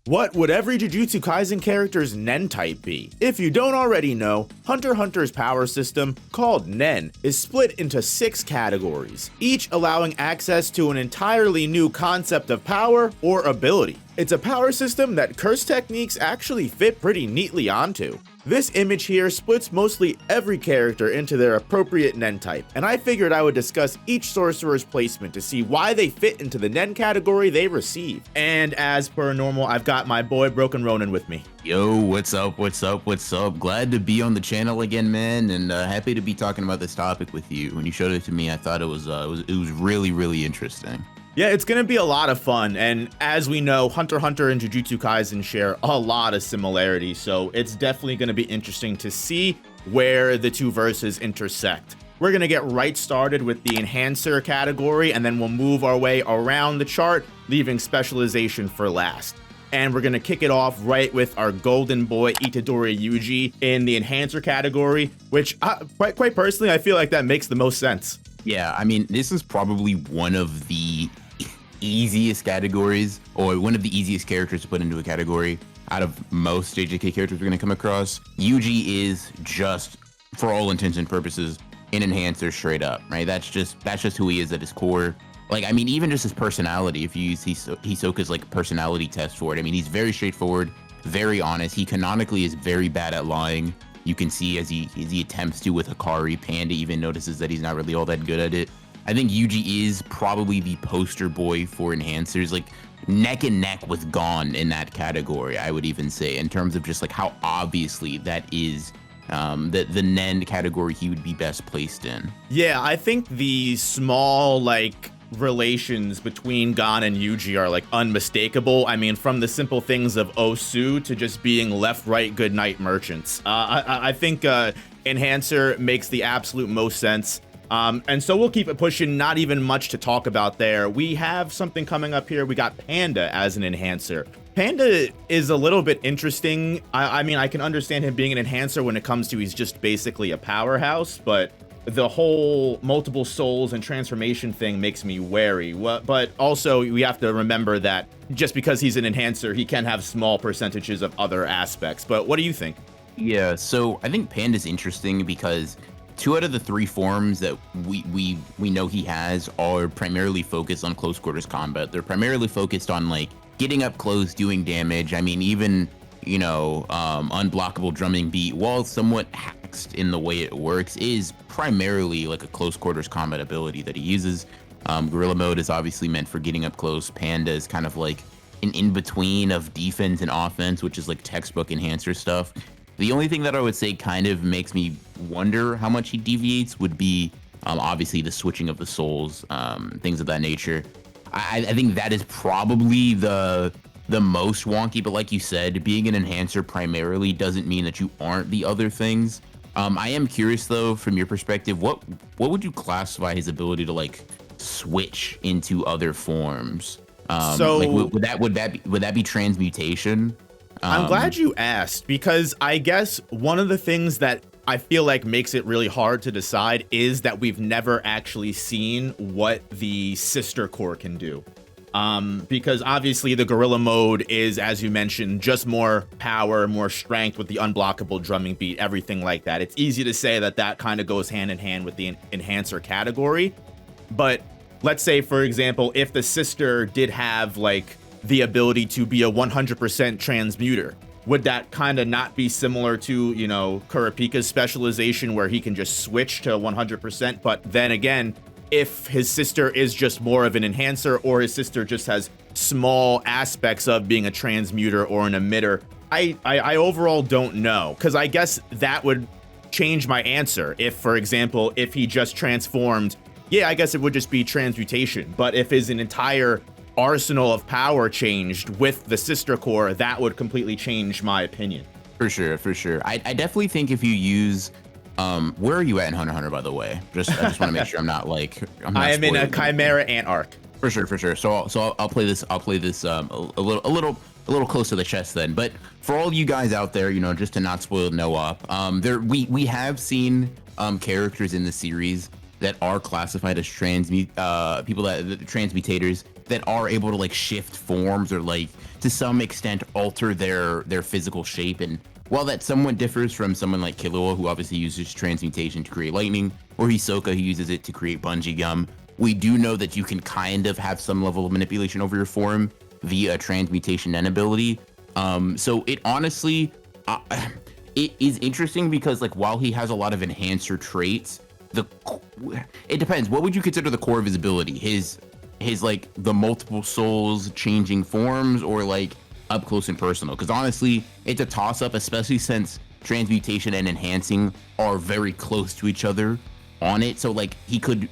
What would every Jujutsu Kaisen character's Nen type be? If you don't already know, Hunter x Hunter's power system, called Nen, is split into 6 categories, each allowing access to an entirely new concept of power or ability. It's a power system that curse techniques actually fit pretty neatly onto. This image here splits mostly every character into their appropriate Nen type, and I figured I would discuss each sorcerer's placement to see why they fit into the Nen category they receive. And as per normal, I've got my boy Broken Ronin with me. Yo, what's up, what's up, what's up? Glad to be on the channel again, man, and happy to be talking about this topic with you. When you showed it to me, I thought it was really interesting. Yeah, it's gonna be a lot of fun, and as we know, Hunter x Hunter and Jujutsu Kaisen share a lot of similarities, so it's definitely gonna be interesting to see where the two verses intersect. We're gonna get right started with the Enhancer category, and then we'll move our way around the chart, leaving Specialization for last. And we're gonna kick it off right with our golden boy Itadori Yuji in the Enhancer category, which quite personally, I feel like that makes the most sense. Yeah, I mean, this is probably one of the easiest categories, or one of the easiest characters to put into a category out of most JJK characters we're going to come across. Yuji is just, for all intents and purposes, an enhancer straight up, right? That's just who he is at his core. Like, I mean, even just his personality, if you use Hisoka's like personality test for it, I mean, he's very straightforward, very honest. He canonically is very bad at lying. You can see as he attempts to with Hikari. Panda even notices that he's not really all that good at it. I think Yuji is probably the poster boy for enhancers, like neck and neck with Gon in that category, I would even say, in terms of just like how obviously that is the Nen category he would be best placed in. Yeah, I think the small like relations between Gon and Yuji are like unmistakable. I mean, from the simple things of Osu to just being left, right, good night merchants. I think Enhancer makes the absolute most sense. And so we'll keep it pushing, not even much to talk about there. We have something coming up here. We got Panda as an enhancer. Panda is a little bit interesting. I mean, I can understand him being an enhancer when it comes to he's just basically a powerhouse, but the whole multiple souls and transformation thing makes me wary. But also we have to remember that just because he's an enhancer, he can have small percentages of other aspects. But what do you think? Yeah, so I think Panda's interesting because 2 out of the 3 forms that we know he has are primarily focused on close quarters combat. They're primarily focused on like getting up close, doing damage. I mean, even, you know, unblockable drumming beat, while somewhat hacked in the way it works, is primarily like a close quarters combat ability that he uses. Gorilla mode is obviously meant for getting up close. Panda is kind of like an in-between of defense and offense, which is like textbook enhancer stuff. The only thing that I would say kind of makes me wonder how much he deviates would be obviously the switching of the souls, things of that nature. I think that is probably the most wonky, but like you said, being an enhancer primarily doesn't mean that you aren't the other things. I am curious though, from your perspective, what would you classify his ability to like switch into other forms? So like, would that be transmutation? I'm glad you asked, because I guess one of the things that I feel like makes it really hard to decide is that we've never actually seen what the sister core can do. Because obviously the gorilla mode is, as you mentioned, just more power, more strength with the unblockable drumming beat, everything like that. It's easy to say that that kind of goes hand in hand with the enhancer category. But let's say, for example, if the sister did have like the ability to be a 100% transmuter, would that kind of not be similar to, you know, Kurapika's specialization where he can just switch to 100%? But then again, if his sister is just more of an enhancer, or his sister just has small aspects of being a transmuter or an emitter, I overall don't know, because I guess that would change my answer. If, for example, if he just transformed, yeah, I guess it would just be transmutation. But if his entire arsenal of power changed with the sister core, that would completely change my opinion. For sure, for sure. I definitely think if you use, where are you at in Hunter x Hunter, by the way? I just want to make sure I'm not I am in a Chimera Ant arc. For sure, for sure. So I'll play this a little close to the chest then. But for all you guys out there, you know, just to not spoil no op, we have seen characters in the series that are classified as transmutators that are able to like shift forms or like to some extent alter their physical shape. And while that somewhat differs from someone like Killua, who obviously uses transmutation to create lightning, or Hisoka, who uses it to create bungee gum, we do know that you can kind of have some level of manipulation over your form via a transmutation Nen ability. So it honestly, it is interesting because like while he has a lot of enhancer traits, it depends. What would you consider the core of his ability? His like the multiple souls changing forms, or like up close and personal? Because honestly, it's a toss up, especially since transmutation and enhancing are very close to each other on it. So like he could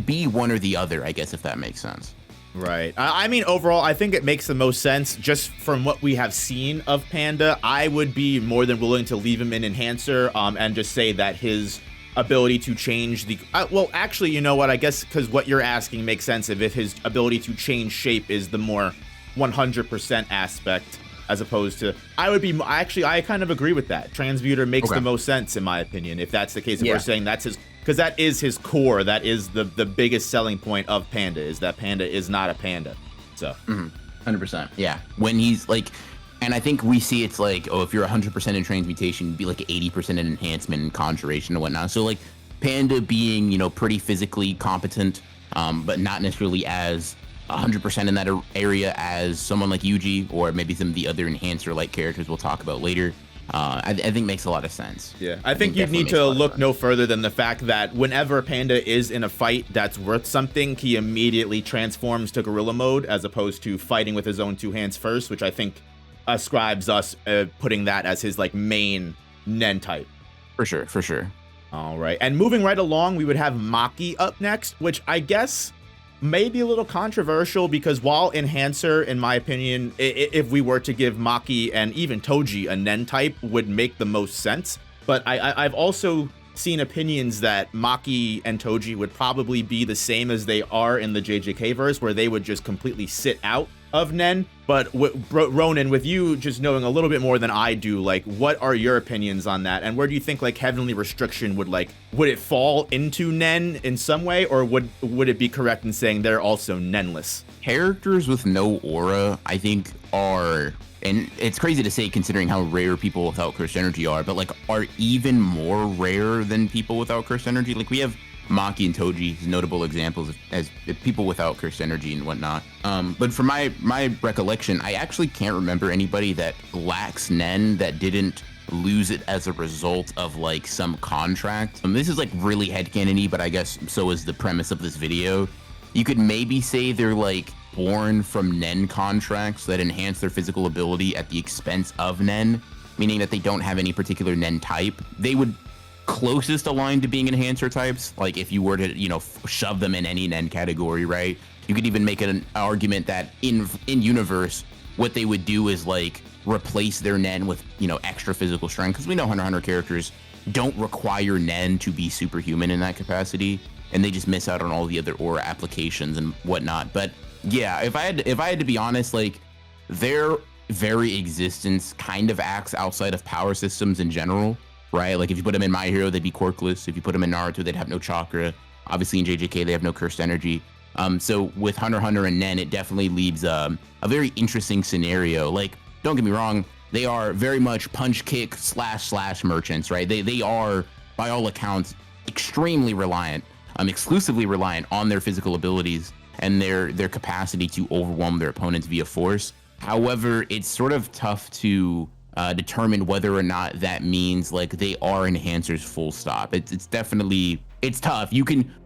be one or the other, I guess, if that makes sense. Right. I mean, overall, I think it makes the most sense just from what we have seen of Panda. I would be more than willing to leave him in Enhancer and just say that his ability to change the... well, actually, you know what? I guess because what you're asking makes sense if his ability to change shape is the more 100% aspect as opposed to... I kind of agree with that. Transmuter makes the most sense, in my opinion, if that's the case. If we're saying that's his... Because that is his core. That is the biggest selling point of Panda, is that Panda is not a panda. So 100%. Yeah. When he's like, and I think we see it's like, oh, if you're 100% in transmutation, you'd be like 80% in enhancement and conjuration and whatnot. So like Panda being, you know, pretty physically competent, but not necessarily as 100% in that area as someone like Yuji, or maybe some of the other enhancer like characters we'll talk about later. I think makes a lot of sense. Yeah, I think you'd need to look no further than the fact that whenever Panda is in a fight that's worth something, he immediately transforms to gorilla mode as opposed to fighting with his own two hands first, which I think ascribes us putting that as his like main Nen type. For sure. All right, and moving right along, we would have Maki up next, which I guess may be a little controversial because while Enhancer, in my opinion, if we were to give Maki and even Toji a Nen type, would make the most sense. But I've also seen opinions that Maki and Toji would probably be the same as they are in the JJK verse, where they would just completely sit out of Nen. But Ronan, with you just knowing a little bit more than I do, like, what are your opinions on that? And where do you think like Heavenly Restriction would it fall into Nen in some way, or would it be correct in saying they're also Nenless? Characters with no aura, I think, are, and it's crazy to say considering how rare people without cursed energy are, but like are even more rare than people without cursed energy. Like we have Maki and Toji as notable examples as people without cursed energy and whatnot. But from my recollection, I actually can't remember anybody that lacks Nen that didn't lose it as a result of like some contract. This is like really headcanon-y, but I guess so is the premise of this video. You could maybe say they're like born from Nen contracts that enhance their physical ability at the expense of Nen, meaning that they don't have any particular Nen type. They would closest aligned to being enhancer types, like if you were to, you know, shove them in any Nen category, right? You could even make an argument that in universe, what they would do is like replace their Nen with, you know, extra physical strength, because we know Hunter x Hunter characters don't require Nen to be superhuman in that capacity, and they just miss out on all the other aura applications and whatnot. But yeah, if I had to be honest, like their very existence kind of acts outside of power systems in general, right? Like if you put them in My Hero, they'd be quirkless. If you put them in Naruto, they'd have no chakra. Obviously in JJK, they have no cursed energy. So with Hunter x Hunter and Nen, it definitely leaves a very interesting scenario. Like, don't get me wrong, they are very much punch kick / merchants, right? They are, by all accounts, extremely reliant, exclusively reliant on their physical abilities and their capacity to overwhelm their opponents via force. However, it's sort of tough to determine whether or not that means like they are enhancers full stop. It's definitely, it's tough.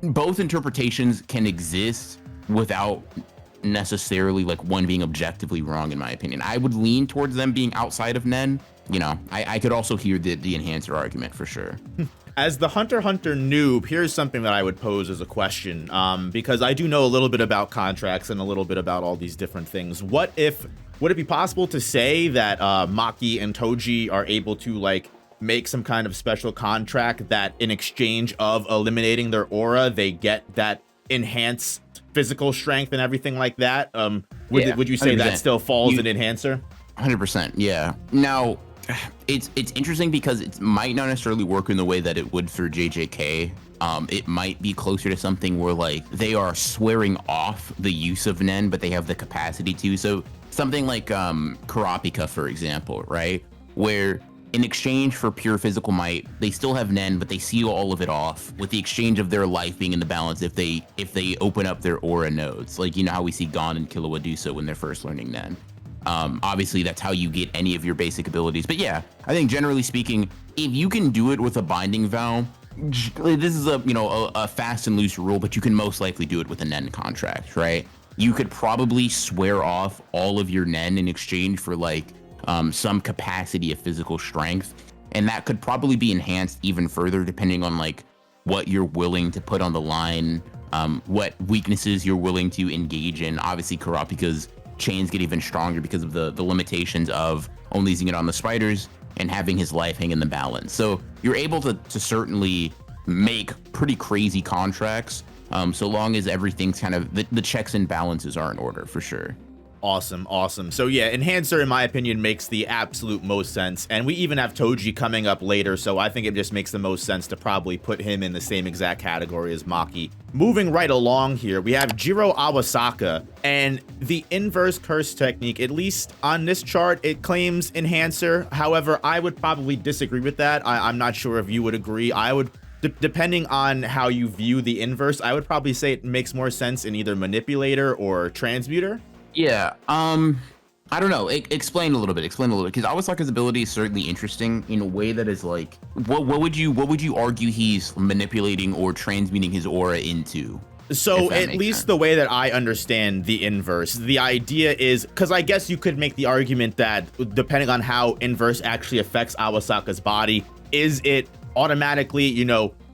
Both interpretations can exist without necessarily like one being objectively wrong, in my opinion. I would lean towards them being outside of Nen. You know, I could also hear the enhancer argument for sure. As the Hunter x Hunter noob, here's something that I would pose as a question, because I do know a little bit about contracts and a little bit about all these different things. Would it be possible to say that Maki and Toji are able to like make some kind of special contract that in exchange of eliminating their aura, they get that enhanced physical strength and everything like that? Would you say 100%. That still falls in Enhancer? 100%, yeah. Now, It's interesting because it might not necessarily work in the way that it would for JJK. It might be closer to something where like they are swearing off the use of Nen, but they have the capacity to. So something like Karapika, for example, right? Where in exchange for pure physical might, they still have Nen, but they seal all of it off with the exchange of their life being in the balance if they open up their aura nodes. Like, you know how we see Gon and Killua do so when they're first learning Nen. Obviously, that's how you get any of your basic abilities. But yeah, I think generally speaking, if you can do it with a binding vow, this is a fast and loose rule, but you can most likely do it with a Nen contract, right? You could probably swear off all of your Nen in exchange for like some capacity of physical strength, and that could probably be enhanced even further depending on like what you're willing to put on the line, what weaknesses you're willing to engage in. Obviously, Karapika's chains get even stronger because of the limitations of only using it on the spiders and having his life hang in the balance. So you're able to certainly make pretty crazy contracts, so long as everything's kind of the checks and balances are in order, for sure. Awesome. So yeah, Enhancer, in my opinion, makes the absolute most sense. And we even have Toji coming up later, so I think it just makes the most sense to probably put him in the same exact category as Maki. Moving right along here, we have Jiro Awasaka, and the inverse curse technique, at least on this chart, it claims Enhancer. However, I would probably disagree with that. I'm not sure if you would agree. I would, depending on how you view the inverse, I would probably say it makes more sense in either Manipulator or Transmuter. Yeah, I don't know. Explain a little bit, because Awasaka's ability is certainly interesting in a way that is like, what would you argue he's manipulating or transmuting his aura into? So at least the way that I understand the inverse, the idea is, because I guess you could make the argument that depending on how inverse actually affects Awasaka's body, is it automatically,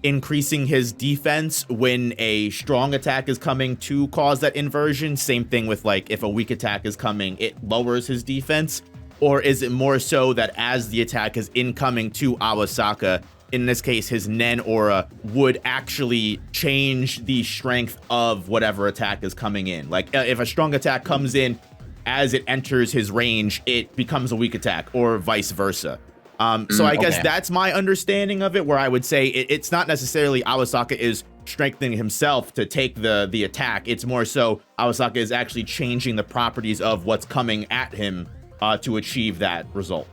increasing his defense when a strong attack is coming to cause that inversion? Same thing with like if a weak attack is coming, it lowers his defense? Or is it more so that as the attack is incoming to Awasaka, in this case his Nen aura would actually change the strength of whatever attack is coming in? Like if a strong attack comes in, as it enters his range, it becomes a weak attack, or vice versa. So I guess that's my understanding of it, where I would say it's not necessarily Awasaka is strengthening himself to take the attack. It's more so Awasaka is actually changing the properties of what's coming at him to achieve that result.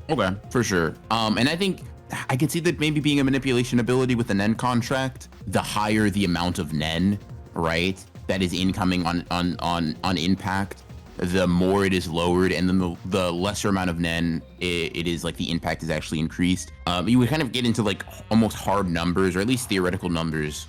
Okay, for sure. And I think I could see that maybe being a manipulation ability with the Nen contract, the higher the amount of Nen, right, that is incoming on impact, the more it is lowered, and then the lesser amount of Nen it is, like the impact is actually increased. You would kind of get into like almost hard numbers, or at least theoretical numbers,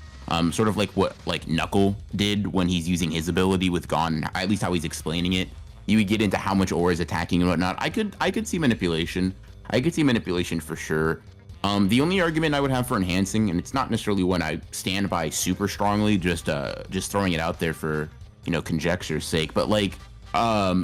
sort of like what like Knuckle did when he's using his ability with Gon, at least how he's explaining it. You would get into how much aura is attacking and whatnot. I could see manipulation. I could see manipulation for sure. The only argument I would have for enhancing, and it's not necessarily one I stand by super strongly, just throwing it out there for conjecture's sake, but like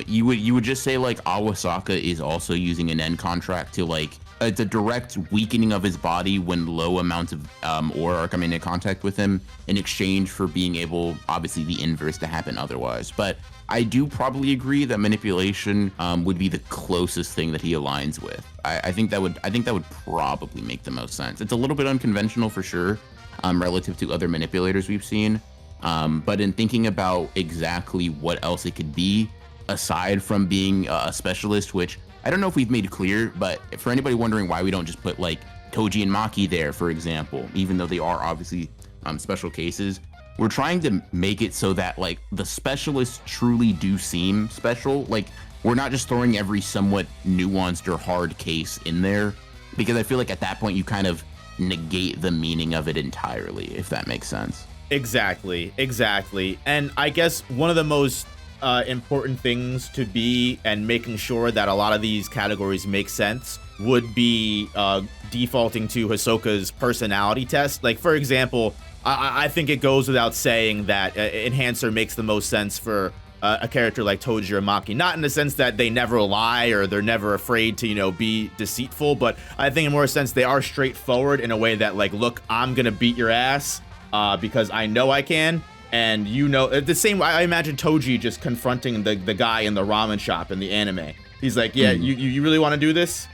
you would just say like Awasaka is also using an Nen contract to like it's a direct weakening of his body when low amounts of aura are coming into contact with him, in exchange for being able, obviously, the inverse to happen otherwise. But I do probably agree that manipulation would be the closest thing that he aligns with. I think that would probably make the most sense. It's a little bit unconventional for sure, relative to other manipulators we've seen. But in thinking about exactly what else it could be, aside from being a specialist, which I don't know if we've made clear, but for anybody wondering why we don't just put like Toji and Maki there, for example, even though they are obviously special cases, we're trying to make it so that like the specialists truly do seem special. Like we're not just throwing every somewhat nuanced or hard case in there, because I feel like at that point you kind of negate the meaning of it entirely, if that makes sense. Exactly. And I guess one of the most important things to be, and making sure that a lot of these categories make sense, would be defaulting to Hisoka's personality test. Like, for example, I think it goes without saying that Enhancer makes the most sense for a character like Toji or Maki, not in the sense that they never lie or they're never afraid to, be deceitful, but I think in more sense they are straightforward in a way that like, look, I'm gonna beat your ass because I know I can. And the same way I imagine Toji just confronting the guy in the ramen shop in the anime. He's like, yeah, you really want to do this?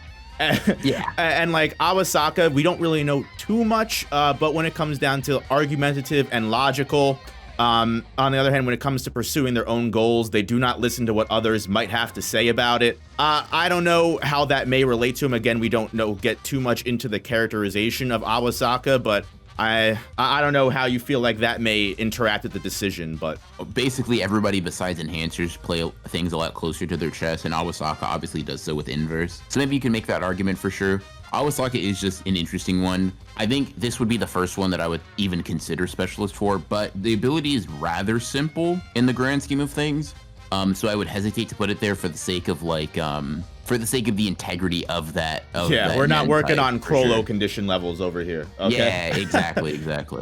Yeah. And like Awasaka, we don't really know too much, but when it comes down to argumentative and logical, on the other hand, when it comes to pursuing their own goals, they do not listen to what others might have to say about it. I don't know how that may relate to him. Again, we don't get too much into the characterization of Awasaka, but I don't know how you feel like that may interact with the decision, but basically everybody besides enhancers play things a lot closer to their chest, and Awasaka obviously does so with inverse. So maybe you can make that argument for sure. Awasaka is just an interesting one. I think this would be the first one that I would even consider specialist for, but the ability is rather simple in the grand scheme of things. So I would hesitate to put it there for the sake of like, for the sake of the integrity of that. We're not working type, on Krollo condition levels over here. Okay? Yeah, exactly,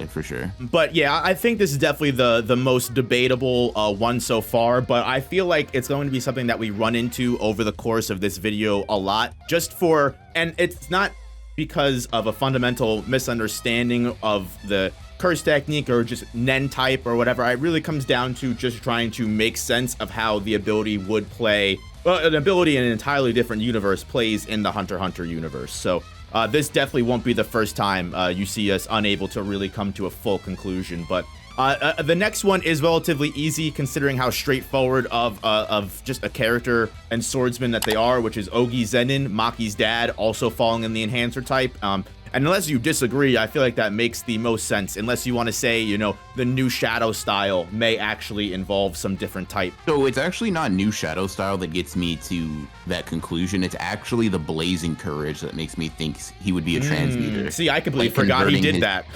for sure. But yeah, I think this is definitely the most debatable one so far, but I feel like it's going to be something that we run into over the course of this video a lot, and it's not because of a fundamental misunderstanding of the curse technique or just Nen type or whatever. It really comes down to just trying to make sense of how the ability would play. Well, an ability in an entirely different universe plays in the Hunter x Hunter universe. So this definitely won't be the first time you see us unable to really come to a full conclusion. But the next one is relatively easy considering how straightforward of just a character and swordsman that they are, which is Ogi Zenin, Maki's dad, also falling in the enhancer type. And unless you disagree, I feel like that makes the most sense. Unless you want to say, the new Shadow style may actually involve some different type. So it's actually not new Shadow style that gets me to that conclusion. It's actually the Blazing Courage that makes me think he would be a Transmuter. See, I completely forgot he did that.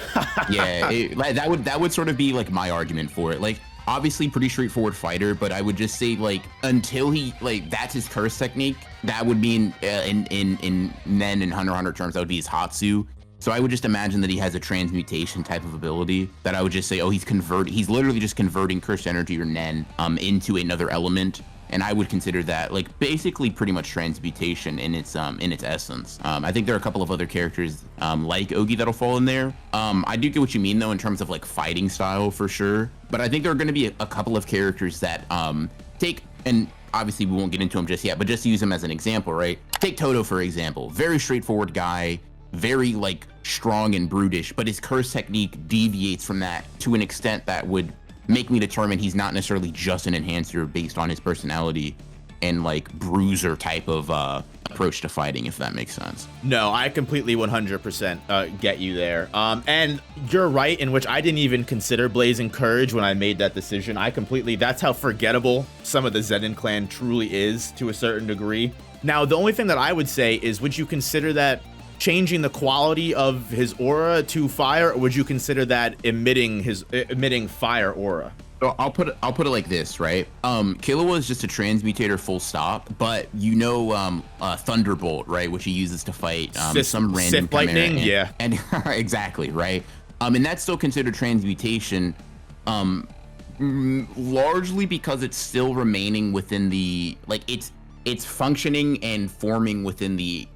Yeah, that would sort of be like my argument for it. Like, obviously pretty straightforward fighter, but I would just say like until he that's his curse technique, that would be in Nen and Hunter x Hunter terms, that would be his Hatsu. So I would just imagine that he has a transmutation type of ability that I would just say, oh, he's literally just converting cursed energy or Nen into another element. And I would consider that like basically pretty much transmutation in its essence. I think there are a couple of other characters like Ogi that'll fall in there. I do get what you mean though in terms of like fighting style for sure. But I think there are going to be a couple of characters that and obviously we won't get into them just yet, but just to use them as an example, right? Take Toto for example. Very straightforward guy, very like strong and brutish, but his curse technique deviates from that to an extent that would make me determine he's not necessarily just an enhancer based on his personality and like bruiser type of approach to fighting, if that makes sense. No, I completely 100% get you there. And you're right, in which I didn't even consider Blazing Courage when I made that decision. That's how forgettable some of the Zenin clan truly is to a certain degree. Now, the only thing that I would say is, would you consider that changing the quality of his aura to fire, or would you consider that emitting fire aura? So I'll put it like this, right? Killua is just a transmutator full stop, but Thunderbolt, right, which he uses to fight some random Sith lightning, yeah. And exactly, right? And that's still considered transmutation, largely because it's still remaining within the it's functioning and forming within the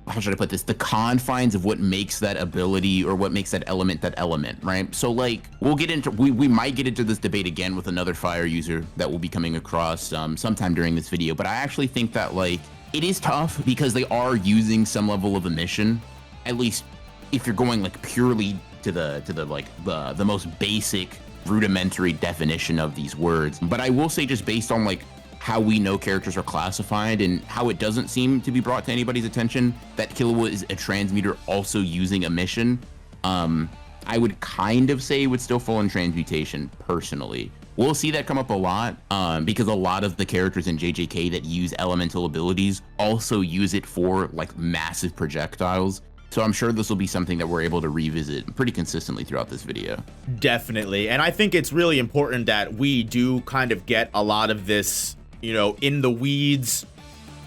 how should I put this? The confines of what makes that ability or what makes that element, right? So like we might get into this debate again with another fire user that we'll be coming across sometime during this video, but I actually think that like it is tough because they are using some level of emission, at least if you're going like purely to the most basic rudimentary definition of these words. But I will say, just based on like how we know characters are classified and how it doesn't seem to be brought to anybody's attention that Killua is a transmuter also using emission, I would kind of say it would still fall in transmutation personally. We'll see that come up a lot because a lot of the characters in JJK that use elemental abilities also use it for like massive projectiles. So I'm sure this will be something that we're able to revisit pretty consistently throughout this video. Definitely. And I think it's really important that we do kind of get a lot of this, in the weeds,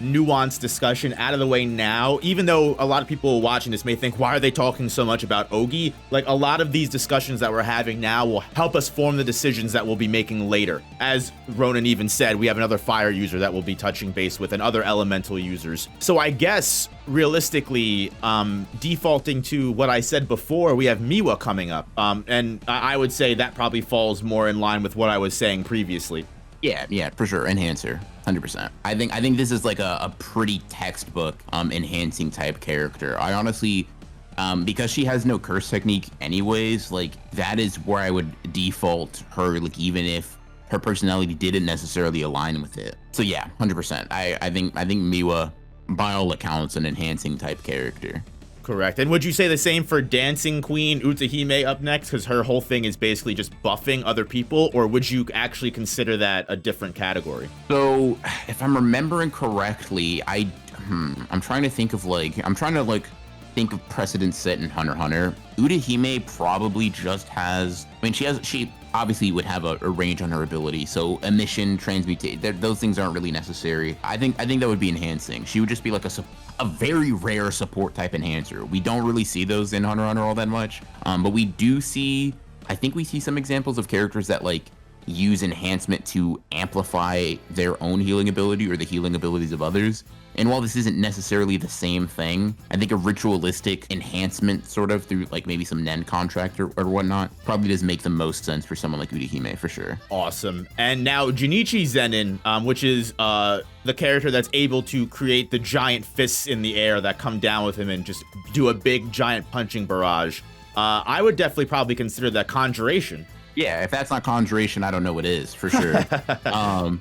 nuanced discussion out of the way now, even though a lot of people watching this may think, why are they talking so much about Ogi? Like, a lot of these discussions that we're having now will help us form the decisions that we'll be making later. As Ronan even said, we have another fire user that we'll be touching base with and other elemental users. So I guess realistically, defaulting to what I said before, we have Miwa coming up. And I would say that probably falls more in line with what I was saying previously. Yeah, for sure. Enhancer, 100%. I think this is like a pretty textbook enhancing type character. I honestly, because she has no curse technique anyways, like that is where I would default her, like even if her personality didn't necessarily align with it. So yeah, 100%. I think Miwa, by all accounts, an enhancing type character. Correct. And would you say the same for Dancing Queen Utahime up next? Because her whole thing is basically just buffing other people, or would you actually consider that a different category? So if I'm remembering correctly, I'm trying to think of think of precedent set in Hunter x Hunter. Utahime probably just has, she obviously would have a range on her ability. So emission, transmutate, those things aren't really necessary. I think that would be enhancing. She would just be like a very rare support type enhancer. We don't really see those in Hunter x Hunter all that much. But we do see, I think we see some examples of characters that like use enhancement to amplify their own healing ability or the healing abilities of others. And while this isn't necessarily the same thing, I think a ritualistic enhancement sort of through like maybe some Nen contract or whatnot probably does make the most sense for someone like Utahime for sure. Awesome. And now Junichi Zenin, which is the character that's able to create the giant fists in the air that come down with him and just do a big giant punching barrage. I would definitely probably consider that Conjuration. Yeah, if that's not Conjuration, I don't know what is, for sure.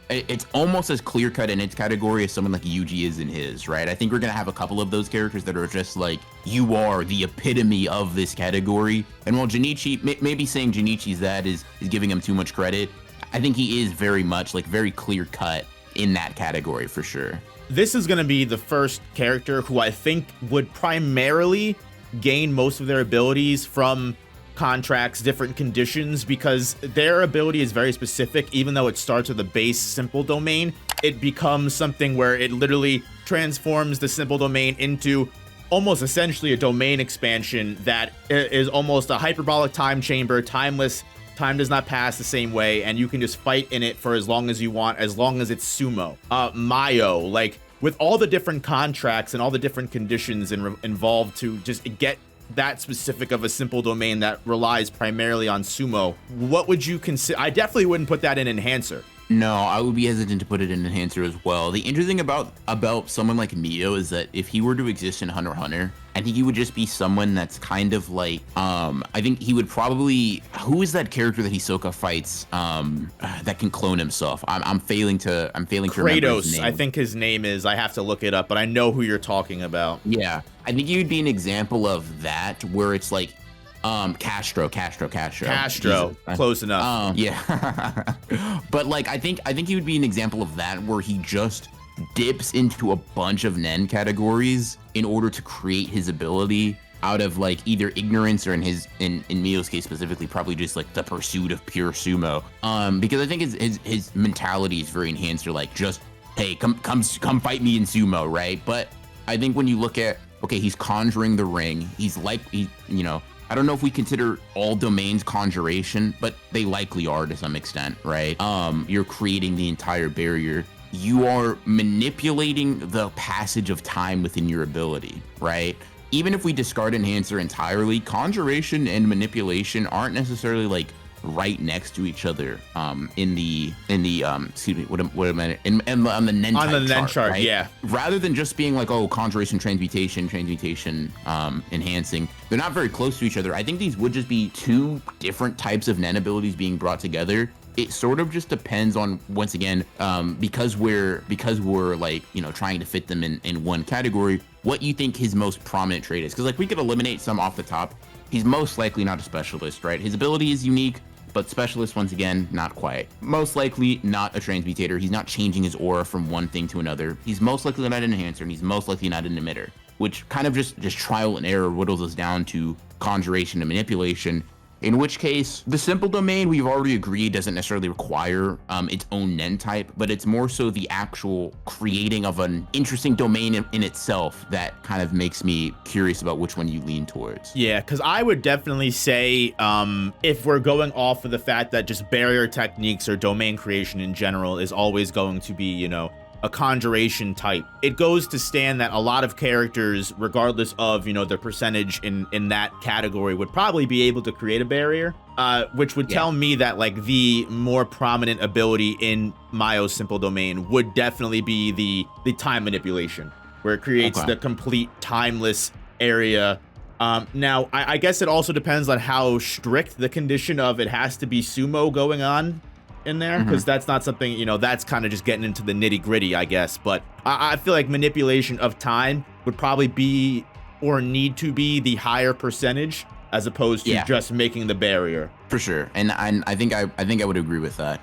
It's almost as clear-cut in its category as someone like Yuji is in his, right? I think we're going to have a couple of those characters that are just like, you are the epitome of this category. And while Junichi, maybe saying Junichi's that is giving him too much credit, I think he is very much, like, very clear-cut in that category, for sure. This is going to be the first character who I think would primarily gain most of their abilities from contracts, different conditions, because their ability is very specific. Even though it starts with a base simple domain, it becomes something where it literally transforms the simple domain into almost essentially a domain expansion that is almost a hyperbolic time chamber, timeless. Time does not pass the same way, and you can just fight in it for as long as you want, as long as it's sumo. Mayo, like with all the different contracts and all the different conditions involved to just get that specific of a simple domain that relies primarily on sumo, what would you consider? I definitely wouldn't put that in enhancer. No, I would be hesitant to put it in enhancer as well. The interesting about someone like Mio is that if he were to exist in Hunter x Hunter, I think he would just be someone that's kind of like, I think he would probably, who is that character that Hisoka fights that can clone himself? I'm failing to remember his name. I think his name is, I have to look it up, but I know who you're talking about. Yeah, I think he would be an example of that, where it's like, Castro. Close enough. Yeah. But like, I think he would be an example of that, where he just dips into a bunch of Nen categories in order to create his ability out of like either ignorance or in Mio's case specifically, probably just like the pursuit of pure sumo. Because I think his mentality is very enhancer, like just, hey, come fight me in sumo, right? But I think when you look at, okay, he's conjuring the ring, I don't know if we consider all domains conjuration, but they likely are to some extent, right? You're creating the entire barrier. You are manipulating the passage of time within your ability, right? Even if we discard enhancer entirely, conjuration and manipulation aren't necessarily like right next to each other in the excuse me, what am I in on the Nen on the Nen chart, right? Yeah. Rather than just being like, oh, conjuration, transmutation, enhancing, they're not very close to each other. I think these would just be two different types of Nen abilities being brought together. It sort of just depends on, once again, because we're like, trying to fit them in one category, what you think his most prominent trait is. Because like we could eliminate some off the top. He's most likely not a specialist, right? His ability is unique, but specialist, once again, not quite. Most likely not a transmutator. He's not changing his aura from one thing to another. He's most likely not an enhancer, and he's most likely not an emitter, which kind of just trial and error whittles us down to conjuration and manipulation. In which case, the simple domain, we've already agreed, doesn't necessarily require its own Nen type, but it's more so the actual creating of an interesting domain in itself that kind of makes me curious about which one you lean towards. Yeah, because I would definitely say if we're going off of the fact that just barrier techniques or domain creation in general is always going to be, a conjuration type. It goes to stand that a lot of characters, regardless of, you know, their percentage in that category, would probably be able to create a barrier, which would tell me that like the more prominent ability in Mayo's simple domain would definitely be the time manipulation, where it creates the complete timeless area. Now, I guess it also depends on how strict the condition of it has to be sumo going on in there, because that's not something, you know, that's kind of just getting into the nitty gritty, I guess. But I feel like manipulation of time would probably be, or need to be, the higher percentage, as opposed to just making the barrier. For sure, and I think I would agree with that.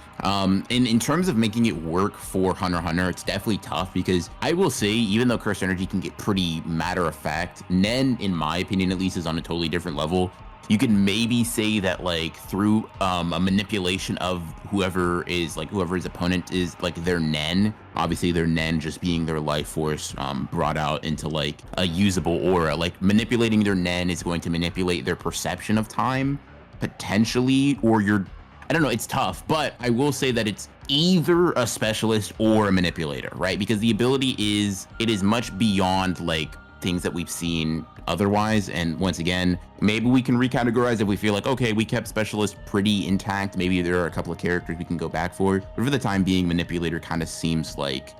In terms of making it work for Hunter x Hunter, it's definitely tough, because I will say, even though Cursed Energy can get pretty matter of fact, Nen, in my opinion at least, is on a totally different level. You can maybe say that like through a manipulation of whoever his opponent is, like their Nen, obviously their Nen just being their life force brought out into like a usable aura. Like manipulating their Nen is going to manipulate their perception of time, potentially, or I don't know, it's tough, but I will say that it's either a specialist or a manipulator, right? Because the ability is much beyond like things that we've seen otherwise. And once again, maybe we can recategorize if we feel like, okay, we kept specialist pretty intact, maybe there are a couple of characters we can go back for, but for the time being, manipulator kind of seems like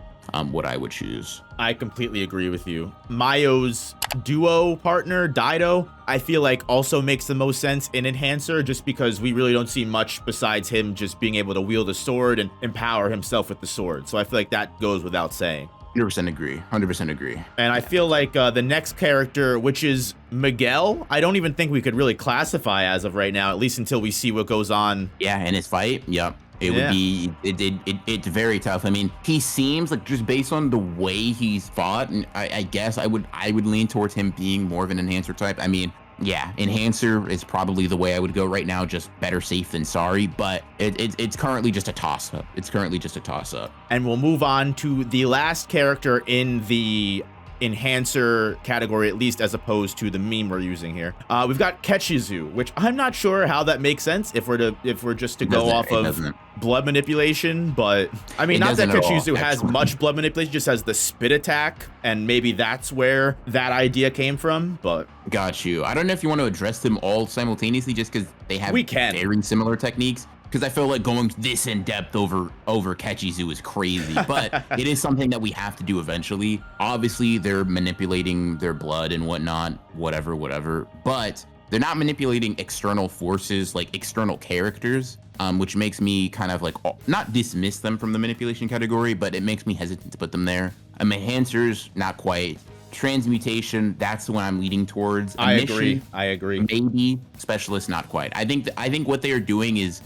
what I would choose. I completely agree with you. Mayo's duo partner, Dido, I feel like also makes the most sense in Enhancer, just because we really don't see much besides him just being able to wield a sword and empower himself with the sword. So I feel like that goes without saying. 100% agree. 100% agree. And I feel like the next character, which is Miguel, I don't even think we could really classify as of right now, at least until we see what goes on. Yeah, in his fight. Yep. It would be, it's very tough. I mean, he seems like, just based on the way he's fought, and I guess I would lean towards him being more of an Enhancer type. I mean, yeah, Enhancer is probably the way I would go right now, just better safe than sorry, but it's currently just a toss-up. It's currently just a toss-up. And we'll move on to the last character in the Enhancer category, at least as opposed to the meme we're using here. We've got Kechizu, which I'm not sure how that makes sense if we're just to go off of blood manipulation, but I mean, not that Kechizu has much blood manipulation, just has the spit attack, and maybe that's where that idea came from. But got you. I don't know if you want to address them all simultaneously, just because they have very similar techniques. Because I feel like going this in depth over Kechizu is crazy, but it is something that we have to do eventually. Obviously, they're manipulating their blood and whatnot, whatever, but they're not manipulating external forces, like external characters, which makes me kind of like not dismiss them from the manipulation category, but it makes me hesitant to put them there. Enhancers, not quite. Transmutation, that's the one I'm leading towards. I agree. Maybe. Specialist, not quite. I think what they are doing is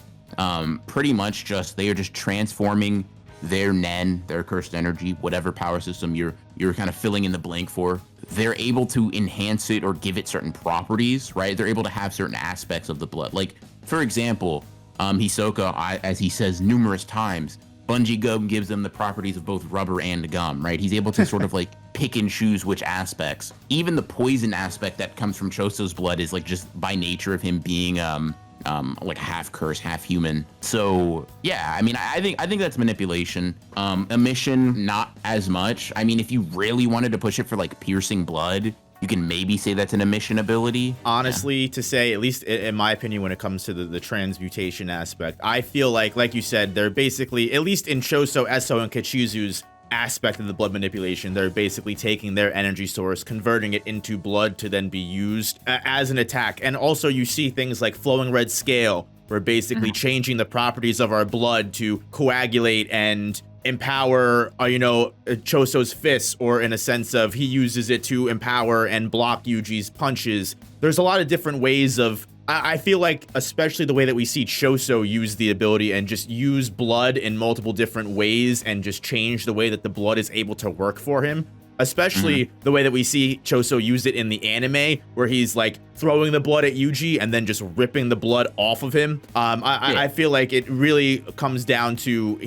pretty much they are just transforming their Nen, their cursed energy, whatever power system you're kind of filling in the blank for. They're able to enhance it or give it certain properties, right? They're able to have certain aspects of the blood. Like, for example, Hisoka, as he says numerous times, Bungee Gum gives them the properties of both rubber and gum, right? He's able to sort of like pick and choose which aspects. Even the poison aspect that comes from Choso's blood is like just by nature of him being like half curse, half human. So yeah, I mean, I think that's manipulation. Emission, not as much. I mean, if you really wanted to push it for like piercing blood, you can maybe say that's an emission ability. Honestly, to say, at least in my opinion, when it comes to the transmutation aspect, I feel like you said, they're basically, at least in Choso, Esso, and Kechizu's aspect of the blood manipulation, they're basically taking their energy source, converting it into blood to then be used as an attack. And also you see things like Flowing Red Scale, we're basically changing the properties of our blood to coagulate and empower, Choso's fists, or in a sense of he uses it to empower and block Yuji's punches. There's a lot of different ways of, I feel like, especially the way that we see Choso use the ability and just use blood in multiple different ways and just change the way that the blood is able to work for him. Especially the way that we see Choso use it in the anime, where he's like throwing the blood at Yuji and then just ripping the blood off of him. I feel like it really comes down to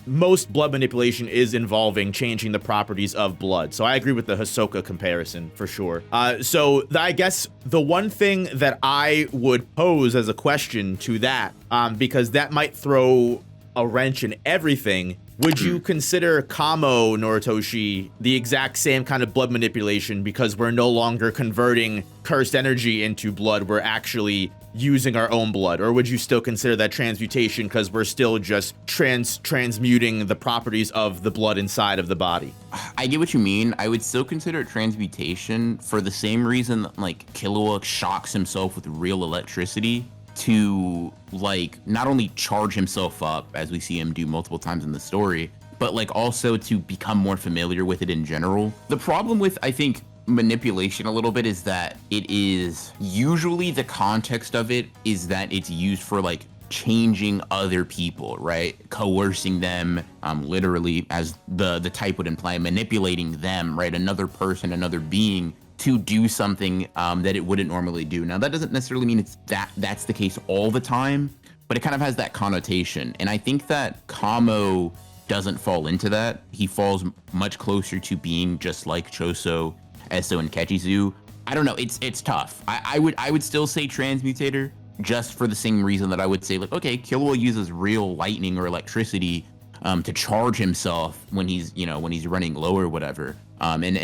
most blood manipulation is involving changing the properties of blood. So I agree with the Hisoka comparison for sure. So I guess the one thing that I would pose as a question to that, because that might throw a wrench in everything, would you consider Kamo Noritoshi the exact same kind of blood manipulation because we're no longer converting cursed energy into blood, we're actually using our own blood? Or would you still consider that transmutation because we're still just transmuting the properties of the blood inside of the body? I get what you mean. I would still consider it transmutation for the same reason that like Killua shocks himself with real electricity to like not only charge himself up as we see him do multiple times in the story, but like also to become more familiar with it in general. The problem with, I think, manipulation a little bit is that it is usually the context of it is that it's used for like changing other people, right? Coercing them, literally, as the type would imply, manipulating them, right? Another person, another being to do something that it wouldn't normally do. Now, that doesn't necessarily mean that's the case all the time, but it kind of has that connotation. And I think that Kamo doesn't fall into that. He falls much closer to being just like Choso, Esso, and Kechizu. I don't know. It's tough. I would still say Transmutator, just for the same reason that I would say, like, okay, Killua uses real lightning or electricity to charge himself when he's running low or whatever. And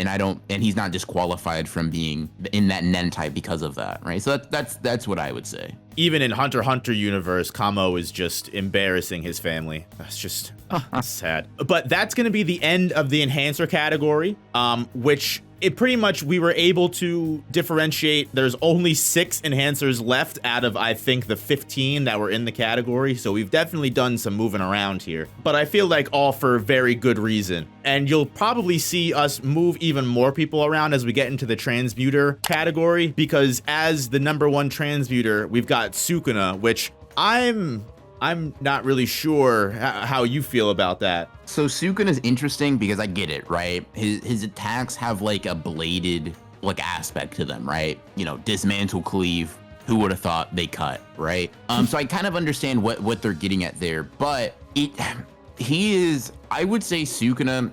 he's not disqualified from being in that Nen type because of that, right? So that's what I would say. Even in Hunter x Hunter universe, Kamo is just embarrassing his family. That's just sad. But that's going to be the end of the enhancer category, which it pretty much, we were able to differentiate. There's only 6 enhancers left out of, I think, the 15 that were in the category. So we've definitely done some moving around here, but I feel like all for very good reason. And you'll probably see us move even more people around as we get into the Transmuter category, because as the #1 Transmuter, we've got Sukuna, which I'm not really sure how you feel about that. So Sukuna is interesting because I get it, right? His attacks have like a bladed like aspect to them, right? You know, dismantle, cleave. Who would have thought they cut, right? So I kind of understand what they're getting at there, but I would say Sukuna.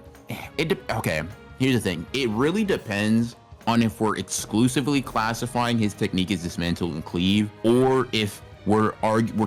Okay, here's the thing. It really depends on if we're exclusively classifying his technique as dismantle and cleave, or if we're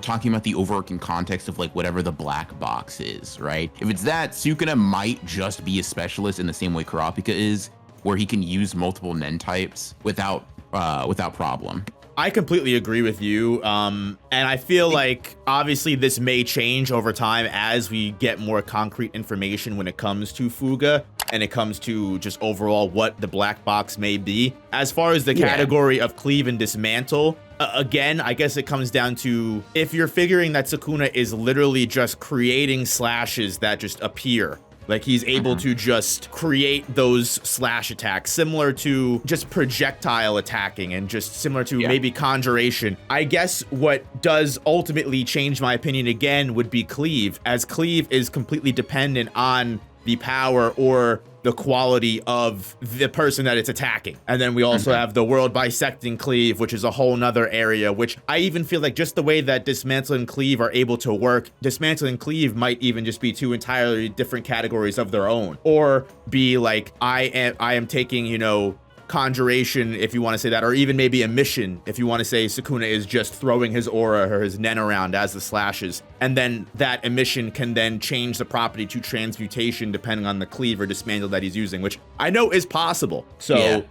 talking about the overarching context of like whatever the black box is, right? If it's that, Sukuna might just be a specialist in the same way Kurapika is, where he can use multiple Nen types without problem. I completely agree with you. And I feel like obviously this may change over time as we get more concrete information when it comes to Fuga and it comes to just overall what the black box may be. As far as the category of cleave and dismantle, again, I guess it comes down to if you're figuring that Sukuna is literally just creating slashes that just appear. Like he's able to just create those slash attacks, similar to just projectile attacking and just similar to maybe conjuration. I guess what does ultimately change my opinion again would be cleave, as cleave is completely dependent on the power or the quality of the person that it's attacking. And then we also have the world bisecting cleave, which is a whole nother area, which I even feel like just the way that dismantle and cleave are able to work, dismantle and cleave might even just be 2 entirely different categories of their own, or be like, I am taking, you know, conjuration, if you want to say that, or even maybe emission, if you want to say Sukuna is just throwing his aura or his Nen around as the slashes, and then that emission can then change the property to transmutation depending on the cleave or dismantle that he's using, which I know is possible. So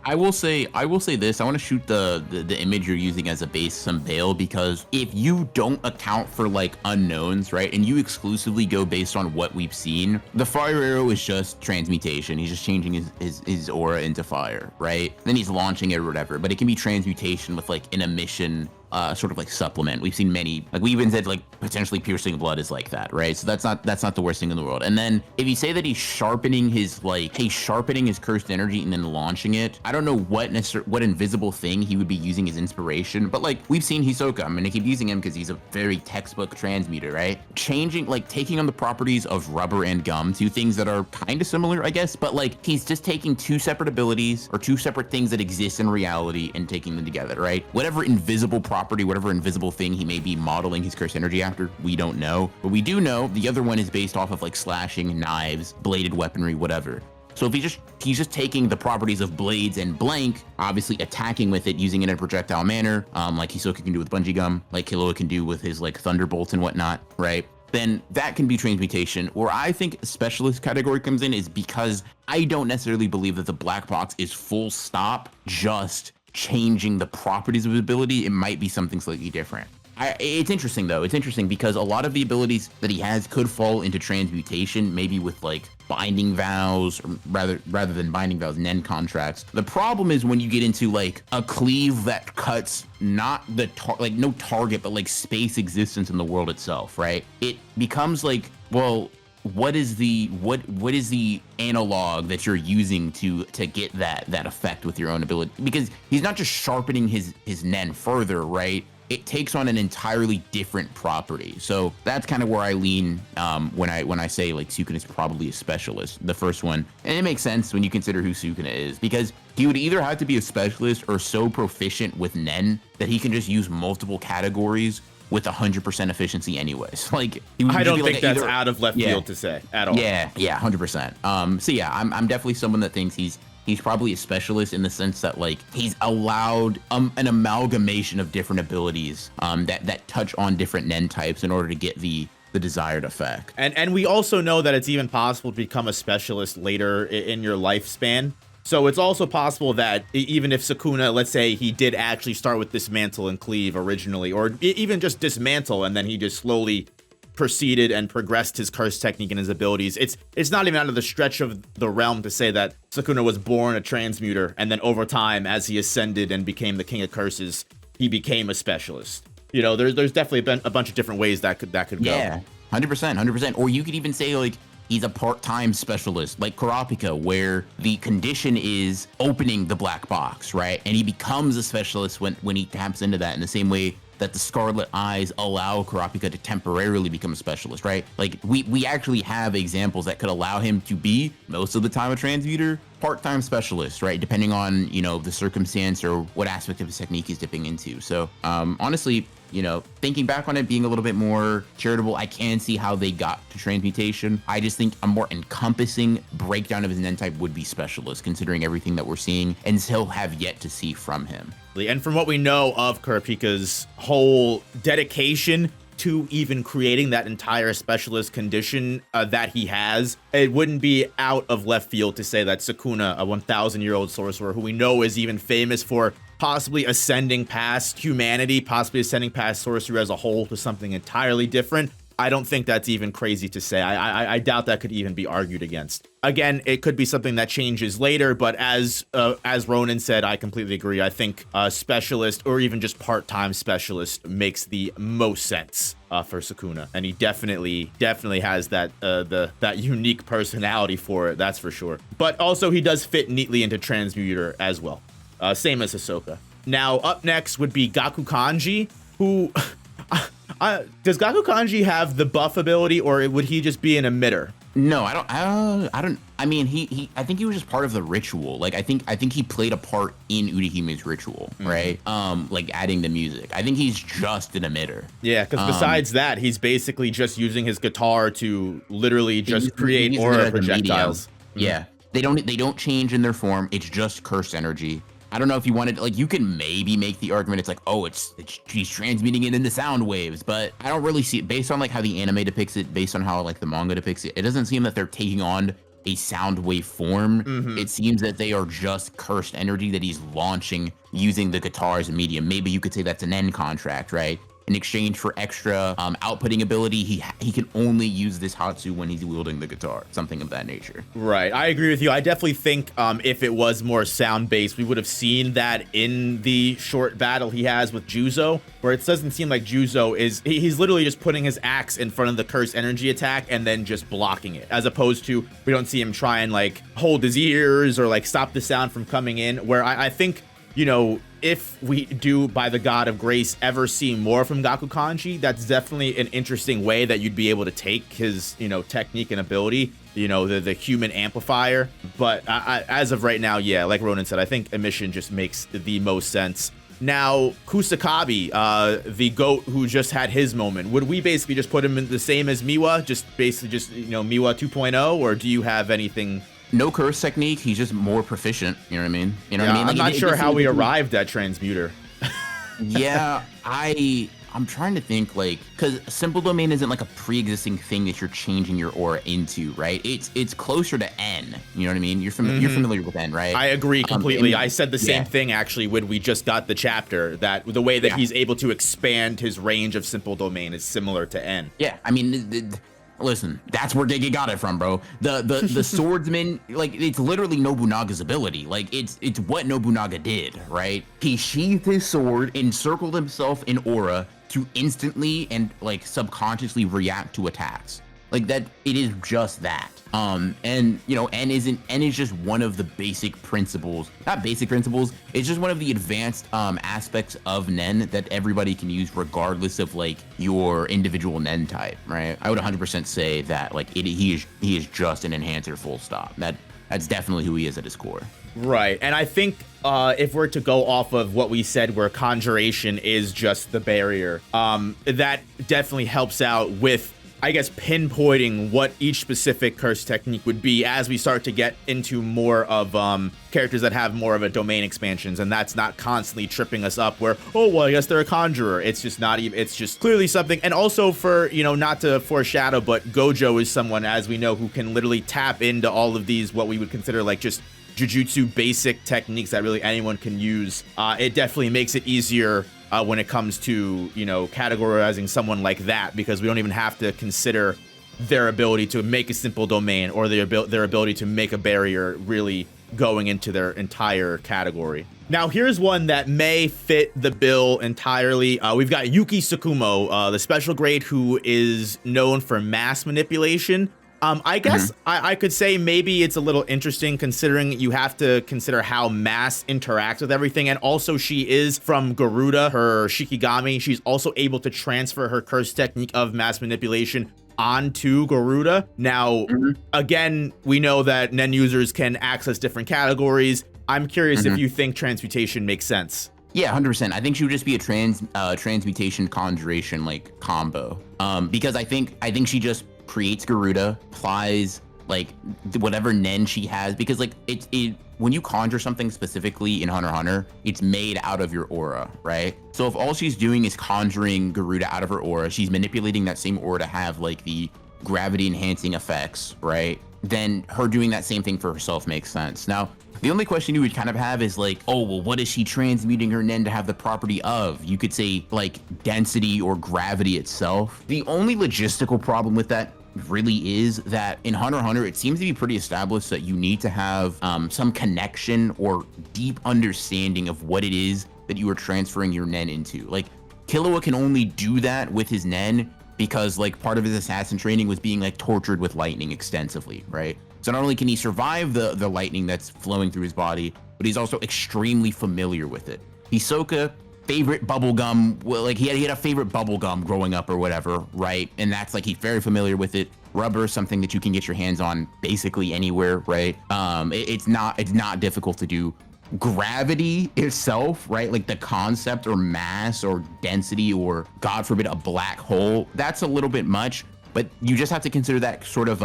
I will say this. I want to shoot the image you're using as a base some bail, because if you don't account for like unknowns, right, and you exclusively go based on what we've seen, the fire arrow is just transmutation. He's just changing his aura into fire, right? Then he's launching it or whatever, but it can be transmutation with like an emission sort of like supplement. We've seen many, like we even said, like potentially piercing blood is like that, right? So that's not the worst thing in the world. And then if you say that he's sharpening his cursed energy and then launching it, I don't know what invisible thing he would be using as inspiration, but like we've seen Hisoka, I'm gonna keep using him because he's a very textbook transmuter, right? Taking on the properties of rubber and gum, 2 things that are kind of similar, I guess, but like he's just taking 2 separate abilities or 2 separate things that exist in reality and taking them together, right? Whatever invisible property, whatever invisible thing he may be modeling his cursed energy after, we don't know. But we do know the other one is based off of like slashing, knives, bladed weaponry, whatever. So if he's just taking the properties of blades and blank, obviously attacking with it, using it in a projectile manner, like Hisoka can do with bungee gum, like Killua can do with his like thunderbolts and whatnot, right? then that can be transmutation. Where I think specialist category comes in is because I don't necessarily believe that the black box is full stop just changing the properties of his ability. It might be something slightly different. It's interesting though. It's interesting because a lot of the abilities that he has could fall into transmutation, maybe with like binding vows, or rather than binding vows, nen contracts. The problem is when you get into like a cleave that cuts not the like no target, but like space existence in the world itself, right? It becomes like, well, what is the analog that you're using to get that effect with your own ability? Because he's not just sharpening his nen further, right? It takes on an entirely different property. So that's kind of where I lean when I say like Sukuna is probably a specialist, the first one. And it makes sense when you consider who Sukuna is, because he would either have to be a specialist or so proficient with nen that he can just use multiple categories with 100% efficiency anyways. Like, I don't think that's out of left field to say at all. Yeah, 100%. So yeah, I'm definitely someone that thinks he's probably a specialist in the sense that like he's allowed an amalgamation of different abilities that touch on different nen types in order to get the desired effect. And we also know that it's even possible to become a specialist later in your lifespan. So it's also possible that even if Sukuna, let's say he did actually start with Dismantle and Cleave originally, or even just Dismantle, and then he just slowly proceeded and progressed his curse technique and his abilities. It's not even out of the stretch of the realm to say that Sukuna was born a transmuter, and then over time, as he ascended and became the king of curses, he became a specialist. You know, there's definitely been a bunch of different ways that could go. Yeah, 100%. Or you could even say like he's a part-time specialist, like Kurapika, where the condition is opening the black box, right? And he becomes a specialist when he taps into that, in the same way that the Scarlet Eyes allow Kurapika to temporarily become a specialist, right? Like we actually have examples that could allow him to be, most of the time, a transmuter, part-time specialist, right? Depending on, you know, the circumstance or what aspect of his technique he's dipping into. So honestly, you know, thinking back on it, being a little bit more charitable, I can see how they got to transmutation. I just think a more encompassing breakdown of his nen type would be specialist, considering everything that we're seeing and still have yet to see from him. And from what we know of Kurapika's whole dedication to even creating that entire specialist condition that he has, it wouldn't be out of left field to say that Sukuna, a 1,000-year-old sorcerer who we know is even famous for possibly ascending past humanity, possibly ascending past sorcery as a whole to something entirely different. I don't think that's even crazy to say. I doubt that could even be argued against. Again, it could be something that changes later, but as Ronan said, I completely agree. I think specialist or even just part-time specialist makes the most sense for Sukuna, and he definitely has that that unique personality for it. That's for sure. But also, he does fit neatly into Transmuter as well. Same as Hisoka. Now, up next would be Gaku Kanji, who does Gaku Kanji have the buff ability, or would he just be an emitter? No, I don't. I mean, I think he was just part of the ritual. Like, I think he played a part in Urahime's ritual, right? Like adding the music. I think he's just an emitter. Yeah, because besides that, he's basically just using his guitar to literally just create aura projectiles. Yeah, they don't change in their form. It's just cursed energy. I don't know if you wanted, like, you can maybe make the argument it's like, oh, she's transmuting it into sound waves, but I don't really see it based on like how the anime depicts it, based on how like the manga depicts it. It doesn't seem that they're taking on a sound wave form. It seems that they are just cursed energy that he's launching using the guitar as a medium. Maybe you could say that's an end contract, right? In exchange for extra outputting ability, he can only use this Hatsu when he's wielding the guitar, something of that nature. Right, I agree with you. I definitely think if it was more sound-based, we would have seen that in the short battle he has with Juzo, where it doesn't seem like Juzo he's literally just putting his axe in front of the cursed energy attack and then just blocking it, as opposed to we don't see him try and like hold his ears or like stop the sound from coming in, where I think, you know, if we do, by the God of Grace, ever see more from Gaku Kanji, that's definitely an interesting way that you'd be able to take his, you know, technique and ability, you know, the human amplifier. But as of right now, yeah, like Ronan said, I think emission just makes the most sense. Now, Kusakabe, the goat who just had his moment, would we basically just put him in the same as Miwa, just you know, Miwa 2.0, or do you have anything? No curse technique. He's just more proficient. You know what I mean? You know what I mean? Like, I'm not sure how we arrived at Transmuter. Yeah, I I'm trying to think, like, because simple domain isn't like a pre-existing thing that you're changing your aura into, right? It's closer to N. You know what I mean? You're familiar with N, right? I agree completely. I said the same yeah. thing actually when we just got the chapter, that the way that he's able to expand his range of simple domain is similar to N. Yeah, I mean, listen, that's where Gege got it from, bro. The swordsman, like, it's literally Nobunaga's ability. Like, it's what Nobunaga did, right? He sheathed his sword, encircled himself in aura to instantly and like subconsciously react to attacks. Like that, it is just that. And you know, N is just one of the basic principles, not basic principles. It's just one of the advanced aspects of Nen that everybody can use regardless of like your individual Nen type, right? I would 100% say that like he is just an enhancer, full stop. That's definitely who he is at his core. Right, and I think if we're to go off of what we said, where conjuration is just the barrier, that definitely helps out with, I guess, pinpointing what each specific curse technique would be as we start to get into more of characters that have more of a domain expansions, and that's not constantly tripping us up where, oh, well, I guess they're a conjurer. It's just not even, it's just clearly something. And also for, you know, not to foreshadow, but Gojo is someone, as we know, who can literally tap into all of these, what we would consider like just jujutsu basic techniques that really anyone can use. It definitely makes it easier when it comes to, you know, categorizing someone like that, because we don't even have to consider their ability to make a simple domain or their ability to make a barrier really going into their entire category. Now, here's one that may fit the bill entirely. We've got Yuki Tsukumo, the special grade who is known for mass manipulation. I guess I could say maybe it's a little interesting considering you have to consider how mass interacts with everything. And also she is from Garuda, her Shikigami. She's also able to transfer her curse technique of mass manipulation onto Garuda. Now, again, we know that Nen users can access different categories. I'm curious if you think transmutation makes sense. Yeah, 100%. I think she would just be a transmutation conjuration like combo. Because I think she just creates Garuda, applies like whatever Nen she has, because like it when you conjure something specifically in Hunter x Hunter, it's made out of your aura, right? So if all she's doing is conjuring Garuda out of her aura, she's manipulating that same aura to have like the gravity enhancing effects, right? Then her doing that same thing for herself makes sense. Now, the only question you would kind of have is like, oh, well, what is she transmuting her Nen to have the property of? You could say like density or gravity itself. The only logistical problem with that really is that in Hunter x Hunter, it seems to be pretty established that you need to have some connection or deep understanding of what it is that you are transferring your Nen into. Like Killua can only do that with his Nen because like part of his assassin training was being like tortured with lightning extensively, right? So not only can he survive the lightning that's flowing through his body, but he's also extremely familiar with it. Hisoka, favorite bubblegum, well, like he had a favorite bubblegum growing up or whatever, right? And that's like, he's very familiar with it. Rubber is something that you can get your hands on basically anywhere, right? It's not difficult to do. Gravity itself, right? Like the concept or mass or density or God forbid a black hole, that's a little bit much. But you just have to consider that sort of,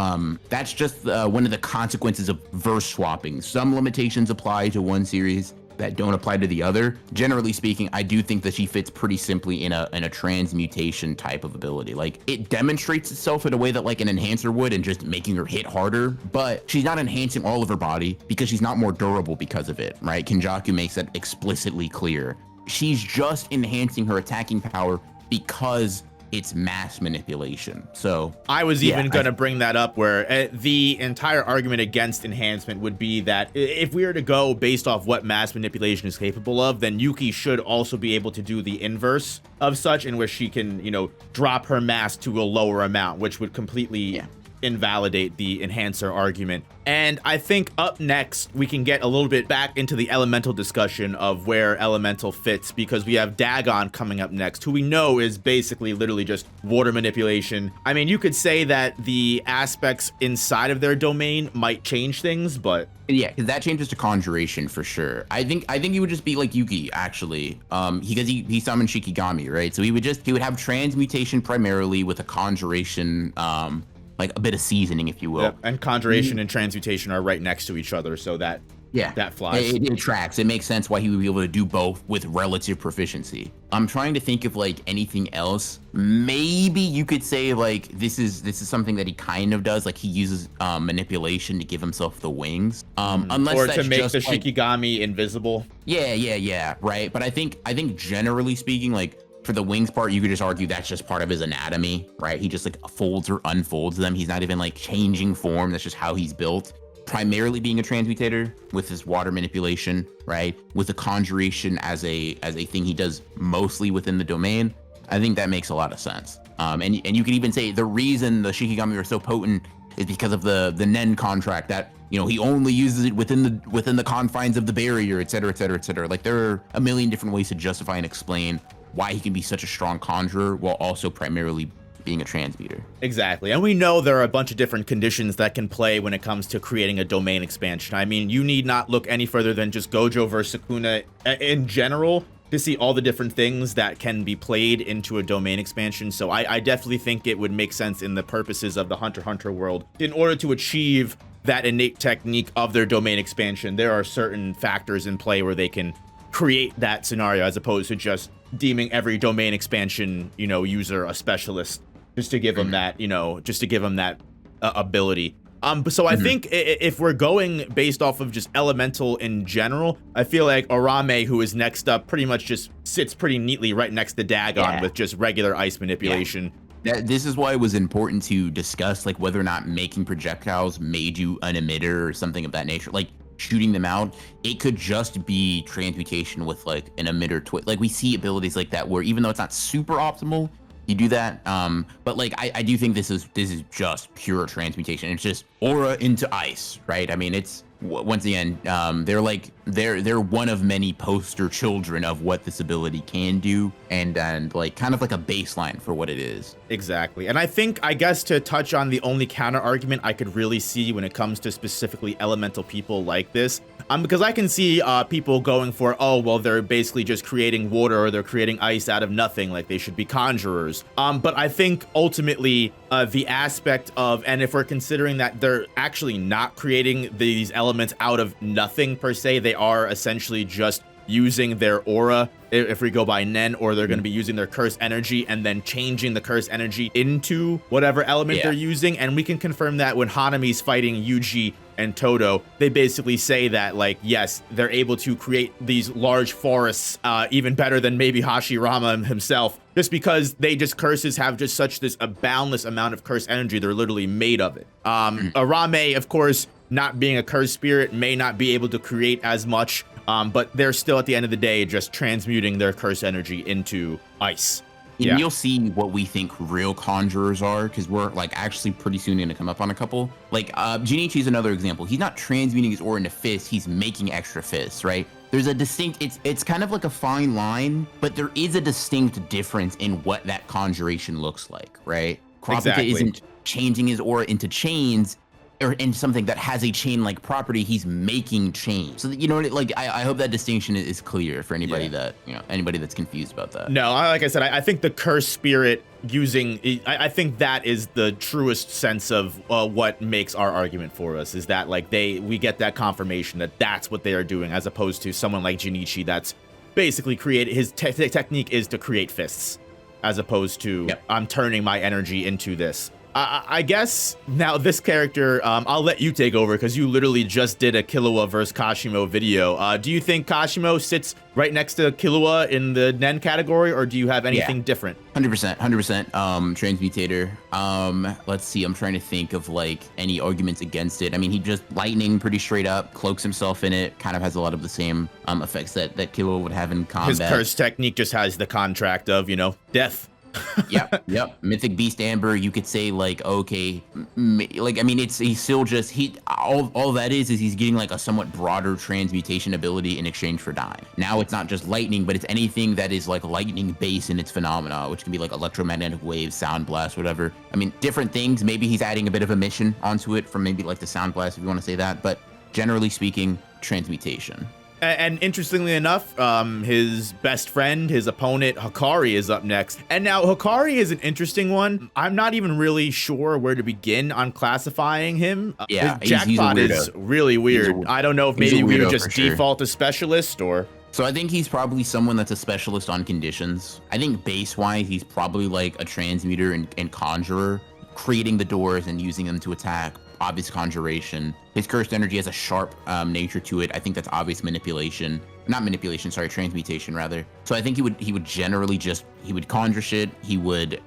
that's just one of the consequences of verse swapping. Some limitations apply to one series that don't apply to the other. Generally speaking, I do think that she fits pretty simply in a transmutation type of ability. Like it demonstrates itself in a way that like an enhancer would and just making her hit harder, but she's not enhancing all of her body because she's not more durable because of it, right? Kenjaku makes that explicitly clear. She's just enhancing her attacking power because it's mass manipulation. So I was even going to bring that up, where the entire argument against enhancement would be that if we were to go based off what mass manipulation is capable of, then Yuki should also be able to do the inverse of such, in which she can, you know, drop her mass to a lower amount, which would completely invalidate the enhancer argument. And I think up next, we can get a little bit back into the elemental discussion of where elemental fits, because we have Dagon coming up next, who we know is basically literally just water manipulation. I mean, you could say that the aspects inside of their domain might change things, but yeah, because that changes to conjuration for sure. I think he would just be like Yuki, actually, because he summoned Shikigami, right? So he would have transmutation primarily with a conjuration, like a bit of seasoning, if you will. And conjuration and transmutation are right next to each other, so that Yeah, that flies. it tracks. It makes sense why he would be able to do both with relative proficiency. I'm trying to think of like anything else. Maybe you could say like this is something that he kind of does. Like he uses manipulation to give himself the wings. Unless Or that's to make just the like, Shikigami invisible. yeah, right. But I think generally speaking, like for the wings part, you could just argue that's just part of his anatomy, right? He just like folds or unfolds them. He's not even like changing form. That's just how he's built. Primarily being a transmutator with his water manipulation, right? With the conjuration as a thing he does mostly within the domain. I think that makes a lot of sense. And you could even say the reason the Shikigami are so potent is because of the Nen contract that, you know, he only uses it within the confines of the barrier, et cetera, et cetera, et cetera. Like there are a million different ways to justify and explain why he can be such a strong conjurer while also primarily being a transmuter. Exactly. And we know there are a bunch of different conditions that can play when it comes to creating a domain expansion. I mean, you need not look any further than just Gojo versus Sukuna in general to see all the different things that can be played into a domain expansion. So I definitely think it would make sense in the purposes of the Hunter x Hunter world. In order to achieve that innate technique of their domain expansion, there are certain factors in play where they can create that scenario as opposed to just deeming every domain expansion, you know, user a specialist just to give them that, you know, just to give them that ability. So I think if we're going based off of just elemental in general, I feel like Arame, who is next up, pretty much just sits pretty neatly right next to Dagon with just regular ice manipulation. This is why it was important to discuss like whether or not making projectiles made you an emitter or something of that nature. Like shooting them out, it could just be transmutation with like an emitter twist. Like we see abilities like that where even though it's not super optimal, you do that. But like I do think this is just pure transmutation. It's just aura into ice, right? I mean, it's once again, they're one of many poster children of what this ability can do, and like kind of like a baseline for what it is. Exactly. And I guess to touch on the only counter argument I could really see when it comes to specifically elemental people like this, because I can see people going for, oh, well, they're basically just creating water or they're creating ice out of nothing, like they should be conjurers. But I think ultimately the aspect of, and if we're considering that they're actually not creating these elements out of nothing per se, they are essentially just using their aura, if we go by Nen, or they're going to be using their curse energy and then changing the curse energy into whatever element they're using. And we can confirm that when Hanami's fighting Yuji and Todo, they basically say that, like, yes, they're able to create these large forests even better than maybe Hashirama himself, just because curses have just such a boundless amount of curse energy. They're literally made of it. Arame, of course, not being a cursed spirit, may not be able to create as much, but they're still at the end of the day just transmuting their curse energy into ice. And you'll see what we think real conjurers are, because we're like actually pretty soon going to come up on a couple. Like Junichi's another example. He's not transmuting his aura into fists, he's making extra fists, right? There's a distinct, it's kind of like a fine line, but there is a distinct difference in what that conjuration looks like, right? Kurapika isn't changing his aura into chains, or in something that has a chain-like property. He's making chains. So you know, like I hope that distinction is clear for anybody that, you know, anybody that's confused about that. No, like I said, I think the cursed spirit using, I think that is the truest sense of what makes our argument for us, is that like we get that confirmation that that's what they are doing, as opposed to someone like Junichi that's basically his technique is to create fists, as opposed to I'm turning my energy into this. I guess now this character, I'll let you take over because you literally just did a Killua versus Kashimo video. Do you think Kashimo sits right next to Killua in the Nen category, or do you have anything different? 100%, transmutator. Let's see, I'm trying to think of like any arguments against it. I mean, he just lightning pretty straight up, cloaks himself in it, kind of has a lot of the same effects that Killua would have in combat. His curse technique just has the contract of, you know, death. Yep. Mythic Beast Amber, you could say like, okay, like, I mean, he's still just, all that is he's getting like a somewhat broader transmutation ability in exchange for dying. Now it's not just lightning, but it's anything that is like lightning based in its phenomena, which can be like electromagnetic waves, sound blast, whatever. I mean, different things. Maybe he's adding a bit of emission onto it from maybe like the sound blast, if you want to say that, but generally speaking, transmutation. And interestingly enough, his best friend, his opponent, Hikari, is up next. And now Hikari is an interesting one. I'm not even really sure where to begin on classifying him. Yeah, his jackpot is really weird. I don't know if maybe we would just default a specialist or... So I think he's probably someone that's a specialist on conditions. I think base-wise, he's probably like a Transmuter and Conjurer, creating the doors and using them to attack. Obvious conjuration. His cursed energy has a sharp nature to it. I think that's obvious manipulation. Not manipulation, sorry, transmutation rather. So I think he would generally just, he would conjure shit, he would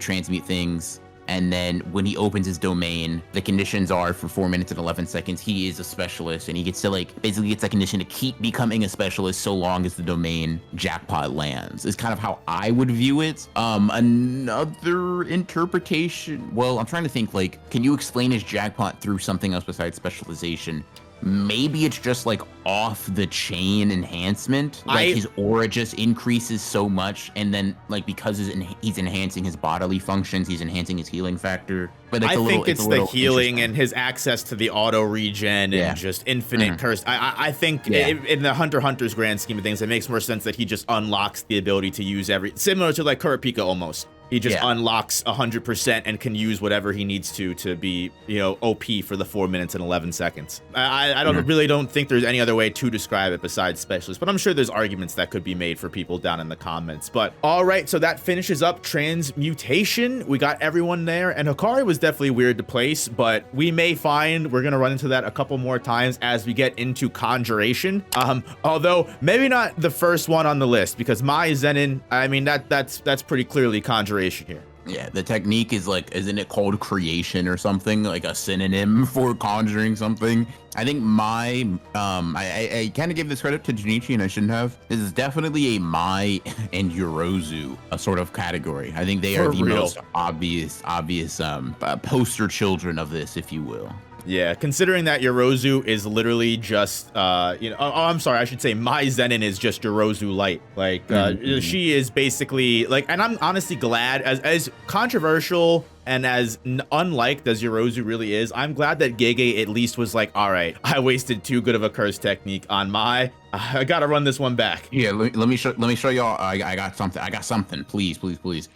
transmute things, and then when he opens his domain, the conditions are for 4 minutes and 11 seconds, he is a specialist, and he gets to like, basically gets that condition to keep becoming a specialist so long as the domain jackpot lands, is kind of how I would view it. Another interpretation, well, I'm trying to think, like, can you explain his jackpot through something else besides specialization? Maybe it's just like off the chain enhancement, like his aura just increases so much, and then like because he's enhancing his bodily functions, he's enhancing his healing factor. But I think it's the healing and his access to the auto regen and just infinite curse. I think in the Hunter x Hunter's grand scheme of things, it makes more sense that he just unlocks the ability to use similar to like Kurapika almost. He just unlocks 100% and can use whatever he needs to be, you know, OP for the 4 minutes and 11 seconds. I really don't think there's any other way to describe it besides specialist, but I'm sure there's arguments that could be made for people down in the comments. But all right, so that finishes up Transmutation. We got everyone there, and Hikari was definitely weird to place, but we may find we're gonna run into that a couple more times as we get into Conjuration. Although maybe not the first one on the list, because Mai Zenin, I mean that's pretty clearly Conjuration here. Yeah, the technique is like, isn't it called creation or something, like a synonym for conjuring something? I think I kind of gave this credit to Junichi and I shouldn't have. This is definitely a Mai and Yorozu a sort of category. I think they are the most obvious poster children of this, if you will. Yeah, considering that Yorozu is literally just, you know, I'm sorry, I should say Mai Zenin is just Yorozu light. Like, she is basically, like, and I'm honestly glad, as controversial and as unliked as Yorozu really is, I'm glad that Gege at least was like, all right, I wasted too good of a curse technique on Mai. I gotta run this one back. Yeah, let me show y'all. I got something. Please.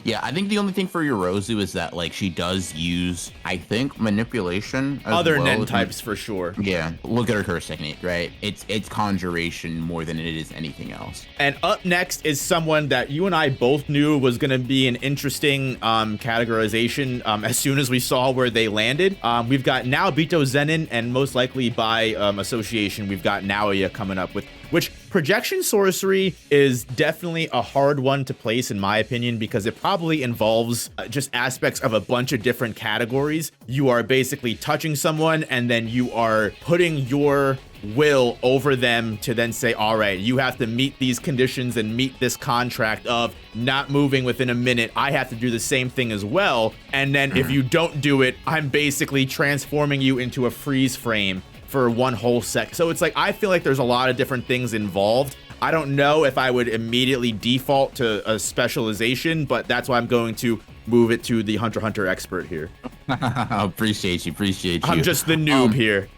Yeah, I think the only thing for Yorozu is that like she does use, I think, manipulation. Other Nen types for sure. Yeah, look at her curse technique, right? It's conjuration more than it is anything else. And up next is someone that you and I both knew was gonna be an interesting categorization as soon as we saw where they landed. We've got now Bito Zenin, and most likely by association, we've got Naoya coming up with, which projection sorcery is definitely a hard one to place in my opinion, because it probably involves just aspects of a bunch of different categories. You are basically touching someone and then you are putting your will over them to then say, all right, you have to meet these conditions and meet this contract of not moving within a minute. I have to do the same thing as well. And then if you don't do it, I'm basically transforming you into a freeze frame for one whole sec. So it's like, I feel like there's a lot of different things involved. I don't know if I would immediately default to a specialization, but that's why I'm going to move it to the Hunter x Hunter expert here. Appreciate you. I'm just the noob here.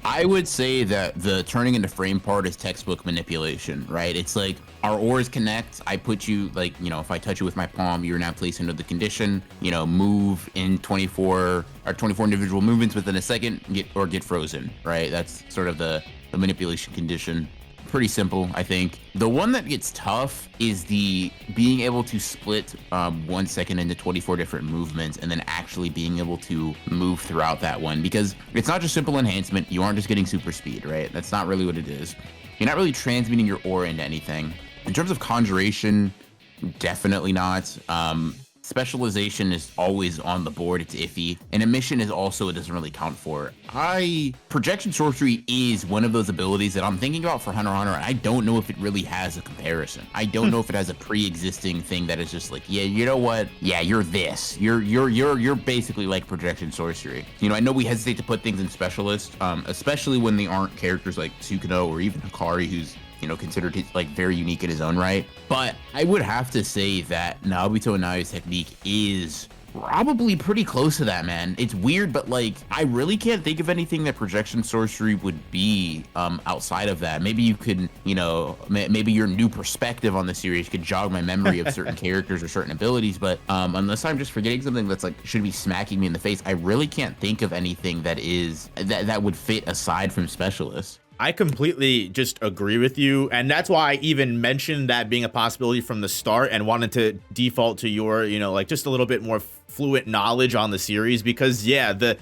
I would say that the turning into frame part is textbook manipulation, right? It's like our auras connect. I put you, like, you know, if I touch you with my palm, you're now placed into the condition, you know, move in 24 individual movements within a second, get frozen, right? That's sort of the manipulation condition. Pretty simple, I think. The one that gets tough is the being able to split 1 second into 24 different movements and then actually being able to move throughout that one, because it's not just simple enhancement. You aren't just getting super speed, right? That's not really what it is. You're not really transmuting your aura into anything. In terms of conjuration, definitely not. Specialization is always on the board. It's iffy. And emission is also, it doesn't really count for. Projection sorcery is one of those abilities that I'm thinking about for Hunter x Hunter, and I don't know if it really has a comparison. I don't know if it has a pre-existing thing that is just like, yeah, you know what? Yeah, you're this. You're basically like projection sorcery. You know, I know we hesitate to put things in specialist, especially when they aren't characters like Tsukino or even Hikari, who's, you know, considered like very unique in his own right. But I would have to say that Naobito Inao's technique is Probably pretty close to that, man. It's weird, but like I really can't think of anything that projection sorcery would be outside of that. Maybe you could, you know, maybe your new perspective on the series could jog my memory of certain characters or certain abilities, but unless I'm just forgetting something that's like should be smacking me in the face, I really can't think of anything that would fit aside from specialists. I completely just agree with you. And that's why I even mentioned that being a possibility from the start and wanted to default to your, you know, like just a little bit more fluent knowledge on the series because yeah,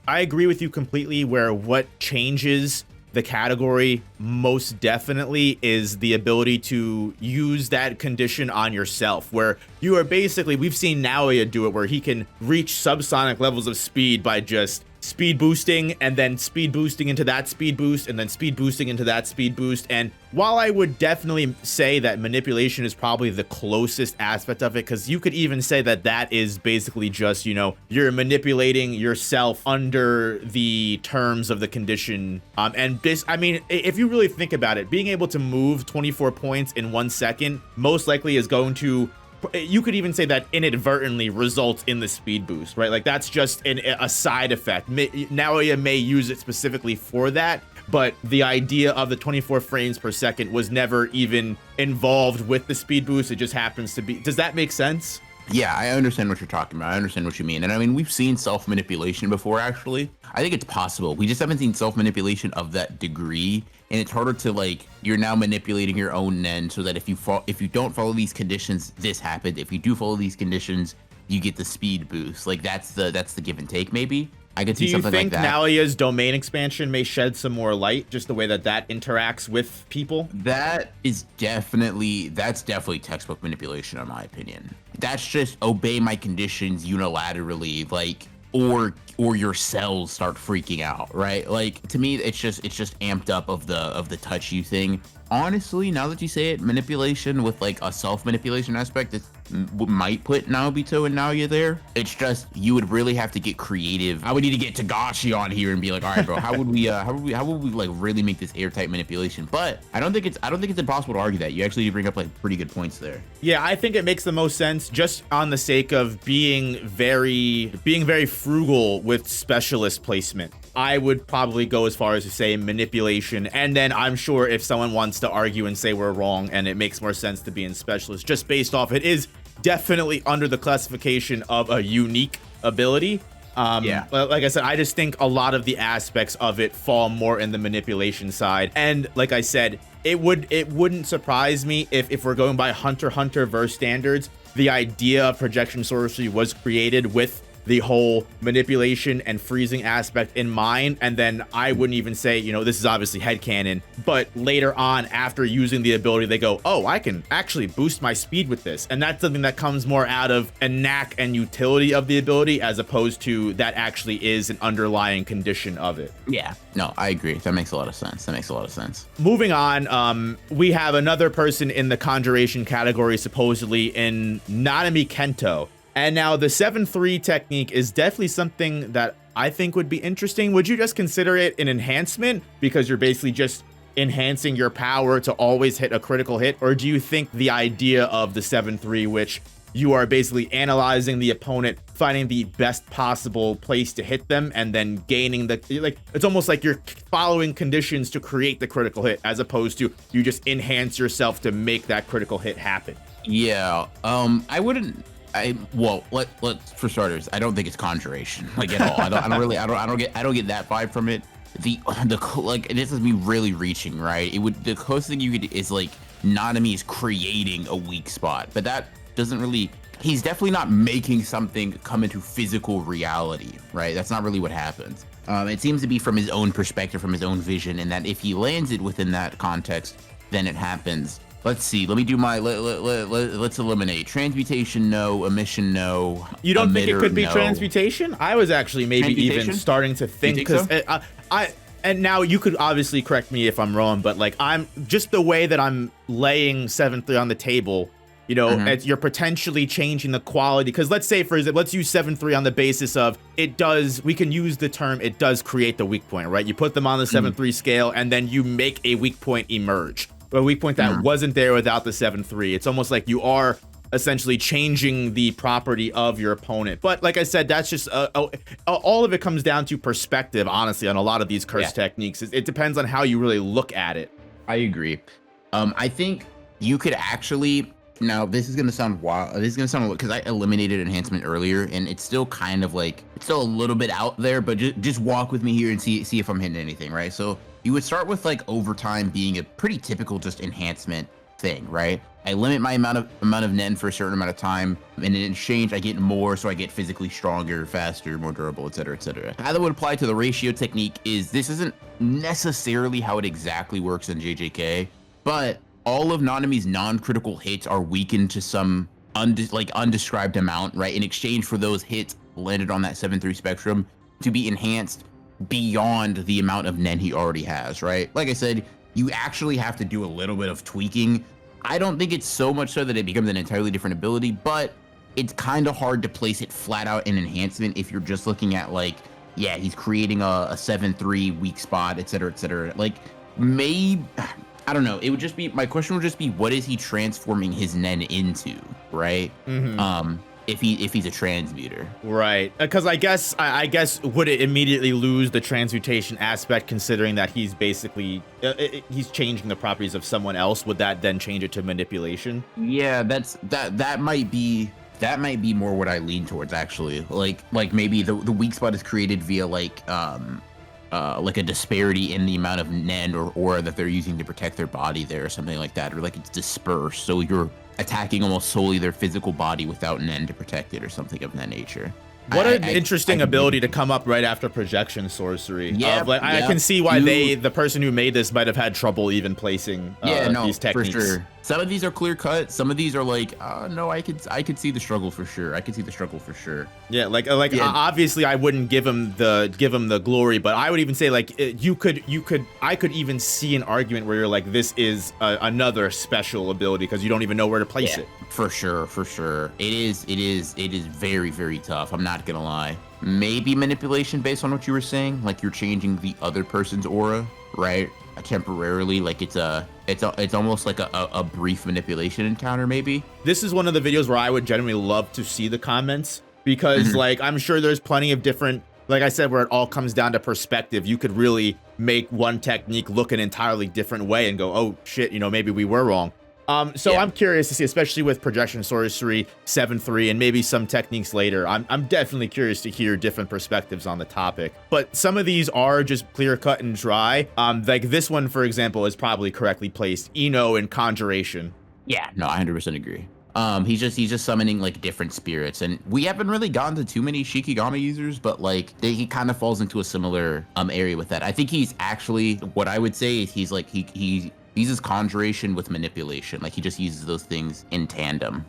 I agree with you completely where what changes the category most definitely is the ability to use that condition on yourself where you are basically, we've seen Naoya do it where he can reach subsonic levels of speed by just speed boosting and then speed boosting into that speed boost and then speed boosting into that speed boost. And while I would definitely say that manipulation is probably the closest aspect of it, because you could even say that that is basically just, you know, you're manipulating yourself under the terms of the condition. And this, I mean, if you really think about it, being able to move 24 points in 1 second most likely is going to, you could even say that inadvertently results in the speed boost, right? Like that's just a side effect. Naoya may use it specifically for that, but the idea of the 24 frames per second was never even involved with the speed boost. It just happens to be. Does that make sense? Yeah, I understand what you're talking about. I understand what you mean. And I mean, we've seen self-manipulation before, actually. I think it's possible. We just haven't seen self-manipulation of that degree. And it's harder to like, you're now manipulating your own Nen so that if you don't follow these conditions, this happens. If you do follow these conditions, you get the speed boost. Like that's the give and take, maybe. I could see something like that. Do you think Naoya's domain expansion may shed some more light, just the way that that interacts with people? That's definitely textbook manipulation, in my opinion. That's just obey my conditions unilaterally, like, or your cells start freaking out, right? Like to me, it's just amped up of the touch you thing. Honestly, now that you say it, manipulation with like a self-manipulation aspect, it might put Naobito and Naoya there. It's just you would really have to get creative. I would need to get Tagashi on here and be like, all right, bro, how would we like really make this airtight manipulation? But I don't think it's impossible to argue that. You actually bring up like pretty good points there. Yeah, I think it makes the most sense just on the sake of being very frugal with specialist placement. I would probably go as far as to say manipulation, and then I'm sure if someone wants to argue and say we're wrong and it makes more sense to be in specialist just based off it is definitely under the classification of a unique ability. Yeah, like I said, I just think a lot of the aspects of it fall more in the manipulation side. And like I said, it wouldn't surprise me if we're going by Hunter x Hunter verse standards, the idea of projection sorcery was created with the whole manipulation and freezing aspect in mind. And then I wouldn't even say, you know, this is obviously headcanon, but later on after using the ability, they go, oh, I can actually boost my speed with this. And that's something that comes more out of a knack and utility of the ability as opposed to that actually is an underlying condition of it. Yeah, no, I agree. That makes a lot of sense. Moving on, we have another person in the conjuration category, supposedly in Nanami Kento. And now the 7-3 technique is definitely something that I think would be interesting. Would you just consider it an enhancement because you're basically just enhancing your power to always hit a critical hit? Or do you think the idea of the 7-3, which you are basically analyzing the opponent, finding the best possible place to hit them, and then gaining it's almost like you're following conditions to create the critical hit, as opposed to you just enhance yourself to make that critical hit happen? Yeah, let's for starters, I don't think it's conjuration like at all. I don't get that vibe from it. The like, this is me really reaching, right? The closest thing you could is like Nanami is creating a weak spot, but that doesn't really, he's definitely not making something come into physical reality, right? That's not really what happens. It seems to be from his own perspective, from his own vision, and that if he lands it within that context, then it happens. Let's see. Let me do my. Let's eliminate transmutation. No. Emission. No. You don't Emitter, think it could be no. Transmutation? I was actually maybe even starting to think, because so? And now you could obviously correct me if I'm wrong, but like I'm just the way that I'm laying 7-3 on the table. You know, you're potentially changing the quality, because let's say, for example, let's use 7-3 on the basis of it does. We can use the term it does create the weak point, right? You put them on the 7-3 scale, and then you make a weak point emerge. A weak point that wasn't there without the 7-3. It's almost like you are essentially changing the property of your opponent. But like I said, that's just all of it comes down to perspective, honestly, on a lot of these curse techniques. It depends on how you really look at it. I agree. I think you could actually, now this is gonna sound wild. This is gonna sound, because I eliminated enhancement earlier, and it's still kind of like, it's still a little bit out there, but just walk with me here and see if I'm hitting anything, right? So you would start with like overtime being a pretty typical just enhancement thing, right? I limit my amount of nen for a certain amount of time, and in exchange I get more, so I get physically stronger, faster, more durable, etc., etc. How that would apply to the ratio technique is, this isn't necessarily how it exactly works in JJK, but all of Nanami's non-critical hits are weakened to some undescribed amount, right? In exchange for those hits landed on that 7/3 spectrum to be enhanced beyond the amount of nen he already has, right? Like I said, you actually have to do a little bit of tweaking. I don't think it's so much so that it becomes an entirely different ability, but it's kind of hard to place it flat out in enhancement if you're just looking at like, yeah, he's creating a 7/3 weak spot, etc., etc. Like, maybe, I don't know. It would just be, my question would just be, what is he transforming his nen into, right? If he's a transmuter, right? Because I guess would it immediately lose the transmutation aspect, considering that he's basically he's changing the properties of someone else? Would that then change it to manipulation? Yeah, that might be more what I lean towards, actually. Like maybe the weak spot is created via like a disparity in the amount of nen or aura that they're using to protect their body there, or something like that, or like it's dispersed, so you're attacking almost solely their physical body without nen to protect it, or something of that nature. What an interesting ability to come up right after projection sorcery. Yeah, I can see why the person who made this might have had trouble even placing these techniques. For sure. Some of these are clear cut. Some of these are like, no, I could see the struggle for sure. Yeah, obviously I wouldn't give him the glory, but I would even say like I could even see an argument where you're like, this is another special ability because you don't even know where to place it. For sure. It is very, very tough. I'm not gonna lie. Maybe manipulation based on what you were saying, like you're changing the other person's aura, right? Temporarily, like it's almost like a brief manipulation encounter, maybe. This is one of the videos where I would genuinely love to see the comments, because like I'm sure there's plenty of different, like I said, where it all comes down to perspective. You could really make one technique look an entirely different way and go, oh shit, maybe we were wrong. I'm curious to see, especially with projection sorcery 7/3 and maybe some techniques later. I'm definitely curious to hear different perspectives on the topic. But some of these are just clear cut and dry. Like this one, for example, is probably correctly placed. Eno in Conjuration. Yeah, no, I 100% agree. He's just summoning like different spirits, and we haven't really gotten to too many Shikigami users, but like he kind of falls into a similar area with that. I think he's actually, what I would say is he's like he uses Conjuration with manipulation. Like he just uses those things in tandem.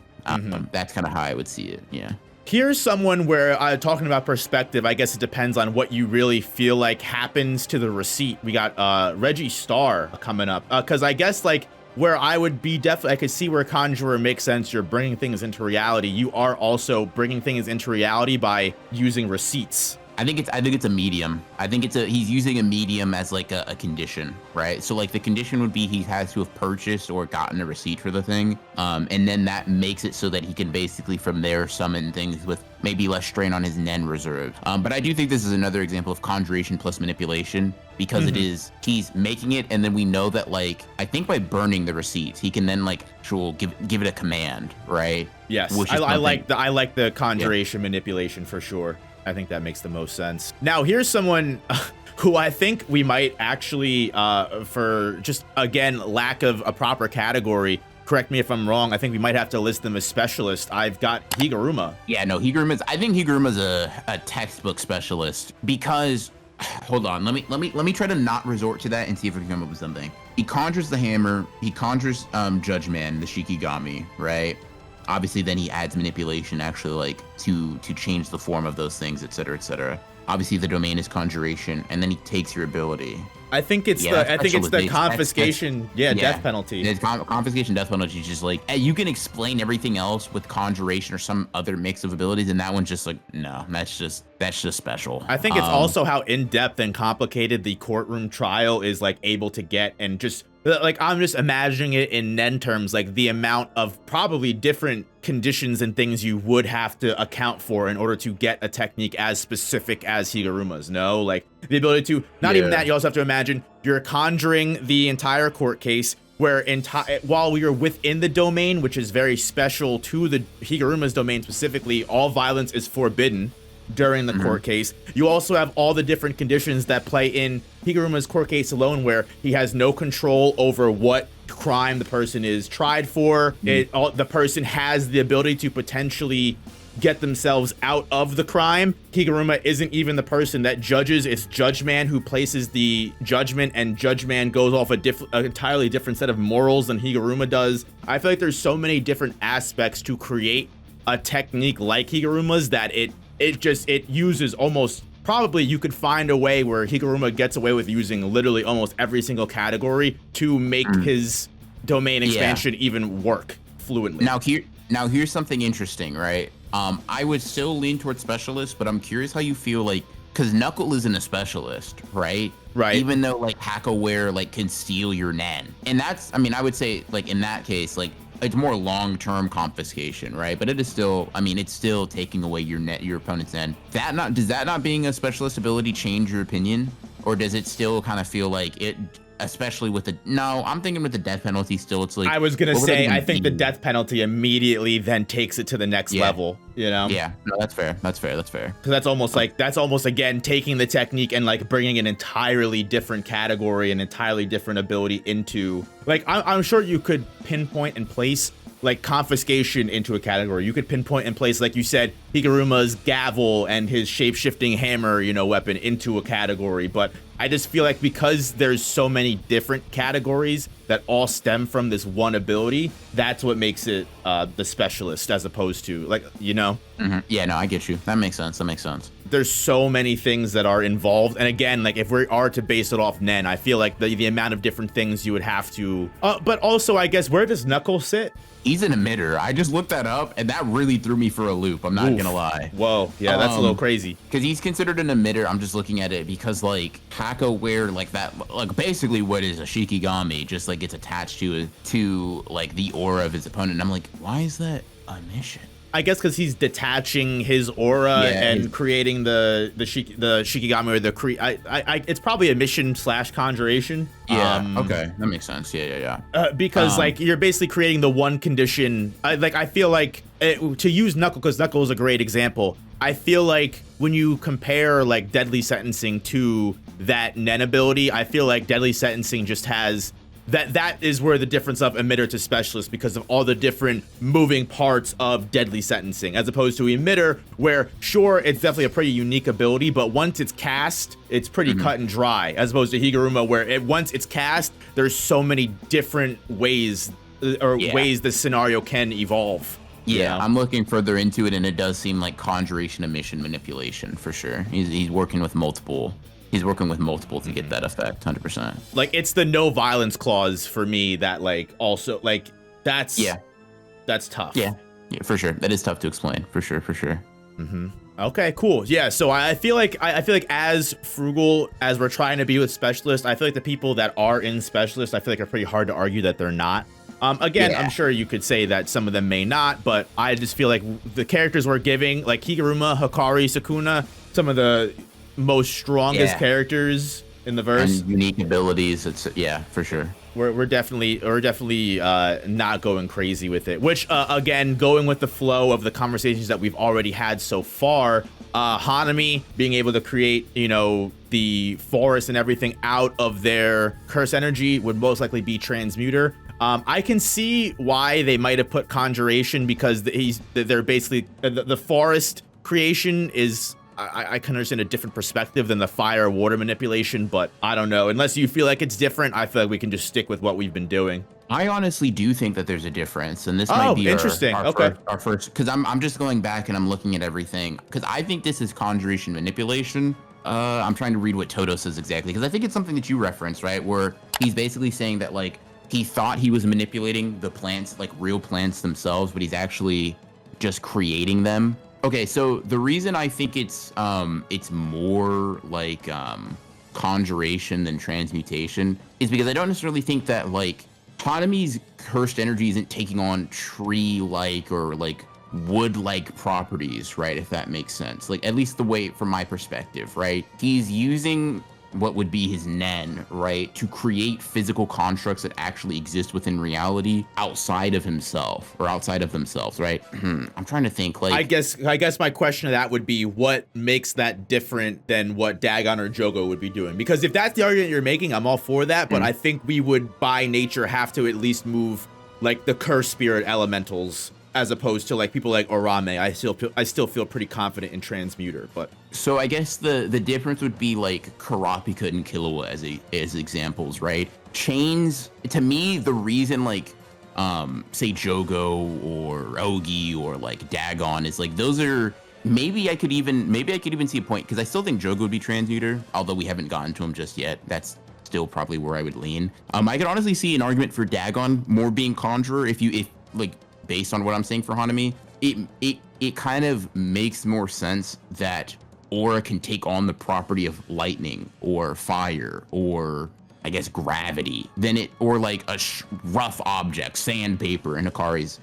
That's kind of how I would see it. Yeah. Here's someone where talking about perspective, I guess it depends on what you really feel like happens to the receipt. We got Reggie Starr coming up, because I guess like where I would be I could see where Conjurer makes sense. You're bringing things into reality. You are also bringing things into reality by using receipts. I think it's a medium. I think he's using a medium as like a condition, right? So like the condition would be he has to have purchased or gotten a receipt for the thing, and then that makes it so that he can basically from there summon things with maybe less strain on his nen reserve. But I do think this is another example of Conjuration plus manipulation, because he's making it, and then we know that like I think by burning the receipts he can then like give it a command, right? Yes, I like the Conjuration manipulation for sure. I think that makes the most sense. Now, here's someone who I think we might actually, for just, again, lack of a proper category, correct me if I'm wrong, I think we might have to list them as specialist. I've got Higuruma. Yeah, no, I think Higuruma's a textbook specialist, because, hold on, let me try to not resort to that and see if we can come up with something. He conjures the hammer, he conjures Judge Man, the Shikigami, right? Obviously, then he adds manipulation, actually, like to change the form of those things, etc., etc. Obviously, the domain is Conjuration, and then he takes your ability. I think it's the confiscation, death penalty. It's confiscation, death penalty is just like, hey, you can explain everything else with Conjuration or some other mix of abilities, and that one's just like, no, that's just special. I think it's also how in-depth and complicated the courtroom trial is like able to get, and just Like, I'm just imagining it in Nen terms, like the amount of probably different conditions and things you would have to account for in order to get a technique as specific as Higuruma's. No, like the ability to, not even that, you also have to imagine you're conjuring the entire court case where while we are within the domain, which is very special to the Higuruma's domain specifically, all violence is forbidden during the court case. You also have all the different conditions that play in Higuruma's court case alone, where he has no control over what crime the person is tried for. The person has the ability to potentially get themselves out of the crime. Higuruma isn't even the person that judges. It's Judge Man who places the judgment, and Judge Man goes off an entirely different set of morals than Higuruma does. I feel like there's so many different aspects to create a technique like Higuruma's that it uses almost, probably you could find a way where Higuruma gets away with using literally almost every single category to make his domain expansion even work fluently. Now here's something interesting, right? I would still lean towards specialist, but I'm curious how you feel, like, because Knuckle isn't a specialist, right? Right. Even though like Hackaware like can steal your Nen, and that's, I mean, I would say like in that case, like it's more long-term confiscation, right? But it is still, I mean, it's still taking away your opponent's Nen. Does that not being a specialist ability change your opinion, or does it still kind of feel like it? Especially with I'm thinking with the death penalty still, it's like, I was gonna say, I think the death penalty immediately then takes it to the next level, you know? Yeah, no, that's fair. Because that's almost again taking the technique and like bringing an entirely different category, an entirely different ability into, like, I'm sure you could pinpoint and place like confiscation into a category. You could pinpoint and place, like you said, Higuruma's gavel and his shape-shifting hammer, weapon into a category. But I just feel like because there's so many different categories that all stem from this one ability, that's what makes it the specialist, as opposed to like, Yeah, no, I get you. That makes sense. There's so many things that are involved, and again, like if we are to base it off Nen, I feel like the amount of different things you would have to. But also, I guess, where does Knuckle sit? He's an emitter. I just looked that up, and that really threw me for a loop. I'm not gonna lie. Whoa, yeah, that's a little crazy. Because he's considered an emitter. I'm just looking at it because like Hackaware, like that, like basically what is a Shikigami, just like gets attached to like the aura of his opponent. And I'm like, why is that a mission? I guess because he's detaching his aura and creating the Shikigami, or it's probably a mission / conjuration. Yeah. Okay, that makes sense. Yeah. Because like you're basically creating the one condition. I feel like to use Knuckle, because Knuckle is a great example. I feel like when you compare like Deadly Sentencing to that Nen ability, I feel like Deadly Sentencing just has. That is where the difference of emitter to specialist, because of all the different moving parts of Deadly Sentencing, as opposed to emitter, where sure, it's definitely a pretty unique ability, but once it's cast, it's pretty cut and dry, as opposed to Higuruma, where once it's cast, there's so many different ways ways the scenario can evolve. Yeah, I'm looking further into it, and it does seem like conjuration and mission manipulation for sure. He's working with multiple. He's working with multiple to get that effect, 100%. Like, it's the no violence clause for me that, like, also, like, that's tough. Yeah, for sure. That is tough to explain, for sure. Okay, cool. Yeah, so I feel like as frugal as we're trying to be with specialists, I feel like the people that are in specialists, I feel like are pretty hard to argue that they're not. Again, I'm sure you could say that some of them may not, but I just feel like the characters we're giving, like Higuruma, Hikari, Sukuna, some of the most strongest characters in the verse, and unique abilities. It's for sure. We're definitely not going crazy with it, which again, going with the flow of the conversations that we've already had so far, Hanami being able to create the forest and everything out of their curse energy would most likely be Transmuter. I can see why they might have put Conjuration, because they're basically the forest creation is. I can understand a different perspective than the fire water manipulation, but I don't know. Unless you feel like it's different, I feel like we can just stick with what we've been doing. I honestly do think that there's a difference, and this might be interesting. Our first, because I'm just going back and I'm looking at everything, because I think this is conjuration manipulation. I'm trying to read what Toto says exactly, because I think it's something that you referenced, right? Where he's basically saying that like he thought he was manipulating the plants, like real plants themselves, but he's actually just creating them. Okay, so the reason I think it's more like conjuration than transmutation is because I don't necessarily think that like Hanami's cursed energy isn't taking on tree-like or like wood-like properties, right? If that makes sense. Like at least the way from my perspective, right? He's using what would be his Nen, right, to create physical constructs that actually exist within reality outside of himself or outside of themselves, right? I'm trying to think like I guess my question to that would be what makes that different than what Dagon or Jogo would be doing? Because if that's the argument you're making, I'm all for that, but I think we would by nature have to at least move like the curse spirit elementals as opposed to like people like Orame. I still feel pretty confident in Transmuter, but so I guess the difference would be like Karapika and Killua as examples, right? Chains to me, the reason like say Jogo or Ogi or like Dagon is like those are maybe I could even see a point because I still think Jogo would be Transmuter, although we haven't gotten to him just yet. That's still probably where I would lean. I could honestly see an argument for Dagon more being Conjurer if like based on what I'm saying for Hanami, it kind of makes more sense that Aura can take on the property of lightning or fire or I guess gravity than it or like a rough object, sandpaper in Akari's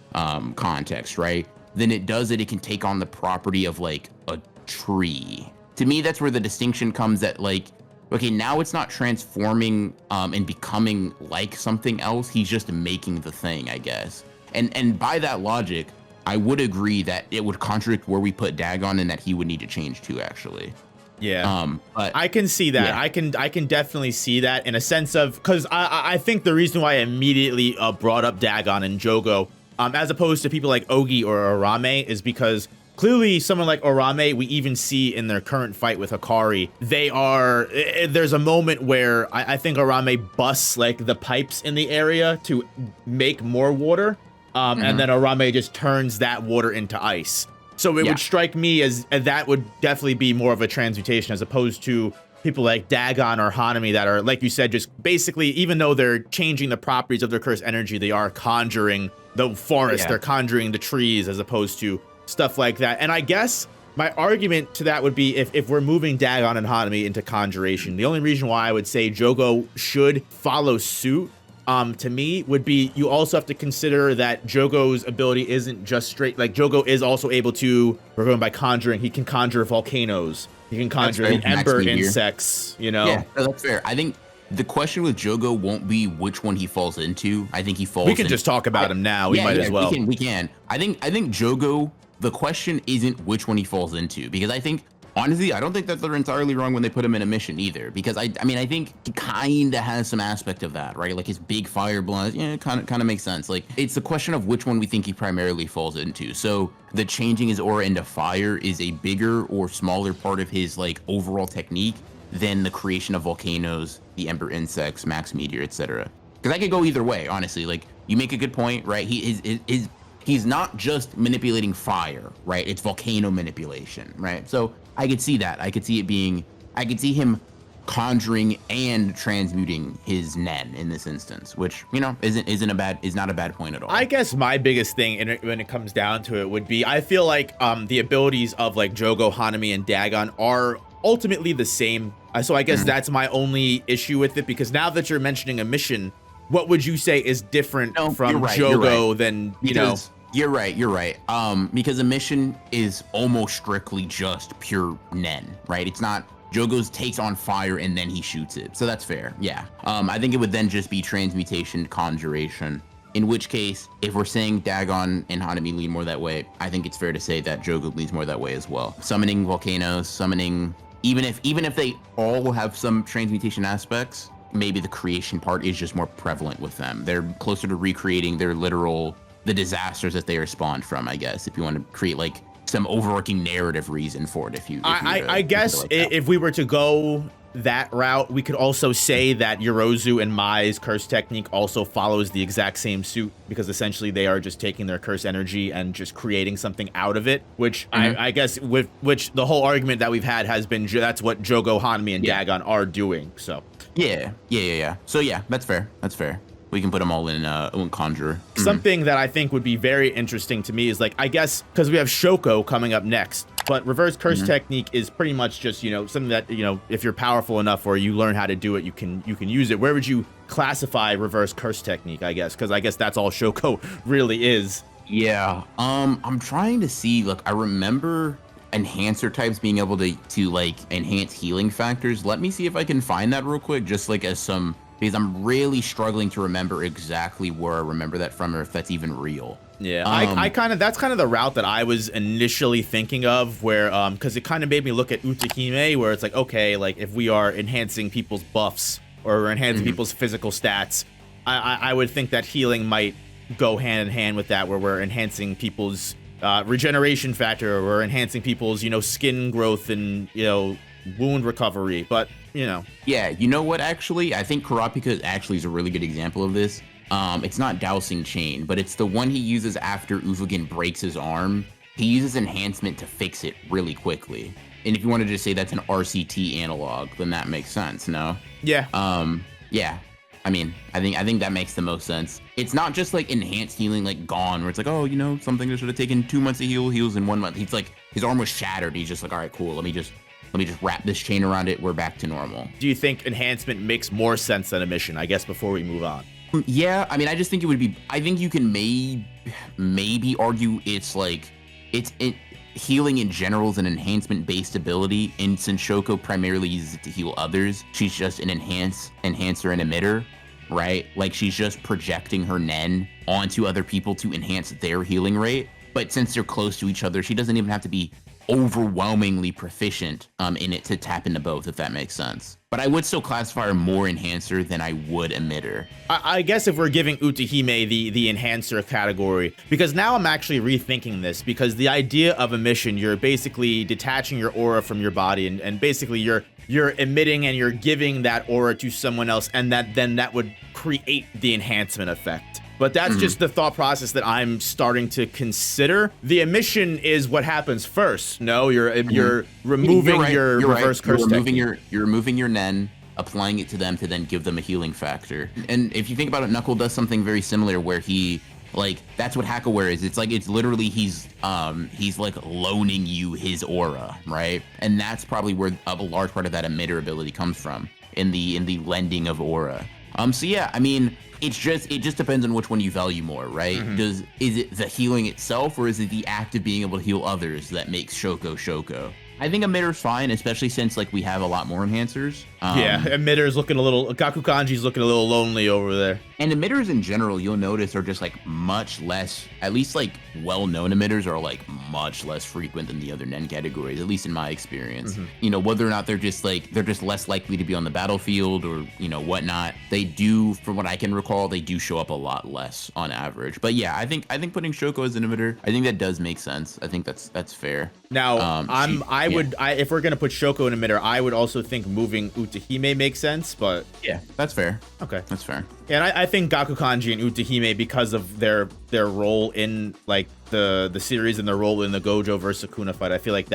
context, right? Than it does that it can take on the property of like a tree. To me, that's where the distinction comes that like, okay, now it's not transforming and becoming like something else. He's just making the thing, I guess. And by that logic, I would agree that it would contradict where we put Dagon and that he would need to change too, actually. Yeah. But I can see that. Yeah. I can definitely see that in a sense of because I think the reason why I immediately brought up Dagon and Jogo as opposed to people like Ogi or Orame is because clearly someone like Orame, we even see in their current fight with Akari, there's a moment where I think Orame busts like the pipes in the area to make more water. And then Orame just turns that water into ice. So it would strike me as that would definitely be more of a transmutation as opposed to people like Dagon or Hanami that are, like you said, just basically, even though they're changing the properties of their cursed energy, they are conjuring the forest, they're conjuring the trees as opposed to stuff like that. And I guess my argument to that would be if we're moving Dagon and Hanami into conjuration, the only reason why I would say Jogo should follow suit to me would be you also have to consider that Jogo's ability isn't just straight, like Jogo is also able to, we're going by conjuring, he can conjure volcanoes, he can conjure the ember insects, you know? Yeah, that's fair. I think the question with Jogo won't be which one he falls into. I think he falls We can just talk about him now, we might as well. We can. I think Jogo, the question isn't which one he falls into, because I think honestly, I don't think that they're entirely wrong when they put him in a mission either, because I mean, I think he kind of has some aspect of that, right? Like his big fire blast, yeah, kind of makes sense. Like it's a question of which one we think he primarily falls into. So the changing his aura into fire is a bigger or smaller part of his like overall technique than the creation of volcanoes, the ember insects, max meteor, etc. Because I could go either way, honestly. Like you make a good point, right? He's not just manipulating fire, right? It's volcano manipulation, right? So I could see that. I could see him conjuring and transmuting his Nen in this instance, which, you know, is not a bad point at all. I guess my biggest thing when it comes down to it would be, I feel like the abilities of like Jogo, Hanami, and Dagon are ultimately the same. So I guess that's my only issue with it, because now that you're mentioning a mission, what would you say is different from Jogo than, you know? You're right. Because a mission is almost strictly just pure Nen, right? It's not Jogo's takes on fire and then he shoots it. So that's fair. Yeah. I think it would then just be transmutation, conjuration. In which case, if we're saying Dagon and Hanami lean more that way, I think it's fair to say that Jogo leans more that way as well. Summoning volcanoes, even if they all have some transmutation aspects, maybe the creation part is just more prevalent with them. They're closer to recreating the disasters that they are spawned from, I guess, if you want to create like some overarching narrative reason for it. I guess if we were to go that route, we could also say that Yorozu and Mai's curse technique also follows the exact same suit, because essentially they are just taking their curse energy and just creating something out of it, which I guess with which the whole argument that we've had has been that's what Jogo, Hanami, and Dagon are doing. So yeah. So yeah, that's fair. We can put them all in Conjurer. Something that I think would be very interesting to me is like, I guess, because we have Shoko coming up next. but reverse curse technique is pretty much just, something that, if you're powerful enough or you learn how to do it, you can use it. Where would you classify reverse curse technique, I guess? Because I guess that's all Shoko really is. Yeah. I'm trying to see, like, I remember enhancer types being able to like enhance healing factors. Let me see if I can find that real quick, just like as some, because I'm really struggling to remember exactly where I remember that from, or if that's even real. Yeah, that's kind of the route that I was initially thinking of, where because it kind of made me look at Utahime, where it's like, okay, like if we are enhancing people's buffs or enhancing people's physical stats, I would think that healing might go hand in hand with that, where we're enhancing people's regeneration factor, or we're enhancing people's skin growth and wound recovery. But yeah, you know what, actually I think Kurapika actually is a really good example of this. It's not Dousing Chain, but it's the one he uses after Uvogin breaks his arm. He uses enhancement to fix it really quickly. And if you wanted to say that's an RCT analog, then that makes sense, no? Yeah. Yeah. I mean, I think that makes the most sense. It's not just like enhanced healing like Gone, where it's like, oh, something that should have taken 2 months to heal, heals in 1 month. He's like, his arm was shattered. He's just like, all right, cool. Let me just wrap this chain around it. We're back to normal. Do you think enhancement makes more sense than a mission, I guess, before we move on? Yeah, I mean, I just think it would be, I think you can maybe argue it's healing in general is an enhancement-based ability, and since Shoko primarily uses it to heal others, she's just an enhancer and emitter, right? Like, she's just projecting her Nen onto other people to enhance their healing rate. But since they're close to each other, she doesn't even have to be overwhelmingly proficient in it to tap into both, if that makes sense. But I would still classify her more enhancer than I would emitter. I guess if we're giving Utahime the enhancer category, because now I'm actually rethinking this, because the idea of a mission, you're basically detaching your aura from your body, and basically you're emitting and you're giving that aura to someone else, and that would create the enhancement effect. But that's just the thought process that I'm starting to consider. The emission is what happens first. No, you're removing your reverse curse technique. You're removing your Nen, applying it to them to then give them a healing factor. And if you think about it, Knuckle does something very similar, where he, like, that's what Hackaware is. It's like, it's literally he's like loaning you his aura, right? And that's probably where a large part of that emitter ability comes from, in the lending of aura. So yeah, I mean, it just depends on which one you value more, right? Is it the healing itself, or is it the act of being able to heal others that makes Shoko Shoko? I think emitter's fine, especially since like we have a lot more enhancers. Yeah, emitter's looking a little, Gakukanji's looking a little lonely over there. And emitters in general, you'll notice, are just like much less, at least like well-known emitters are like much less frequent than the other Nen categories, at least in my experience. Whether or not they're just less likely to be on the battlefield or whatnot, they do, from what I can recall, they do show up a lot less on average. But yeah, I think putting Shoko as an emitter, I think that does make sense. I think that's fair. Now, if we're gonna put Shoko in emitter, I would also think moving Utahime makes sense, but yeah, that's fair. Okay, that's fair. And I think Gakukanji and Utahime, because of their role in like the series and their role in the Gojo versus Sukuna fight, I feel like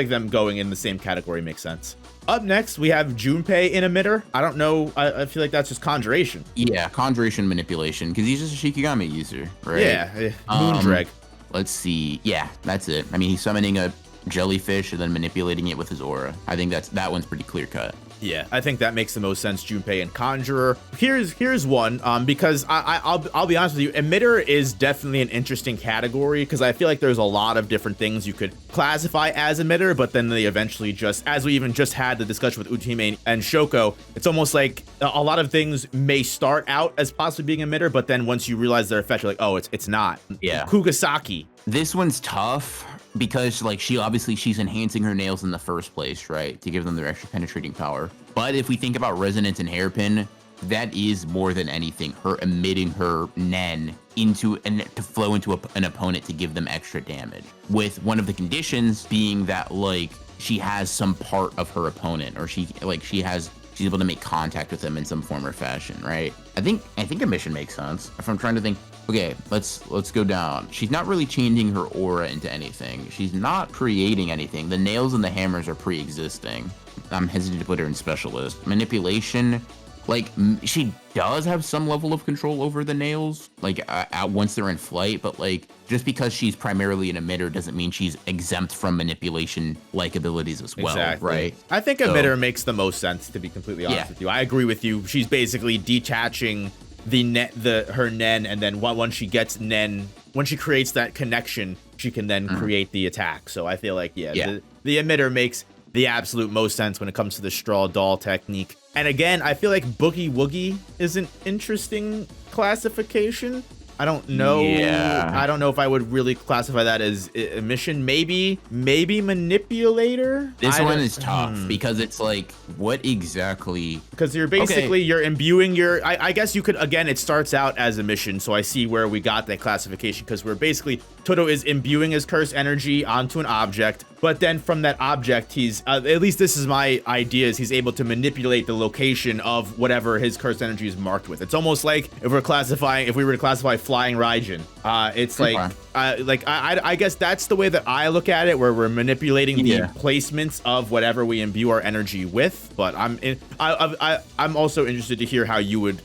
them going in the same category makes sense. Up next, we have Junpei in emitter. I don't know. I feel like that's just conjuration. Yeah, conjuration manipulation, because he's just a Shikigami user, right? Yeah, Moondrag. Let's see. Yeah, that's it. I mean, he's summoning a jellyfish and then manipulating it with his aura. I think that one's pretty clear cut. Yeah, I think that makes the most sense, Junpei and Conjurer. Here's one, because I'll be honest with you, emitter is definitely an interesting category, because I feel like there's a lot of different things you could classify as emitter, but then they eventually just, as we even just had the discussion with Utahime and Shoko, it's almost like a lot of things may start out as possibly being emitter, but then once you realize their effect, you're like, oh, it's not. Yeah. Kugasaki. This one's tough, because like she's enhancing her nails in the first place, right, to give them their extra penetrating power. But if we think about resonance and hairpin, that is more than anything her emitting her Nen to flow into an opponent to give them extra damage, with one of the conditions being that like she has some part of her opponent, or she's able to make contact with them in some form or fashion, right? I think a mission makes sense. If I'm trying to think, okay, let's go down. She's not really changing her aura into anything. She's not creating anything. The nails and the hammers are pre-existing. I'm hesitant to put her in specialist. Manipulation, like she does have some level of control over the nails, like once they're in flight, but like just because she's primarily an emitter doesn't mean she's exempt from manipulation like abilities as well, Exactly. right? I think emitter makes the most sense, to be completely honest with you. I agree with you. She's basically detaching her Nen, and then once she gets Nen, when she creates that connection, she can then create the attack. So I feel like the emitter makes the absolute most sense when it comes to the straw doll technique. And again, I feel like Boogie Woogie is an interesting classification. I don't know. Yeah. I don't know if I would really classify that as emission. Maybe manipulator. This one is tough because it's like, what exactly? Because you're basically you're imbuing your. I guess you could, again, it starts out as emission, so I see where we got that classification, because we're basically Todo is imbuing his cursed energy onto an object, but then from that object, he's at least this is my idea, is he's able to manipulate the location of whatever his cursed energy is marked with. It's almost like if we were to classify Flying Raijin. It's I guess that's the way that I look at it, where we're manipulating the placements of whatever we imbue our energy with. But I'm also interested to hear how you would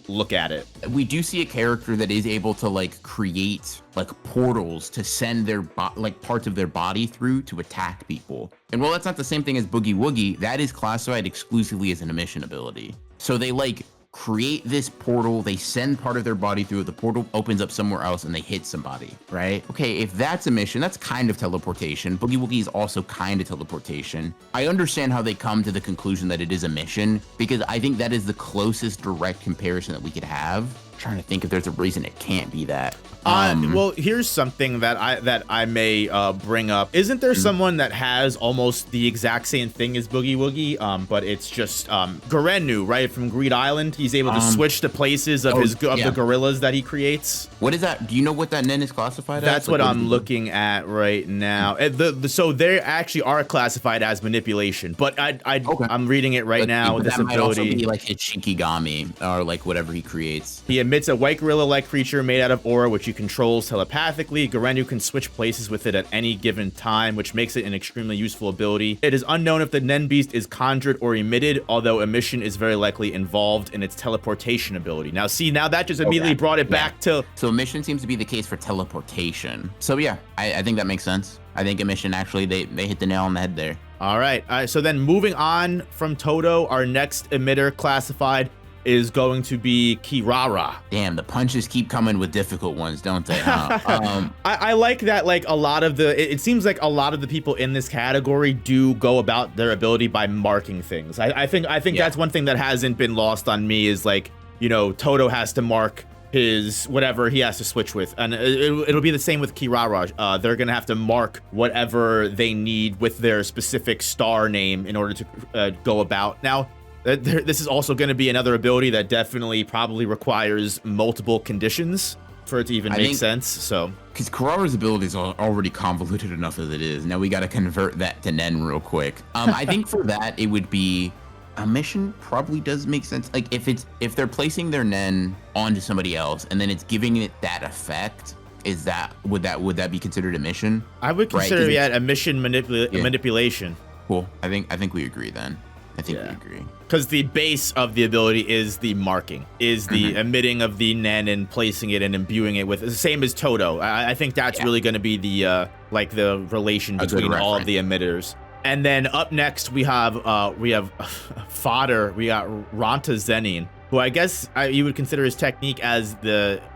look at it. We do see a character that is able to like create like portals to send their parts of their body through to attack people. And while that's not the same thing as Boogie Woogie, that is classified exclusively as an emission ability. So they like create this portal, they send part of their body through, the portal opens up somewhere else and they hit somebody, right? Okay, if that's emission, that's kind of teleportation. Boogie Woogie is also kind of teleportation. I understand how they come to the conclusion that it is emission, because I think that is the closest direct comparison that we could have. I'm trying to think if there's a reason it can't be that. Well, here's something that I may bring up. Isn't there someone that has almost the exact same thing as Boogie Woogie? But it's just Garenu, right, from Greed Island. He's able to switch the places of the gorillas that he creates. What is that? Do you know what that Nen is classified as? That's what I'm looking at right now. So they actually are classified as manipulation, but I'm reading it right now. This that might also ability, be like his Shikigami or like whatever he creates. he emits a white gorilla-like creature made out of aura, which he controls telepathically. Garenu can switch places with it at any given time, which makes it an extremely useful ability. It is unknown if the Nen Beast is conjured or emitted, although emission is very likely involved in its teleportation ability. Now, that just immediately brought it back to... So emission seems to be the case for teleportation. So yeah, I think that makes sense. I think emission, actually, they hit the nail on the head there. All right. So then moving on from Todo, our next emitter classified is going to be Kirara. Damn, the punches keep coming with difficult ones, don't they? Huh? I like that, like, a lot of it seems like a lot of the people in this category do go about their ability by marking things. I think that's one thing that hasn't been lost on me, is like, Todo has to mark his whatever he has to switch with, and it'll be the same with Kirara. They're gonna have to mark whatever they need with their specific star name in order to go about. Now, this is also going to be another ability that definitely probably requires multiple conditions for it to even make sense. So, because Kirara's abilities are already convoluted enough as it is. Now we got to convert that to Nen real quick. I think for that it would be emission. Probably does make sense. Like if they're placing their Nen onto somebody else and then it's giving it that effect. Would that be considered emission? I would consider emission manipulation. Cool. I think we agree then. I think we agree. Because the base of the ability is the marking, is the emitting of the Nen and placing it and imbuing it with, the same as Todo. I think that's really going to be the the relation between all of the emitters. And then up next we have fodder. We got Ranta Zenin, who I guess you would consider his technique as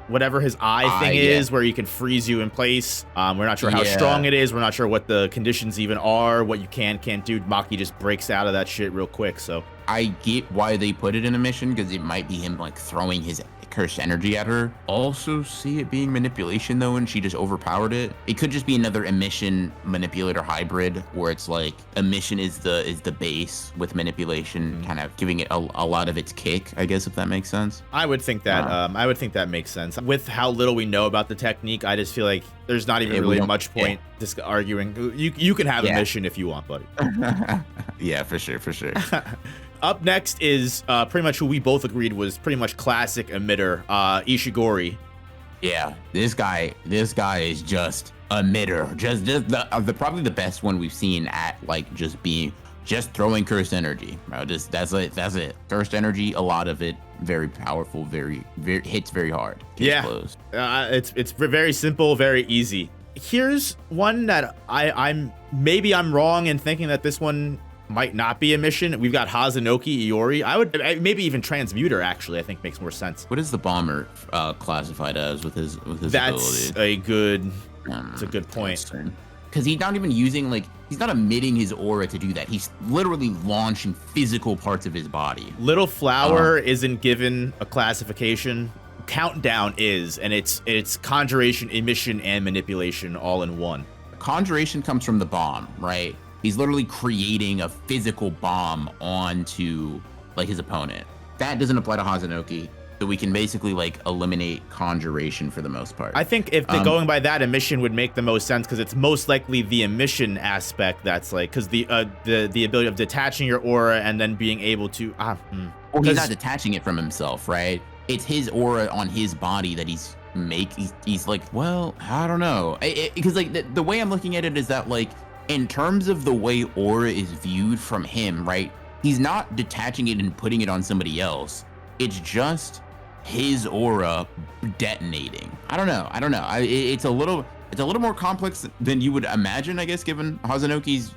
whatever his eye thing is, where you can freeze you in place. We're not sure how strong it is. We're not sure what the conditions even are, what you can't do. Maki just breaks out of that shit real quick. So I get why they put it in emission, because it might be him like throwing his cursed energy at her. Also see it being manipulation though, and she just overpowered it. It could just be another emission manipulator hybrid, where it's like emission is the base with manipulation kind of giving it a lot of its kick, I guess, if that makes sense. I would think that makes sense. With how little we know about the technique, I just feel like there's not even really much point just arguing. You can have emission if you want, buddy. Yeah, for sure. Up next is pretty much who we both agreed was pretty much classic emitter, Ishigori. Yeah, this guy is just emitter, just the probably the best one we've seen at like just being just throwing cursed energy, bro. Just that's it. Cursed energy, a lot of it, very powerful, very hits very hard. Close. It's very simple, very easy. Here's one that I'm wrong in thinking that this one might not be a mission. We've got Hazanoki Iori. I would maybe even Transmuter, actually, I think makes more sense. What is the bomber classified as with his That's ability? That's a good point. Because he's not even using, like, he's not emitting his aura to do that. He's literally launching physical parts of his body. Little Flower isn't given a classification. Countdown is, and it's conjuration, emission, and manipulation all in one. Conjuration comes from the bomb, right? He's literally creating a physical bomb onto, like, his opponent. That doesn't apply to Hazanoki, so we can basically, like, eliminate conjuration for the most part. I think if they're going by that, emission would make the most sense, because it's most likely the emission aspect that's like, because the ability of detaching your aura and then being able to well, he's not detaching it from himself, right? It's his aura on his body that he's like, well, I don't know, because like the way I'm looking at it is that, like, in terms of the way aura is viewed from him, right? He's not detaching it and putting it on somebody else. It's just his aura detonating. I don't know. It's a little more complex than you would imagine, I guess, given Hazanoki's,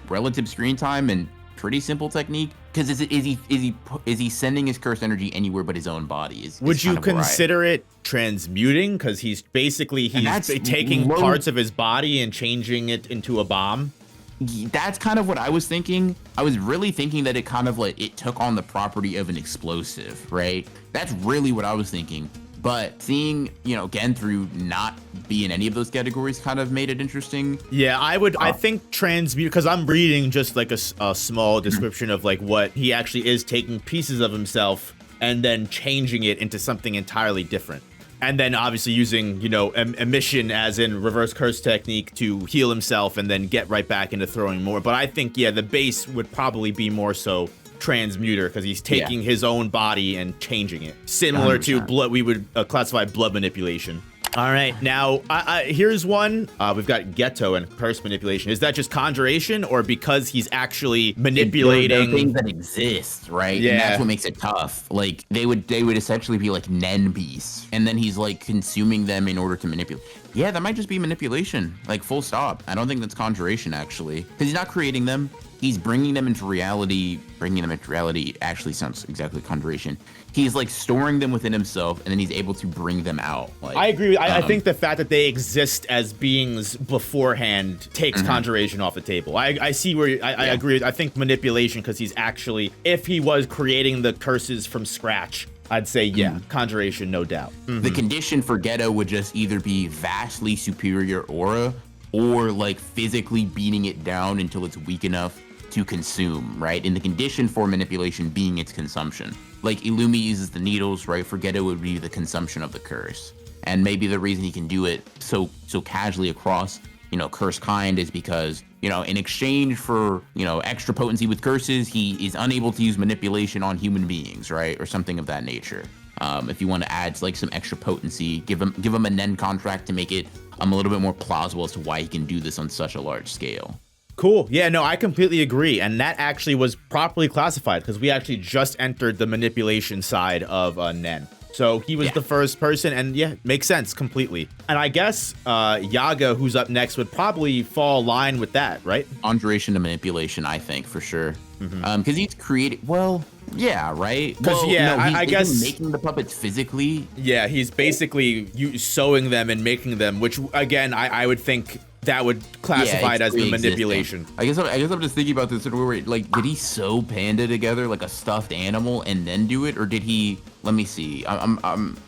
relative screen time and pretty simple technique. Because is he sending his cursed energy anywhere but his own body? Would you consider it transmuting? Because he's taking parts of his body and changing it into a bomb. That's kind of what I was thinking. I was really thinking that it kind of like it took on the property of an explosive, right? That's really what I was thinking. But seeing, Genthru not be in any of those categories kind of made it interesting. Yeah, I think transmute, because I'm reading just like a small description of like what he actually is, taking pieces of himself and then changing it into something entirely different. And then obviously using, emission as in reverse curse technique to heal himself and then get right back into throwing more. But I think, the base would probably be more so transmuter, because he's taking his own body and changing it. Similar 100%. To blood, we would classify blood manipulation. All right, now here's one. We've got Ghetto and curse manipulation. Is that just conjuration, or because he's actually manipulating? There are things that exist, right? Yeah, and that's what makes it tough. Like they would essentially be like Nen beasts, and then he's like consuming them in order to manipulate. Yeah, that might just be manipulation, like full stop. I don't think that's conjuration actually, because he's not creating them. He's bringing them into reality. Bringing them into reality actually sounds exactly conjuration. He's like storing them within himself, and then he's able to bring them out. Like, I agree. I think the fact that they exist as beings beforehand takes conjuration off the table. I see where I agree. I think manipulation, because he's actually, if he was creating the curses from scratch, I'd say, conjuration, no doubt. The condition for Ghetto would just either be vastly superior aura, or like physically beating it down until it's weak enough to consume, right? And the condition for manipulation being its consumption. Like Illumi uses the needles, right? For Ghetto would be the consumption of the curse. And maybe the reason he can do it so casually across, curse kind is because, in exchange for, extra potency with curses, he is unable to use manipulation on human beings, right? Or something of that nature. If you want to add like some extra potency, give him a Nen contract to make it a little bit more plausible as to why he can do this on such a large scale. Cool. Yeah, no, I completely agree. And that actually was properly classified, because we actually just entered the manipulation side of Nen. So he was the first person, and makes sense completely. And I guess Yaga, who's up next, would probably fall line with that, right? Conjuration to manipulation, I think, for sure. Because he's created, right? Because I guess making the puppets physically. Yeah, he's basically sewing them and making them, which again, I would think that would classify it as the manipulation. I guess I'm just thinking about this in a way, like, did he sew Panda together like a stuffed animal and then do it, or did he? Let me see.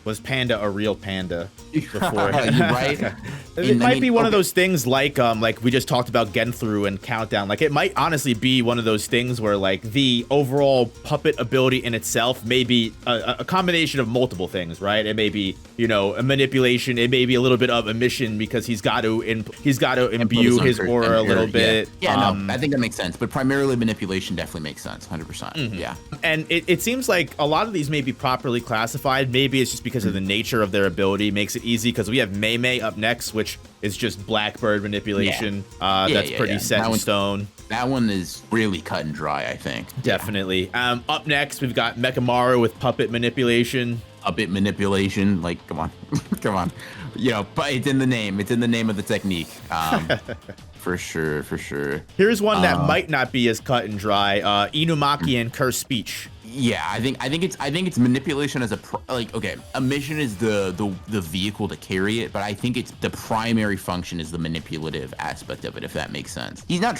Was Panda a real panda before? Right? It might be one of those things like we just talked about Genthru and Countdown. Like, it might honestly be one of those things where like the overall puppet ability in itself may be a combination of multiple things, right? It may be, a manipulation. It may be a little bit of emission, because he's got to imbue his aura a little bit. Yeah, I think that makes sense. But primarily manipulation definitely makes sense, 100%. Yeah. And it seems like a lot of these may be properly properly classified. Maybe it's just because of the nature of their ability makes it easy, because we have Mei Mei up next, which is just Blackbird manipulation. That's pretty set in stone. That one is really cut and dry, I think. Definitely. Up next, we've got Mechamaru with puppet manipulation. Puppet manipulation, like, come on. Come on. You know, but it's in the name. It's in the name of the technique. For sure, for sure. Here's one that might not be as cut and dry. Inumaki and Cursed Speech. Yeah, I think it's manipulation as okay, a mission is the vehicle to carry it, but I think it's the primary function is the manipulative aspect of it, if that makes sense. He's not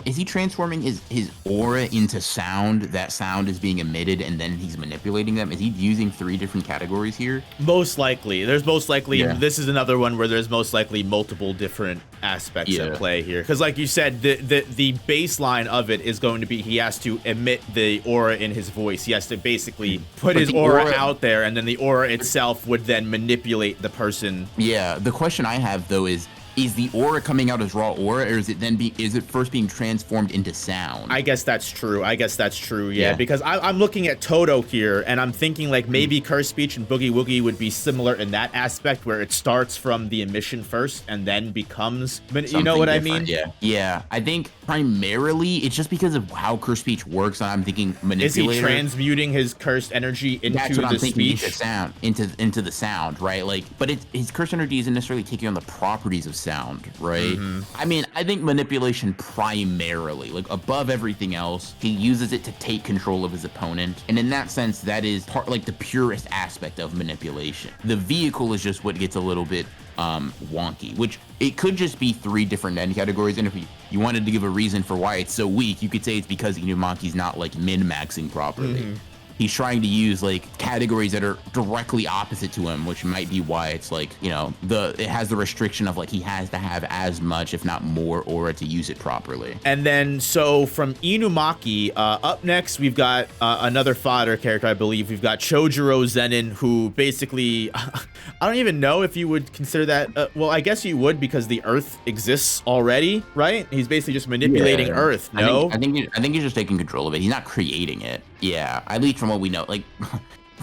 is he transforming his aura into sound? That sound is being emitted and then he's manipulating them. Is he using 3 different categories here? Most likely. There's most likely this is another one where there's most likely multiple different aspects at play here. Because like you said, the baseline of it is going to be he has to emit the aura in his voice. He has to basically put his aura out there, and then the aura itself would then manipulate the person. Yeah, the question I have though is the aura coming out as raw aura, or is it first being transformed into sound? I guess that's true. Yeah. Because I'm looking at Toto here, and I'm thinking like maybe Cursed Speech and Boogie Woogie would be similar in that aspect, where it starts from the emission first and then becomes, you know what I mean? Yeah. I think primarily it's just because of how Cursed Speech works, and I'm thinking Manipulator. Is he transmuting his cursed energy into speech? Into the sound, right? Like, but his cursed energy isn't necessarily taking on the properties of sound, right? I mean, I think manipulation primarily, like above everything else, he uses it to take control of his opponent, and in that sense, that is like the purest aspect of manipulation. The vehicle is just what gets a little bit wonky, which it could just be 3 different end categories, and if you wanted to give a reason for why it's so weak, you could say it's because Inumaki's not like min-maxing properly. He's trying to use like categories that are directly opposite to him, which might be why it's like, you know, it has the restriction of like he has to have as much, if not more, aura to use it properly. And then so from Inumaki, up next we've got another fodder character, I believe. We've got Chojuro Zenin, who basically I don't even know if you would consider that. Well, I guess you would, because the Earth exists already, right? He's basically just manipulating Earth. No, I think he's just taking control of it. He's not creating it. Yeah, at least from what we know, like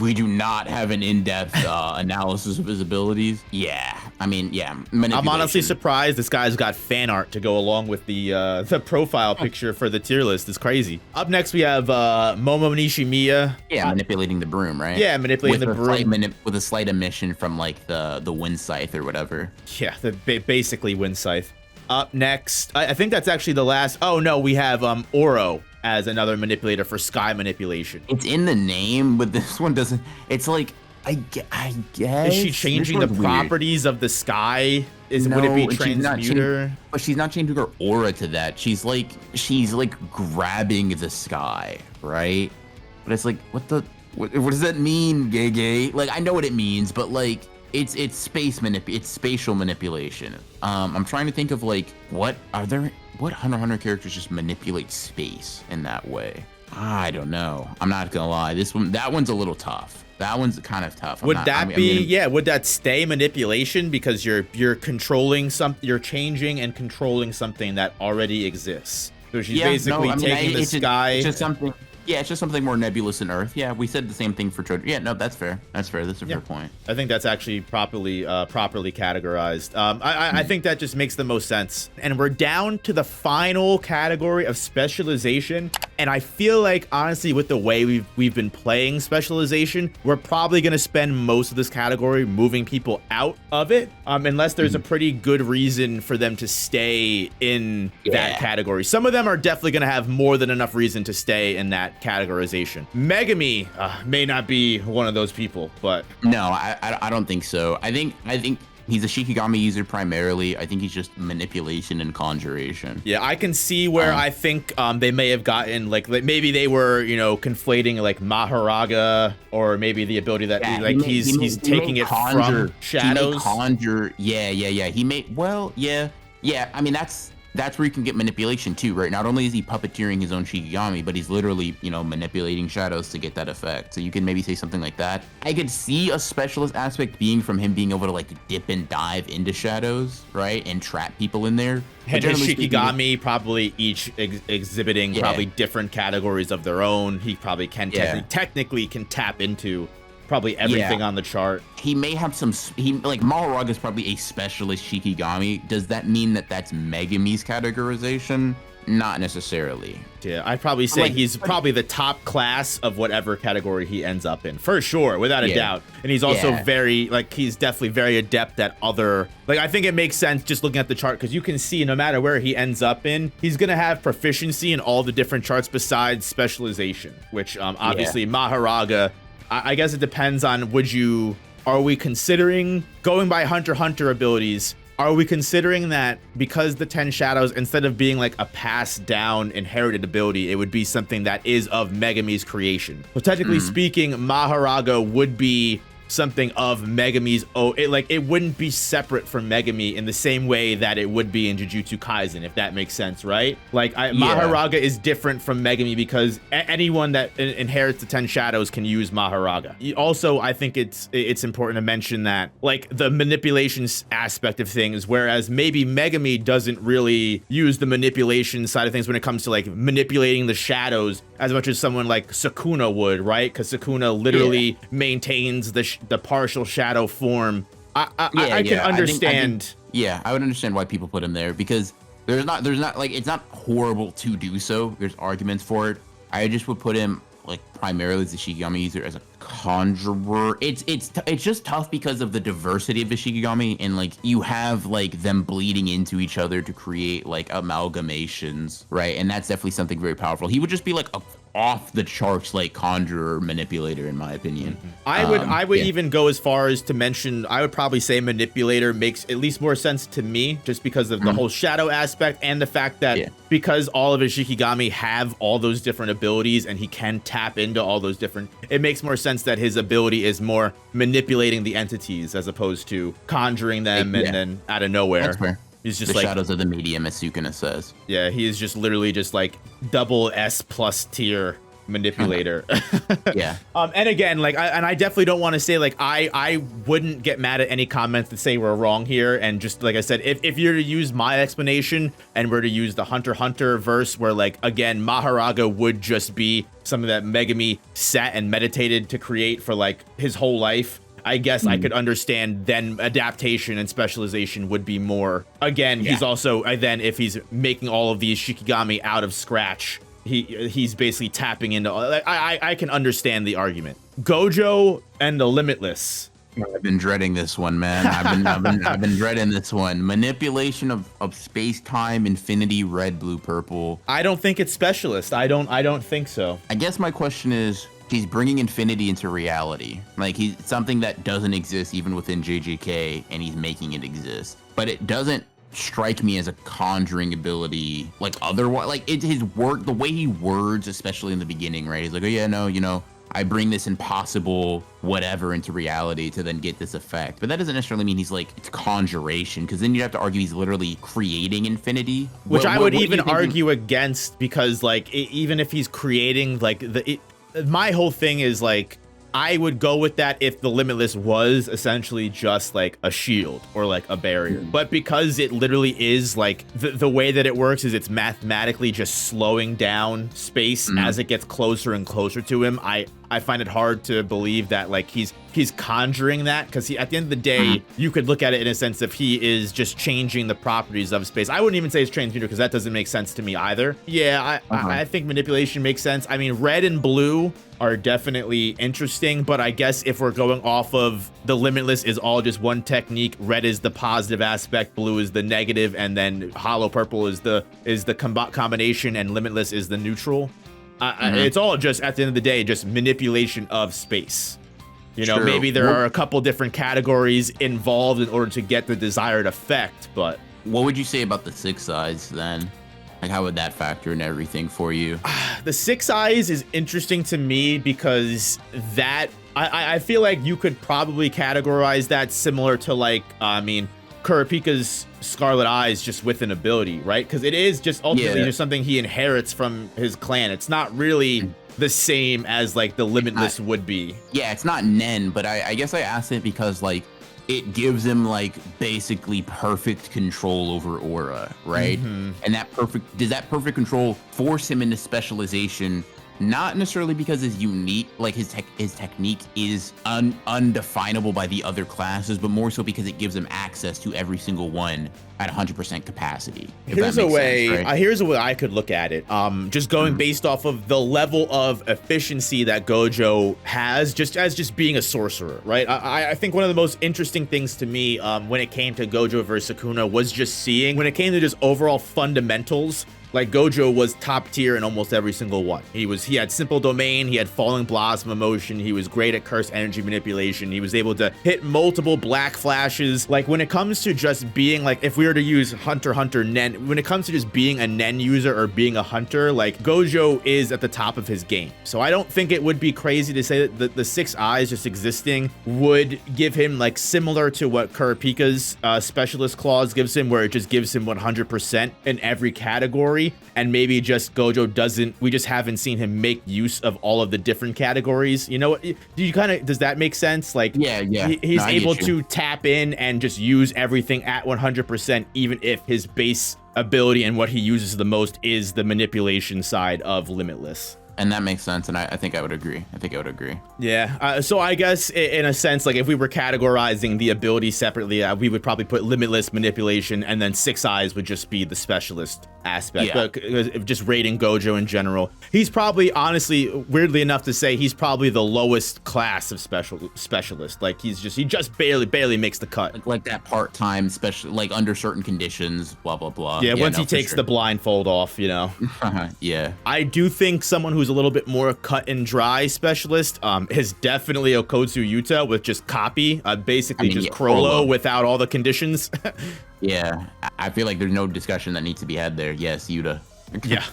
we do not have an in-depth analysis of his abilities. Yeah, I mean, yeah. I'm honestly surprised this guy's got fan art to go along with the profile picture for the tier list. It's crazy. Up next, we have Momo Nishimiya. Yeah, manipulating the broom, right? Yeah, manipulating the broom. With a slight emission from like the wind scythe or whatever. Yeah, basically wind scythe. Up next, I think that's actually the last. Oh no, we have Oro as another manipulator for sky manipulation. It's in the name, but this one doesn't. It's like I guess. Is she changing the properties of the sky? Would it be Transmuter? But she's not changing her aura to that. She's like grabbing the sky, right? But it's like what does that mean, gay? Like I know what it means, but like it's spatial manipulation. I'm trying to think of like what Hunter x Hunter characters just manipulate space in that way? I don't know. I'm not gonna lie. That one's a little tough. That one's kind of tough. Would that stay manipulation, because you're controlling you're changing and controlling something that already exists? So she's basically taking the sky. It's just something. Yeah, it's just something more nebulous in Earth. Yeah, we said the same thing for Trojan. Yeah, no, that's fair. That's a fair point. I think that's actually properly categorized. I think that just makes the most sense. And we're down to the final category of specialization. And I feel like, honestly, with the way we've been playing specialization, we're probably going to spend most of this category moving people out of it, unless there's a pretty good reason for them to stay in that category. Some of them are definitely going to have more than enough reason to stay in that categorization. Megami may not be one of those people, but no, I don't think so. I think he's a Shikigami user primarily. I think he's just manipulation and conjuration. Yeah, I can see where I think they may have gotten like maybe they were, conflating like Maharaga, or maybe the ability that he's taking it from shadows. He may conjure. Yeah. He may. Well, yeah. I mean, that's where you can get manipulation too, right? Not only is he puppeteering his own Shikigami, but he's literally, manipulating shadows to get that effect. So you can maybe say something like that. I could see a specialist aspect being from him being able to like dip and dive into shadows, right? And trap people in there. And his Shikigami probably each exhibiting probably different categories of their own. He probably can technically can tap into probably everything on the chart. He may have some, like Maharaga is probably a specialist Shikigami. Does that mean that that's Megami's categorization? Not necessarily. Yeah, I'd probably say he's probably the top class of whatever category he ends up in, for sure, without a doubt. And he's also very, like, he's definitely very adept at other, like, I think it makes sense just looking at the chart, because you can see no matter where he ends up in, he's going to have proficiency in all the different charts besides specialization, which obviously Maharaga, I guess it depends on are we considering going by Hunter x Hunter abilities? Are we considering that because the 10 Shadows, instead of being like a passed down inherited ability, it would be something that is of Megami's creation? So technically speaking, Maharaga would be something of Megami's it wouldn't be separate from Megami in the same way that it would be in Jujutsu Kaisen, if that makes sense, right? Like Maharaga is different from Megami because anyone that inherits the 10 Shadows can use Maharaga. Also, I think it's important to mention that like the manipulation aspect of things, whereas maybe Megami doesn't really use the manipulation side of things when it comes to like manipulating the shadows as much as someone like Sukuna would, right? Because Sukuna literally maintains the partial shadow form. I can understand. I would understand why people put him there, because there's not like, it's not horrible to do so. There's arguments for it. I just would put him like primarily as a Shikigami user, as a Conjurer. It's just tough because of the diversity of the Shikigami, and like you have like them bleeding into each other to create like amalgamations, right? And that's definitely something very powerful. He would just be like a off the charts like Conjurer Manipulator, in my opinion. I would even go as far as to mention, I would probably say Manipulator makes at least more sense to me, just because of the whole shadow aspect and the fact that because all of his Shikigami have all those different abilities and he can tap into all those different, it makes more sense that his ability is more manipulating the entities as opposed to conjuring them and then out of nowhere. That's fair. He's just the like shadows of the medium, as Sukuna says. Yeah, he is just literally just like double S+ tier manipulator. And again, like I definitely don't want to say like I wouldn't get mad at any comments that say we're wrong here. And just like I said, if you're to use my explanation and we're to use the Hunter x Hunter verse, where like again Maharaga would just be something that Megami sat and meditated to create for like his whole life, I guess I could understand then adaptation and specialization would be more. Again, he's also, then if he's making all of these Shikigami out of scratch, he's basically tapping into, I can understand the argument. Gojo and the Limitless. I've been dreading this one, man. I've been dreading this one. Manipulation of space-time, infinity, red, blue, purple. I don't think it's specialist. I don't think so. I guess my question is, he's bringing infinity into reality. Like, he's something that doesn't exist even within JJK, and he's making it exist. But it doesn't strike me as a conjuring ability, like otherwise. Like, it's his word, the way he words, especially in the beginning, right? He's like, oh yeah, no, you know, I bring this impossible whatever into reality to then get this effect. But that doesn't necessarily mean he's like, it's conjuration, because then you have to argue he's literally creating infinity. Which I would even argue against, because like, even if he's creating like my whole thing is like, I would go with that if the Limitless was essentially just like a shield or like a barrier. But because it literally is like the way that it works is it's mathematically just slowing down space as it gets closer and closer to him. I find it hard to believe that like he's conjuring that, because at the end of the day, you could look at it in a sense if he is just changing the properties of space. I wouldn't even say it's Transmuter, because that doesn't make sense to me either. Yeah, I think manipulation makes sense. I mean, red and blue are definitely interesting, but I guess if we're going off of the Limitless is all just one technique, red is the positive aspect, blue is the negative, and then hollow purple is the combination, and Limitless is the neutral. It's all just, at the end of the day, just manipulation of space. You know, maybe there are a couple different categories involved in order to get the desired effect, but... What would you say about the 6 eyes then? Like, how would that factor in everything for you? The 6 eyes is interesting to me because that... I feel like you could probably categorize that similar to, like, I mean, Kurapika's Scarlet Eyes, just with an ability, right? Because it is just ultimately just something he inherits from his clan. It's not really the same as like the Limitless would be. Yeah, it's not Nen, but I guess I asked it because like it gives him like basically perfect control over aura, right? And does that perfect control force him into specialization not necessarily because his unique, like his technique is undefinable by the other classes, but more so because it gives him access to every single one at 100% capacity. Here's a way I could look at it. Just going based off of the level of efficiency that Gojo has, just being a sorcerer, right? I think one of the most interesting things to me when it came to Gojo versus Sukuna was just seeing when it came to just overall fundamentals. Like Gojo was top tier in almost every single one. He had simple domain, he had falling blossom emotion, he was great at curse energy manipulation, he was able to hit multiple black flashes. Like when it comes to just being like, if we were to use Hunter Nen, when it comes to just being a Nen user or being a hunter, like Gojo is at the top of his game. So I don't think it would be crazy to say that the 6 eyes just existing would give him like similar to what Kurapika's specialist clause gives him, where it just gives him 100% in every category. And maybe just Gojo we just haven't seen him make use of all of the different categories. You know, does that make sense? Like, yeah. He's able to tap in and just use everything at 100%, even if his base ability and what he uses the most is the manipulation side of Limitless. And that makes sense, and I think I would agree. Yeah, so I guess in a sense, like if we were categorizing the ability separately, we would probably put Limitless, Manipulation, and then 6 eyes would just be the specialist aspect. Yeah. But just rating Gojo in general, he's probably, honestly, weirdly enough to say, he's probably the lowest class of specialist. Like he just barely makes the cut. Like that part-time special, like under certain conditions, blah blah blah. Yeah, once he takes the blindfold off, you know. Yeah. I do think someone who's a little bit more cut and dry specialist is definitely Okotsu Yuta with just copy, basically just Crollo without all the conditions. Yeah, I feel like there's no discussion that needs to be had there. Yes, Yuta. Yeah.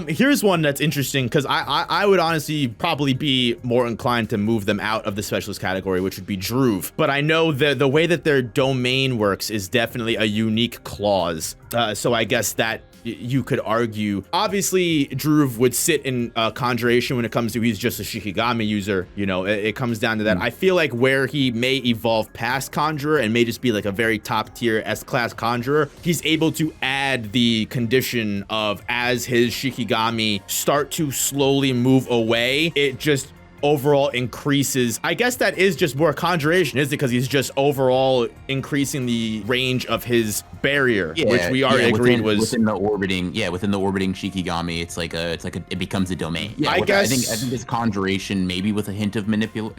Here's one that's interesting, because I would honestly probably be more inclined to move them out of the specialist category, which would be Druve. But I know the way that their domain works is definitely a unique clause. So I guess that you could argue, obviously Druve would sit in Conjuration when it comes to he's just a Shikigami user. You know, it comes down to that. I feel like where he may evolve past Conjurer and may just be like a very top tier S-class Conjurer, he's able to add the condition of, as his Shikigami start to slowly move away, it just overall increases. I guess that is just more Conjuration, isn't it? Because he's just overall increasing the range of his barrier, which we already agreed was within the orbiting Shikigami. It's like it becomes a domain. Yeah, I think it's Conjuration, maybe with a hint of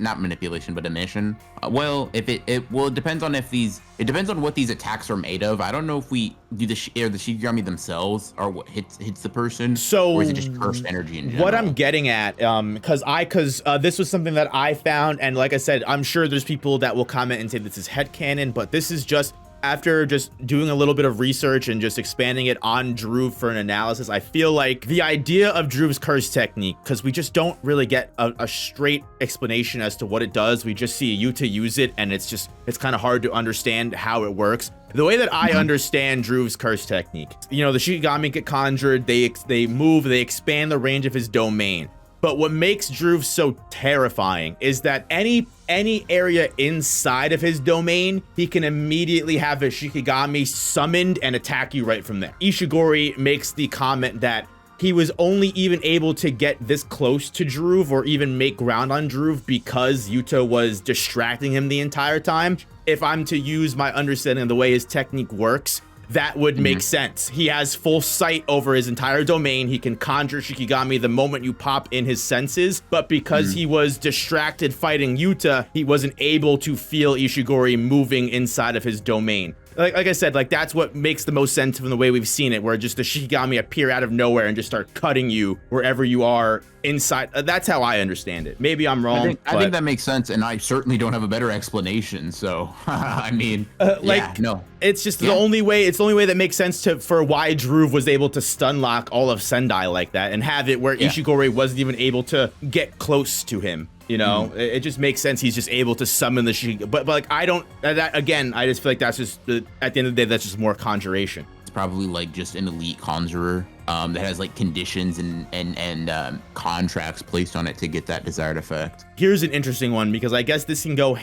not manipulation, but emission. It depends on what these attacks are made of. I don't know if we do the Shikigami themselves or what hits the person. So or is it just cursed energy in general? What I'm getting at, because this was something that I found, and like I said, I'm sure there's people that will comment and say this is headcanon, but this is just after just doing a little bit of research and just expanding it on Druve for an analysis. I feel like the idea of Druve's curse technique, because we just don't really get a straight explanation as to what it does. We just see Yuta use it, and it's kind of hard to understand how it works. The way that I understand Druve's curse technique, you know, the Shikigami get conjured, they move, they expand the range of his domain. But what makes Druve so terrifying is that any area inside of his domain, he can immediately have a Shikigami summoned and attack you right from there. Ishigori makes the comment that he was only even able to get this close to Druve or even make ground on Druve because Yuta was distracting him the entire time. If I'm to use my understanding of the way his technique works, that would make sense. He has full sight over his entire domain. He can conjure Shikigami the moment you pop in his senses, but because he was distracted fighting Yuta, he wasn't able to feel Ishigori moving inside of his domain. Like I said, like that's what makes the most sense from the way we've seen it, where just the Shikigami appear out of nowhere and just start cutting you wherever you are inside. That's how I understand it. Maybe I'm wrong. I think that makes sense, and I certainly don't have a better explanation. So, I mean, it's just the only way. It's the only way that makes sense for why Druve was able to stun lock all of Sendai like that and have it where Ishigori wasn't even able to get close to him. You know, it just makes sense. He's just able to summon the Shikigami. But like, I don't, that again, I just feel like that's just, at the end of the day, that's just more Conjuration. It's probably like just an elite Conjurer that has like conditions and contracts placed on it to get that desired effect. Here's an interesting one, because I guess this can go.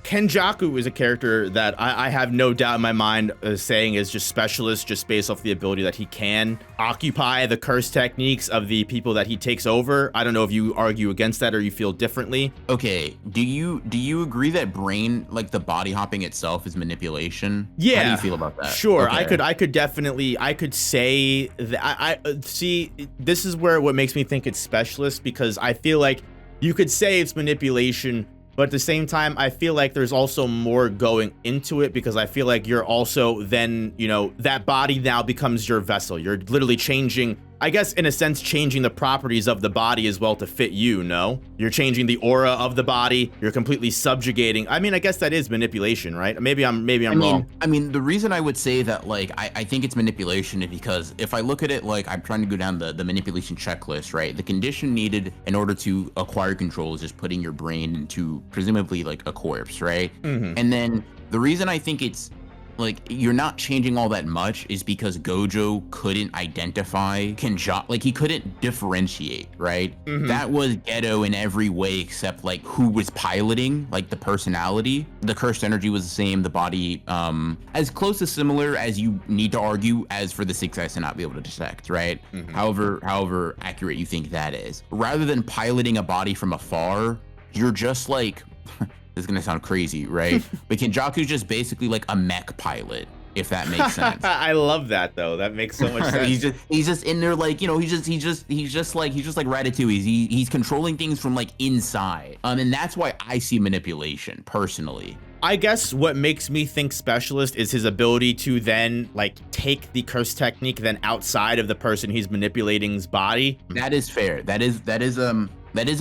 Kenjaku is a character that I have no doubt in my mind saying is just specialist, just based off the ability that he can occupy the curse techniques of the people that he takes over. I don't know if you argue against that or you feel differently. Okay, do you agree that brain, like the body hopping itself, is manipulation? Yeah. How do you feel about that? Sure, Okay. I could say that. I see. This is where what makes me think it's specialist, because I feel like you could say it's manipulation, but at the same time, I feel like there's also more going into it, because I feel like you're also then, that body now becomes your vessel. You're literally changing, I guess, in a sense, changing the properties of the body as well to fit you, no? You're changing the aura of the body. You're completely subjugating. I mean, I guess that is manipulation, right? Maybe I'm wrong. I mean, the reason I would say that, like, I think it's manipulation is because if I look at it, like, I'm trying to go down the manipulation checklist, right? The condition needed in order to acquire control is just putting your brain into presumably like a corpse, right? And then the reason I think it's like you're not changing all that much is because Gojo couldn't identify like he couldn't differentiate, right? That was Geto in every way except like who was piloting, like the personality. The cursed energy was the same, the body as close to similar as you need to argue as for the six eyes to not be able to detect, right? However accurate you think that is. Rather than piloting a body from afar, you're just like this is gonna sound crazy, right? But Kenjaku's just basically like a mech pilot, if that makes sense. I love that though. That makes so much sense. he's just in there, like, he's just like Ratatouille. He's controlling things from like inside. And that's why I see manipulation personally. I guess what makes me think specialist is his ability to then like take the curse technique then outside of the person he's manipulating's body. That is fair. That is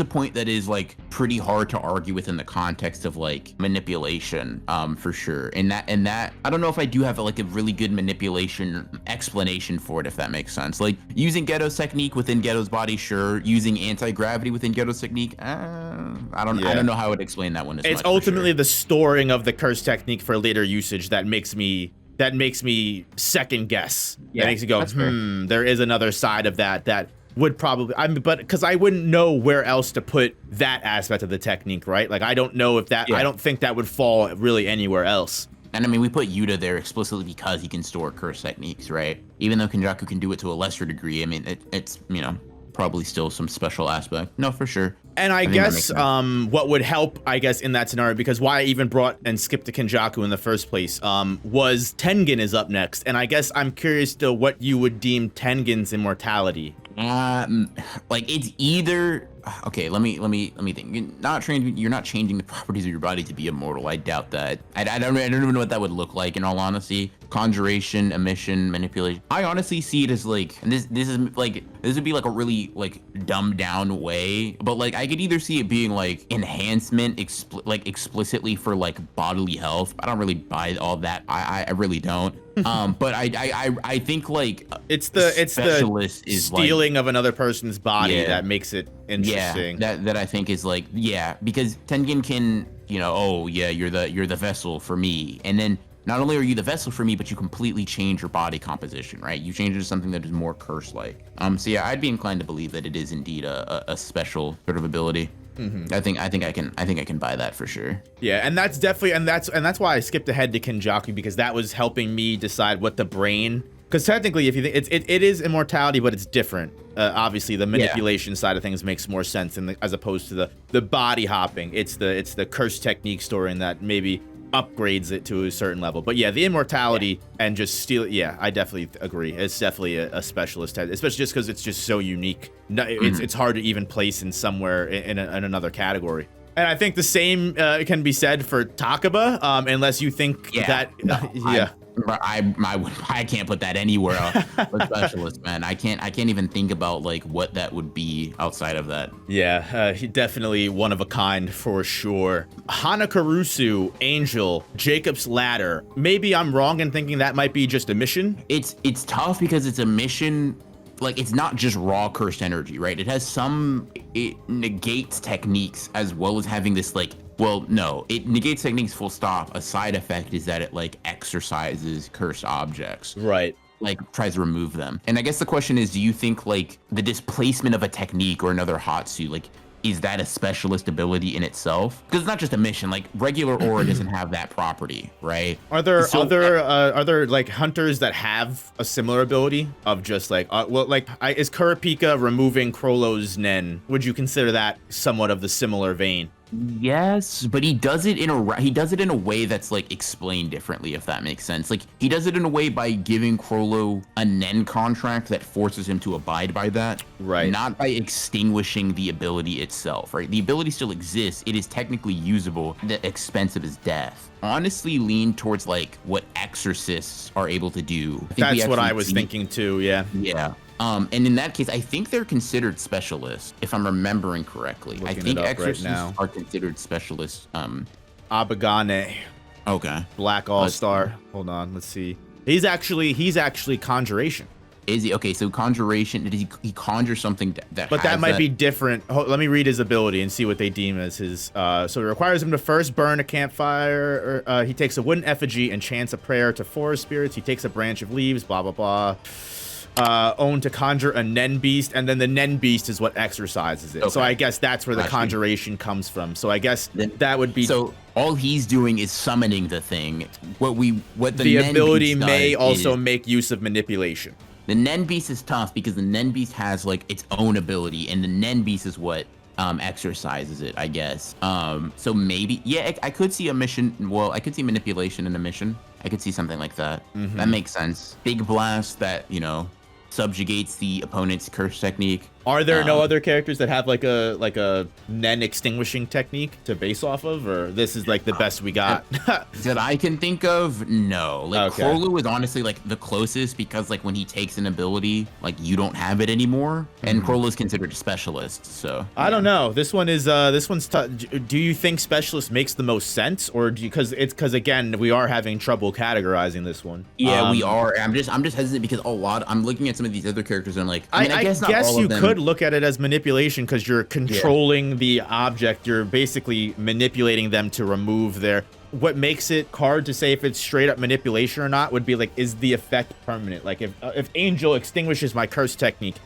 a point that is like pretty hard to argue with in the context of like manipulation, for sure. And that I don't know if I do have like a really good manipulation explanation for it, if that makes sense. Like using Geto's technique within Geto's body, sure. Using anti-gravity within Geto's technique, I don't know how I would explain that one. It's ultimately the storing of the curse technique for later usage that makes me second guess. Yeah, that makes me go, there is another side of that would probably, but because I wouldn't know where else to put that aspect of the technique, right? Like I don't know if that, I don't think that would fall really anywhere else. And I mean, we put Yuta there explicitly because he can store curse techniques, right? Even though Kenjaku can do it to a lesser degree, I mean, it's probably still some special aspect. No, for sure. And I guess what would help, I guess, in that scenario, because why I even brought and skipped to Kenjaku in the first place, was Tengen is up next. And I guess I'm curious to what you would deem Tengen's immortality. Like it's either okay. Let me think. You're not changing the properties of your body to be immortal. I doubt that. I don't even know what that would look like. In all honesty, conjuration, emission, manipulation. I honestly see it as like, and this would be like a really like dumbed down way, but like I could either see it being like enhancement, explicitly for like bodily health. I don't really buy all that. I really don't. But I think like it's the stealing like, of another person's body that makes it interesting. Yeah, that I think is like, because Tengen can, you're the vessel for me, and then not only are you the vessel for me, but you completely change your body composition, right? You change it to something that is more curse-like. So yeah, I'd be inclined to believe that it is indeed a special sort of ability. I think I can buy that for sure. Yeah, and that's definitely and that's why I skipped ahead to Kenjaku, because that was helping me decide what the brain. Because technically, if you think it is immortality, but it's different. Obviously, the manipulation side of things makes more sense, as opposed to the body hopping. It's the curse technique storing that maybe upgrades it to a certain level. But yeah, the immortality and just steal it. Yeah, I definitely agree. It's definitely a specialist, especially just because it's just so unique. It's hard to even place in somewhere in another category. And I think the same can be said for Takaba, unless you think that. I can't put that anywhere else. Specialist, man. I can't even think about like what that would be outside of that. Yeah, he definitely one of a kind for sure. Hanakarusu, Angel, Jacob's Ladder. Maybe I'm wrong in thinking that might be just a mission. It's tough because it's a mission. Like it's not just raw cursed energy, right? It negates techniques as well as having this like. Well, no, it negates techniques full stop. A side effect is that it like exercises cursed objects. Right. Like tries to remove them. And I guess the question is, do you think like the displacement of a technique or another Hatsu, like is that a specialist ability in itself? Because it's not just a mission. Like regular aura doesn't have that property, right? Are there other like hunters that have a similar ability of just like is Kurapika removing Krollo's Nen? Would you consider that somewhat of the similar vein? Yes, but he does it in a way that's like explained differently, if that makes sense. Like he does it in a way by giving Krollo a Nen contract that forces him to abide by that, right? Not by extinguishing the ability itself, right? The ability still exists. It is technically usable. The expense of his death. Honestly, lean towards like what exorcists are able to do. That's what I was thinking too. Yeah. Yeah. And in that case, I think they're considered specialists, if I'm remembering correctly. I think exorcists are considered specialists. Abagane. Okay. Black All-Star. Hold on, let's see. He's actually Conjuration. Is he? Okay, so Conjuration, did he conjure something that But that might be different. Let me read his ability and see what they deem as his. So it requires him to first burn a campfire. Or, he takes a wooden effigy and chants a prayer to forest spirits. He takes a branch of leaves, blah, blah, blah. Own to conjure a Nen beast, and then the Nen beast is what exorcises it. Okay. So I guess that's where the conjuration comes from. So I guess that would be. So all he's doing is summoning the thing. What the Nen ability may also make use of manipulation. The Nen beast is tough because the Nen beast has like its own ability, and the Nen beast is what exercises it, I guess. So maybe, yeah, I could see a mission. Well, I could see manipulation in a mission. I could see something like that. Mm-hmm. That makes sense. Big blast that, subjugates the opponent's curse technique. Are there no other characters that have like a Nen extinguishing technique to base off of, or this is like the best we got? That I can think of, no. Like Krollo is honestly like the closest because like when he takes an ability, like you don't have it anymore, and Krollo is considered a specialist. So I don't know. This one's tough. Do you think specialist makes the most sense, or because again we are having trouble categorizing this one? Yeah, we are. I'm just hesitant because I'm looking at some of these other characters and I'm like, I guess not all you of them. Could look at it as manipulation because you're controlling the object. You're basically manipulating them to remove their. What makes it hard to say if it's straight up manipulation or not would be like, is the effect permanent? Like if Angel extinguishes my curse technique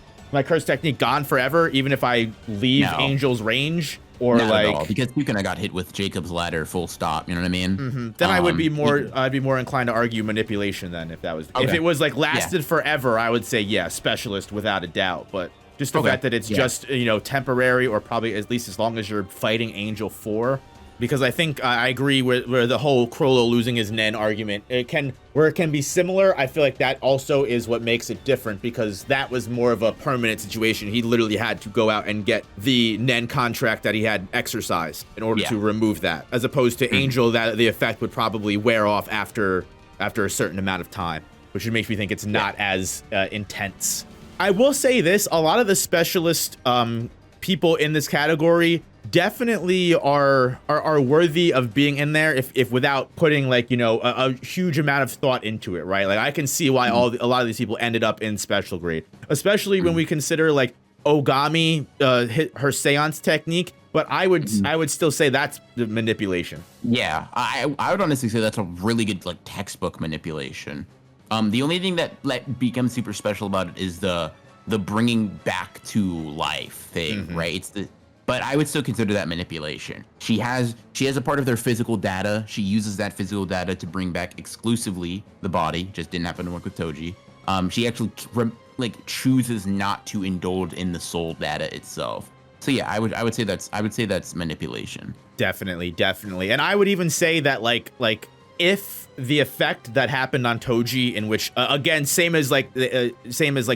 gone forever, even if I leave Angel's range? Or not like at all, because you got hit with Jacob's ladder, full stop. You know what I mean? Mm-hmm. Then I'd be more inclined to argue manipulation then if that was if it was like lasted forever. I would say specialist without a doubt. But just the fact that it's just temporary, or probably at least as long as you're fighting Angel 4. Because I think I agree with the whole Krollo losing his Nen argument. It can be similar. I feel like that also is what makes it different, because that was more of a permanent situation. He literally had to go out and get the Nen contract that he had exercised in order to remove that, as opposed to Angel, that the effect would probably wear off after a certain amount of time, which makes me think it's not as intense. I will say this: a lot of the specialist people in this category definitely are worthy of being in there if without putting like a huge amount of thought into it, right? Like I can see why a lot of these people ended up in special grade, especially when we consider like Ogami her seance technique. But I would still say that's the manipulation. Yeah, I would honestly say that's a really good like textbook manipulation. The only thing that becomes super special about it is the bringing back to life thing, right? But I would still consider that manipulation. She has a part of their physical data. She uses that physical data to bring back exclusively the body. Just didn't happen to work with Toji. She actually chooses not to indulge in the soul data itself. So yeah, I would say that's manipulation. Definitely. And I would even say that like if the effect that happened on Toji, in which again same as like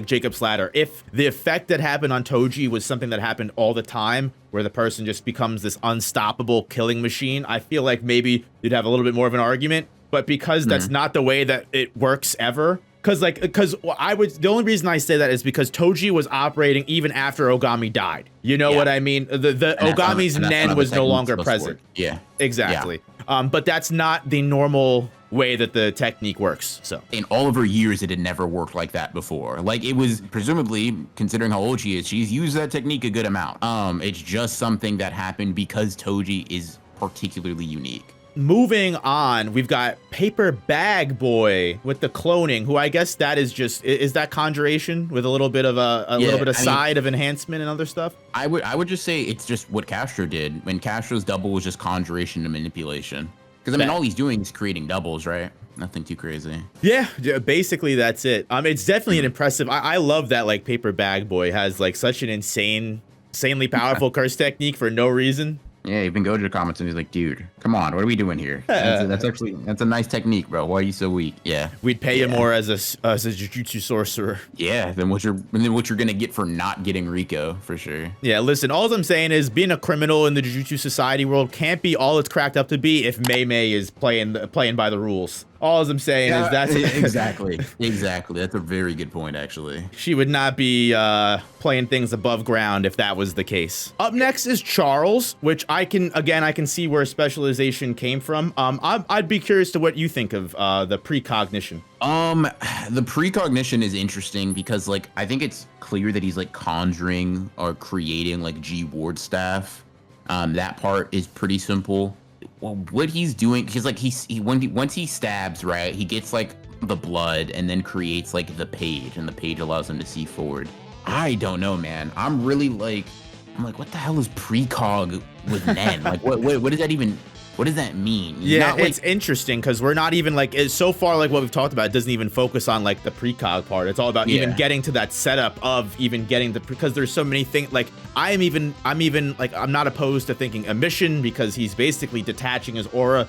Jacob's ladder, if the effect that happened on Toji was something that happened all the time, where the person just becomes this unstoppable killing machine, I feel like maybe you'd have a little bit more of an argument. But because that's not the way that it works ever, the only reason I say that is because Toji was operating even after Ogami died. You know what I mean? The Ogami's Nen was no longer present. Yeah, exactly. Yeah. But that's not the normal way that the technique works. So in all of her years, it had never worked like that before. Like it was presumably, considering how old she is, she's used that technique a good amount. It's just something that happened because Toji is particularly unique. moving on, we've got Paper Bag Boy with the cloning, who I guess that is just, is that conjuration with a little bit of a little bit of side of enhancement and other stuff? I would just say it's just what Castro did when Castro's double was just conjuration and manipulation. Because I mean, all he's doing is creating doubles, right? Nothing too crazy. Yeah, basically that's it. It's definitely an impressive. I love that like Paper Bag Boy has like such an insanely powerful curse technique for no reason. Yeah, even go to the comments and he's like, dude, come on, what are we doing here? That's a nice technique, bro. Why are you so weak? Yeah. We'd pay you more as a Jujutsu sorcerer. Yeah, than what you're gonna get for not getting Rico, for sure. Yeah, listen, all I'm saying is being a criminal in the Jujutsu Society world can't be all it's cracked up to be if Mei is playing by the rules. All I'm saying is that's exactly. That's a very good point, actually. She would not be playing things above ground if that was the case. Up next is Charles, which I can see where specialization came from. I'd be curious to what you think of the precognition. The precognition is interesting because like I think it's clear that he's like conjuring or creating like G ward staff. That part is pretty simple. Well, what he's doing, because like once he stabs, right, he gets like the blood and then creates like the page, and the page allows him to see forward. I don't know, man. I'm like, what the hell is precog with Nen? Like, what does that even? What does that mean? Yeah, it's interesting because we're not even like, it's so far like what we've talked about, it doesn't even focus on like the precog part. It's all about even getting to that setup of even getting because there's so many things. Like I'm even like, I'm not opposed to thinking emission because he's basically detaching his aura.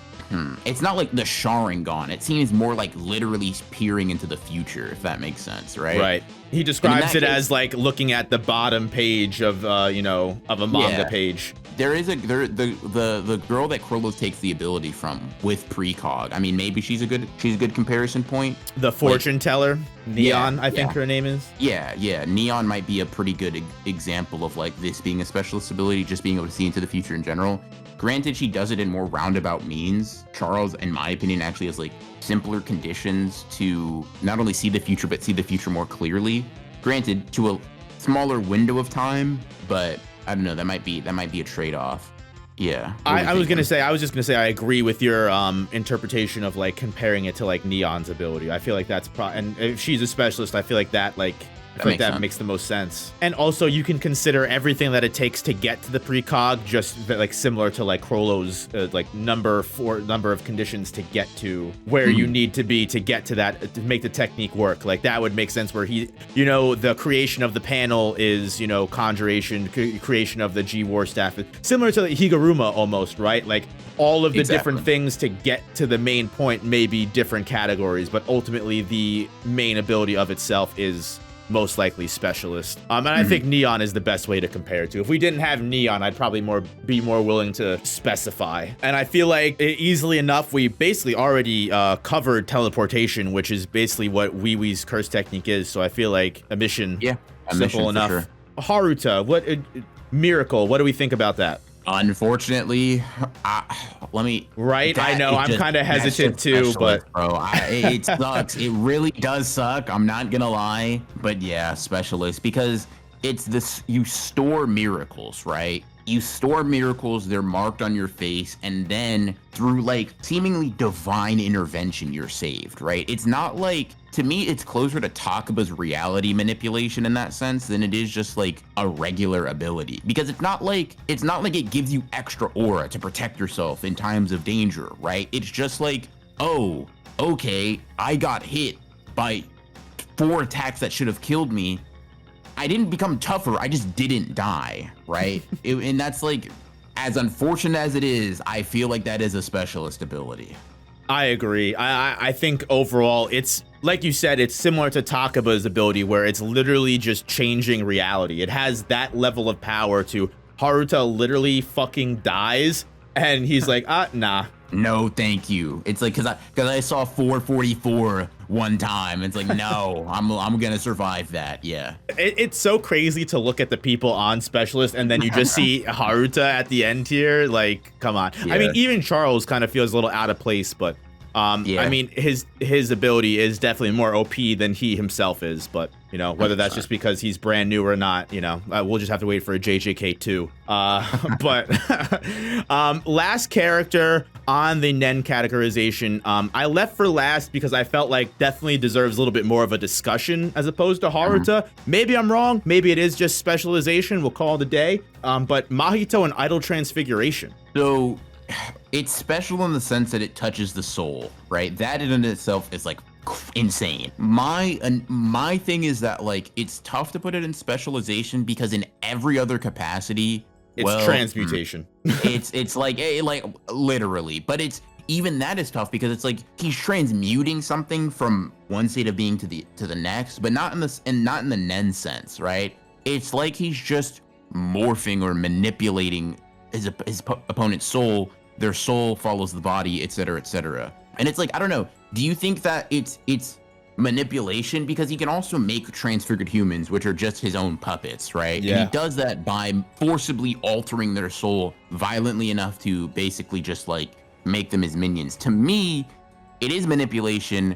It's not like the Sharingan. It seems more like literally peering into the future, if that makes sense, right? Right. He describes it as like looking at the bottom page of of a manga page. There is the girl that Krolos takes the ability from with precog. I mean, maybe she's a good comparison point. The fortune teller, Neon, I think her name is. Yeah. Neon might be a pretty good example of like this being a specialist ability, just being able to see into the future in general. Granted, she does it in more roundabout means. Charles, in my opinion, actually has like simpler conditions to not only see the future, but see the future more clearly. Granted, to a smaller window of time, but I don't know. That might be a trade-off. Yeah. I was just gonna say I agree with your interpretation of like comparing it to like Neon's ability. I feel like that's and if she's a specialist, I feel like that makes the most sense. And also you can consider everything that it takes to get to the precog, just like similar to like Krolos, like number of conditions to get to where you need to be to get to that, to make the technique work. Like that would make sense where he, the creation of the panel is, conjuration, creation of the G War staff, similar to the Higuruma almost, right? Like all of the different things to get to the main point may be different categories, but ultimately the main ability of itself is most likely specialist. And I think Neon is the best way to compare it to. If we didn't have Neon, I'd probably be more willing to specify. And I feel like easily enough, we basically already covered teleportation, which is basically what Wee Wee's curse technique is. So I feel like emission, simple enough. Sure. Haruta, Miracle, what do we think about that? Unfortunately, Right, I know, I'm kind of hesitant too, but bro, it sucks. It really does suck. I'm not gonna lie, but yeah, specialist, because it's this. You store miracles, right? You store miracles. They're marked on your face, and then through like seemingly divine intervention, you're saved, right? It's not like, to me, it's closer to Takaba's reality manipulation in that sense than it is just like a regular ability, because it's not like it gives you extra aura to protect yourself in times of danger, right? It's just like, oh, okay, I got hit by 4 attacks that should have killed me. I didn't become tougher, I just didn't die, right? And that's like, as unfortunate as it is, I feel like that is a specialist ability. I agree. I think overall, it's like you said, it's similar to Takaba's ability where it's literally just changing reality. It has that level of power to Haruta literally fucking dies and he's like, nah. No, thank you. It's like, cause I saw 444 one time. It's like, no, I'm gonna survive that. Yeah. It's so crazy to look at the people on specialist and then you just see Haruta at the end here. Like, come on. Yeah. I mean, even Charles kind of feels a little out of place, but I mean, his ability is definitely more OP than he himself is, but you know, whether that's just because he's brand new or not, you know, we'll just have to wait for a JJK 2. But last character on the Nen categorization, I left for last because I felt like definitely deserves a little bit more of a discussion as opposed to Haruta. Maybe I'm wrong. Maybe it is just specialization. We'll call it a day. But Mahito and Idol Transfiguration. So it's special in the sense that it touches the soul, right? That in and itself is like insane. My thing is that like it's tough to put it in specialization because in every other capacity, it's transmutation. it's like literally, but it's even that is tough because it's like he's transmuting something from one state of being to the next, but not in the Nen sense, right? It's like he's just morphing or manipulating his opponent's soul. Their soul follows the body, etc., etc. And it's like, I don't know. Do you think that it's manipulation? Because he can also make transfigured humans, which are just his own puppets, right? Yeah. And he does that by forcibly altering their soul violently enough to basically just like make them his minions. To me, it is manipulation,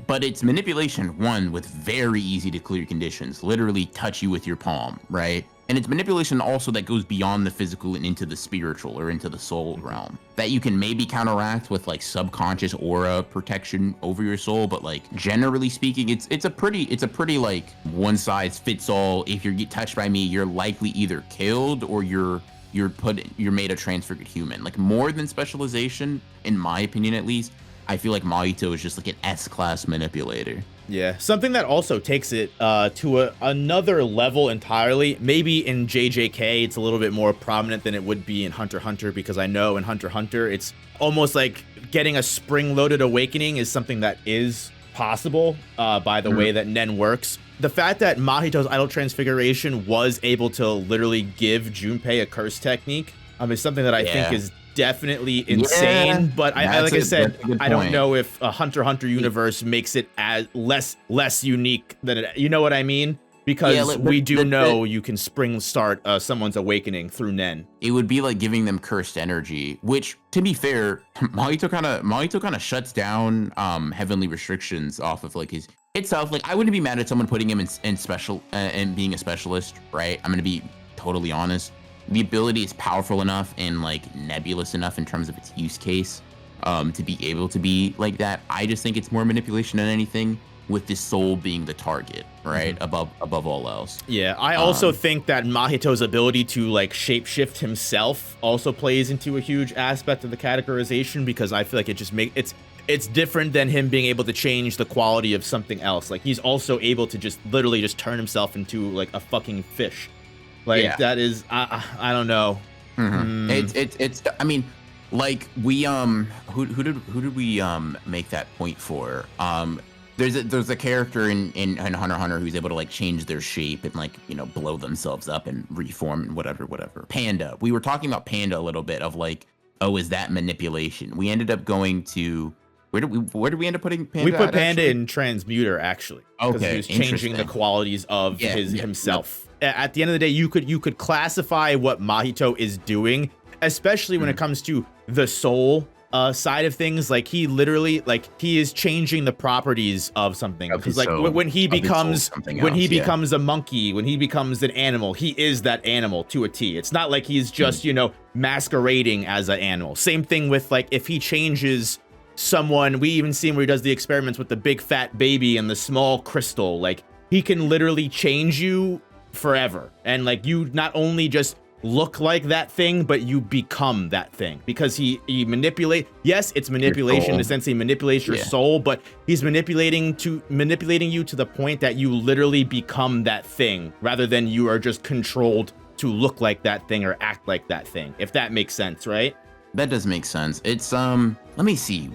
but it's manipulation, one, with very easy to clear conditions, literally touch you with your palm, right? And it's manipulation also that goes beyond the physical and into the spiritual or into the soul realm that you can maybe counteract with like subconscious aura protection over your soul. But like generally speaking, it's a pretty like one size fits all. If you get touched by me, you're likely either killed or you're made a transfigured human. Like more than specialization, in my opinion at least, I feel like Mahito is just like an S-class manipulator. Yeah, something that also takes it to another level entirely. Maybe in JJK, it's a little bit more prominent than it would be in Hunter x Hunter, because I know in Hunter x Hunter, it's almost like getting a spring-loaded awakening is something that is possible by the way that Nen works. The fact that Mahito's Idol Transfiguration was able to literally give Junpei a curse technique is something that I think is definitely insane, but I like I said, I don't know if a Hunter x Hunter universe makes it as less unique than it, you know what I mean? Because we do know you can spring start someone's awakening through Nen. It would be like giving them cursed energy, which, to be fair, Mahito kind of shuts down heavenly restrictions off of like his itself. Like I wouldn't be mad at someone putting him in special and being a specialist, right? I'm gonna be totally honest. The ability is powerful enough and like nebulous enough in terms of its use case to be able to be like that. I just think it's more manipulation than anything, with the soul being the target, right? Above all else. Yeah, I also think that Mahito's ability to like shapeshift himself also plays into a huge aspect of the categorization, because I feel like it just it's different than him being able to change the quality of something else. Like he's also able to just literally just turn himself into like a fucking fish. Like that is, I don't know. It's. I mean, like we who did we make that point for? There's a character in Hunter x Hunter who's able to like change their shape and like, you know, blow themselves up and reform and whatever. Panda. We were talking about Panda a little bit of like, oh, is that manipulation? We ended up going to. Where did we end up putting Panda? We put Panda in Transmuter, actually. Okay, he was changing the qualities of himself. At the end of the day, you could classify what Mahito is doing, especially when it comes to the soul side of things. Like he literally, like he is changing the properties of something. Because like when he becomes a monkey, when he becomes an animal, he is that animal to a T. It's not like he's just, you know, masquerading as an animal. Same thing with like if he changes someone, we even see him where he does the experiments with the big fat baby and the small crystal. Like he can literally change you forever, and like you not only just look like that thing, but you become that thing, because he manipulate. Yes, it's manipulation in the sense he manipulates your soul, but he's manipulating you to the point that you literally become that thing, rather than you are just controlled to look like that thing or act like that thing, if that makes sense, right? That does make sense. It's let me see.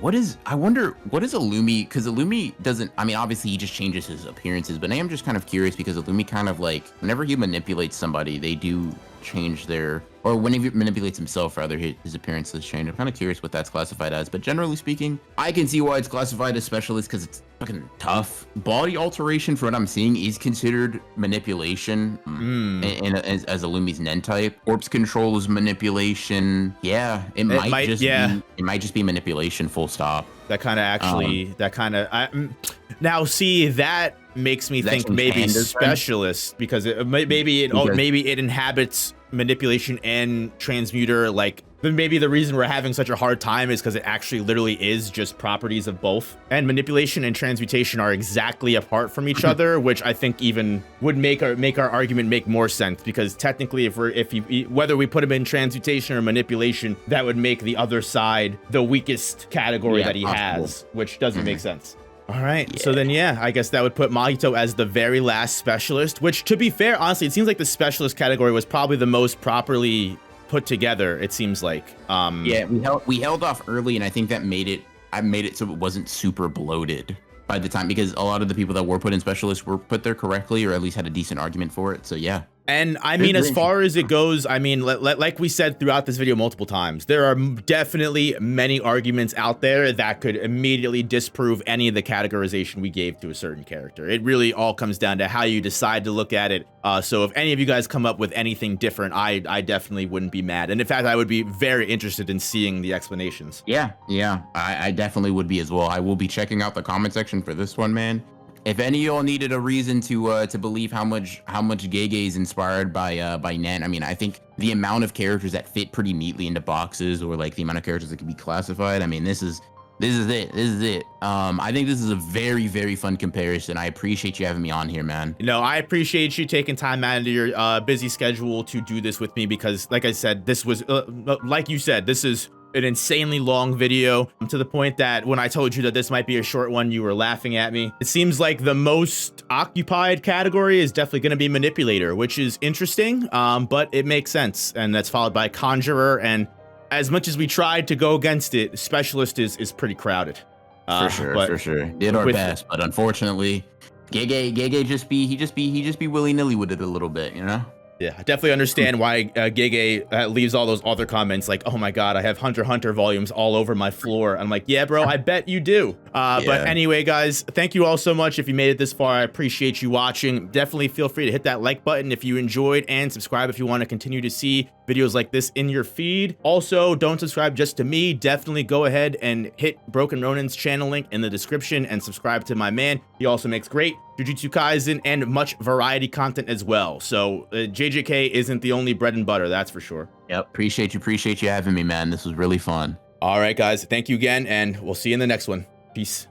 I wonder what is Illumi, because Illumi doesn't, I mean, obviously he just changes his appearances, but I am just kind of curious because Illumi kind of like, whenever he manipulates somebody, they do change their, or when he manipulates himself, rather, his appearances change. I'm kind of curious what that's classified as, but generally speaking, I can see why it's classified as specialist, because it's fucking tough. Body alteration, for what I'm seeing, is considered manipulation as Illumi's Nen type. Corpse control is manipulation. Yeah, it might just be It might just be manipulation, full stop. That kind of actually, now see, that makes me think maybe specialist, because maybe it inhabits manipulation and transmuter. Like, maybe the reason we're having such a hard time is because it actually literally is just properties of both, and manipulation and transmutation are exactly apart from each other, which I think even would make our argument make more sense, because technically whether we put him in transmutation or manipulation, that would make the other side the weakest category that he has, which doesn't make sense. All right, so then I guess that would put Mahito as the very last specialist, which, to be fair, honestly, it seems like the specialist category was probably the most properly put together, it seems like. Yeah, we held off early, and I think that made it so it wasn't super bloated by the time, because a lot of the people that were put in specialists were put there correctly, or at least had a decent argument for it. So yeah. And I mean, as far as it goes, I mean, like we said throughout this video multiple times, there are definitely many arguments out there that could immediately disprove any of the categorization we gave to a certain character. It really all comes down to how you decide to look at it. So if any of you guys come up with anything different, I definitely wouldn't be mad. And in fact, I would be very interested in seeing the explanations. Yeah, I definitely would be as well. I will be checking out the comment section for this one, man. If any of y'all needed a reason to believe how much Gege is inspired by Nen, I mean, I think the amount of characters that fit pretty neatly into boxes, or like the amount of characters that can be classified, I mean, this is it. I think this is a very, very fun comparison. I appreciate you having me on here, man. No, I appreciate you taking time out of your busy schedule to do this with me, because, like I said, this was like you said, this is an insanely long video, to the point that when I told you that this might be a short one, you were laughing at me. It seems like the most occupied category is definitely going to be Manipulator, which is interesting, but it makes sense. And that's followed by Conjurer, and as much as we tried to go against it, Specialist is pretty crowded. For sure. Did our best, but unfortunately, Gege just be willy-nilly with it a little bit, you know? Yeah, I definitely understand why Gege leaves all those other comments like, oh my god, I have Hunter x Hunter volumes all over my floor. I'm like, yeah, bro, I bet you do. But anyway, guys, thank you all so much if you made it this far. I appreciate you watching. Definitely feel free to hit that like button if you enjoyed, and subscribe if you want to continue to see videos like this in your feed. Also, don't subscribe just to me. Definitely go ahead and hit Broken Ronin's channel link in the description and subscribe to my man. He also makes great Jujutsu Kaisen and much variety content as well. So JJK isn't the only bread and butter, that's for sure. Yep, appreciate you having me, man. This was really fun. All right, guys, thank you again, and we'll see you in the next one. Peace.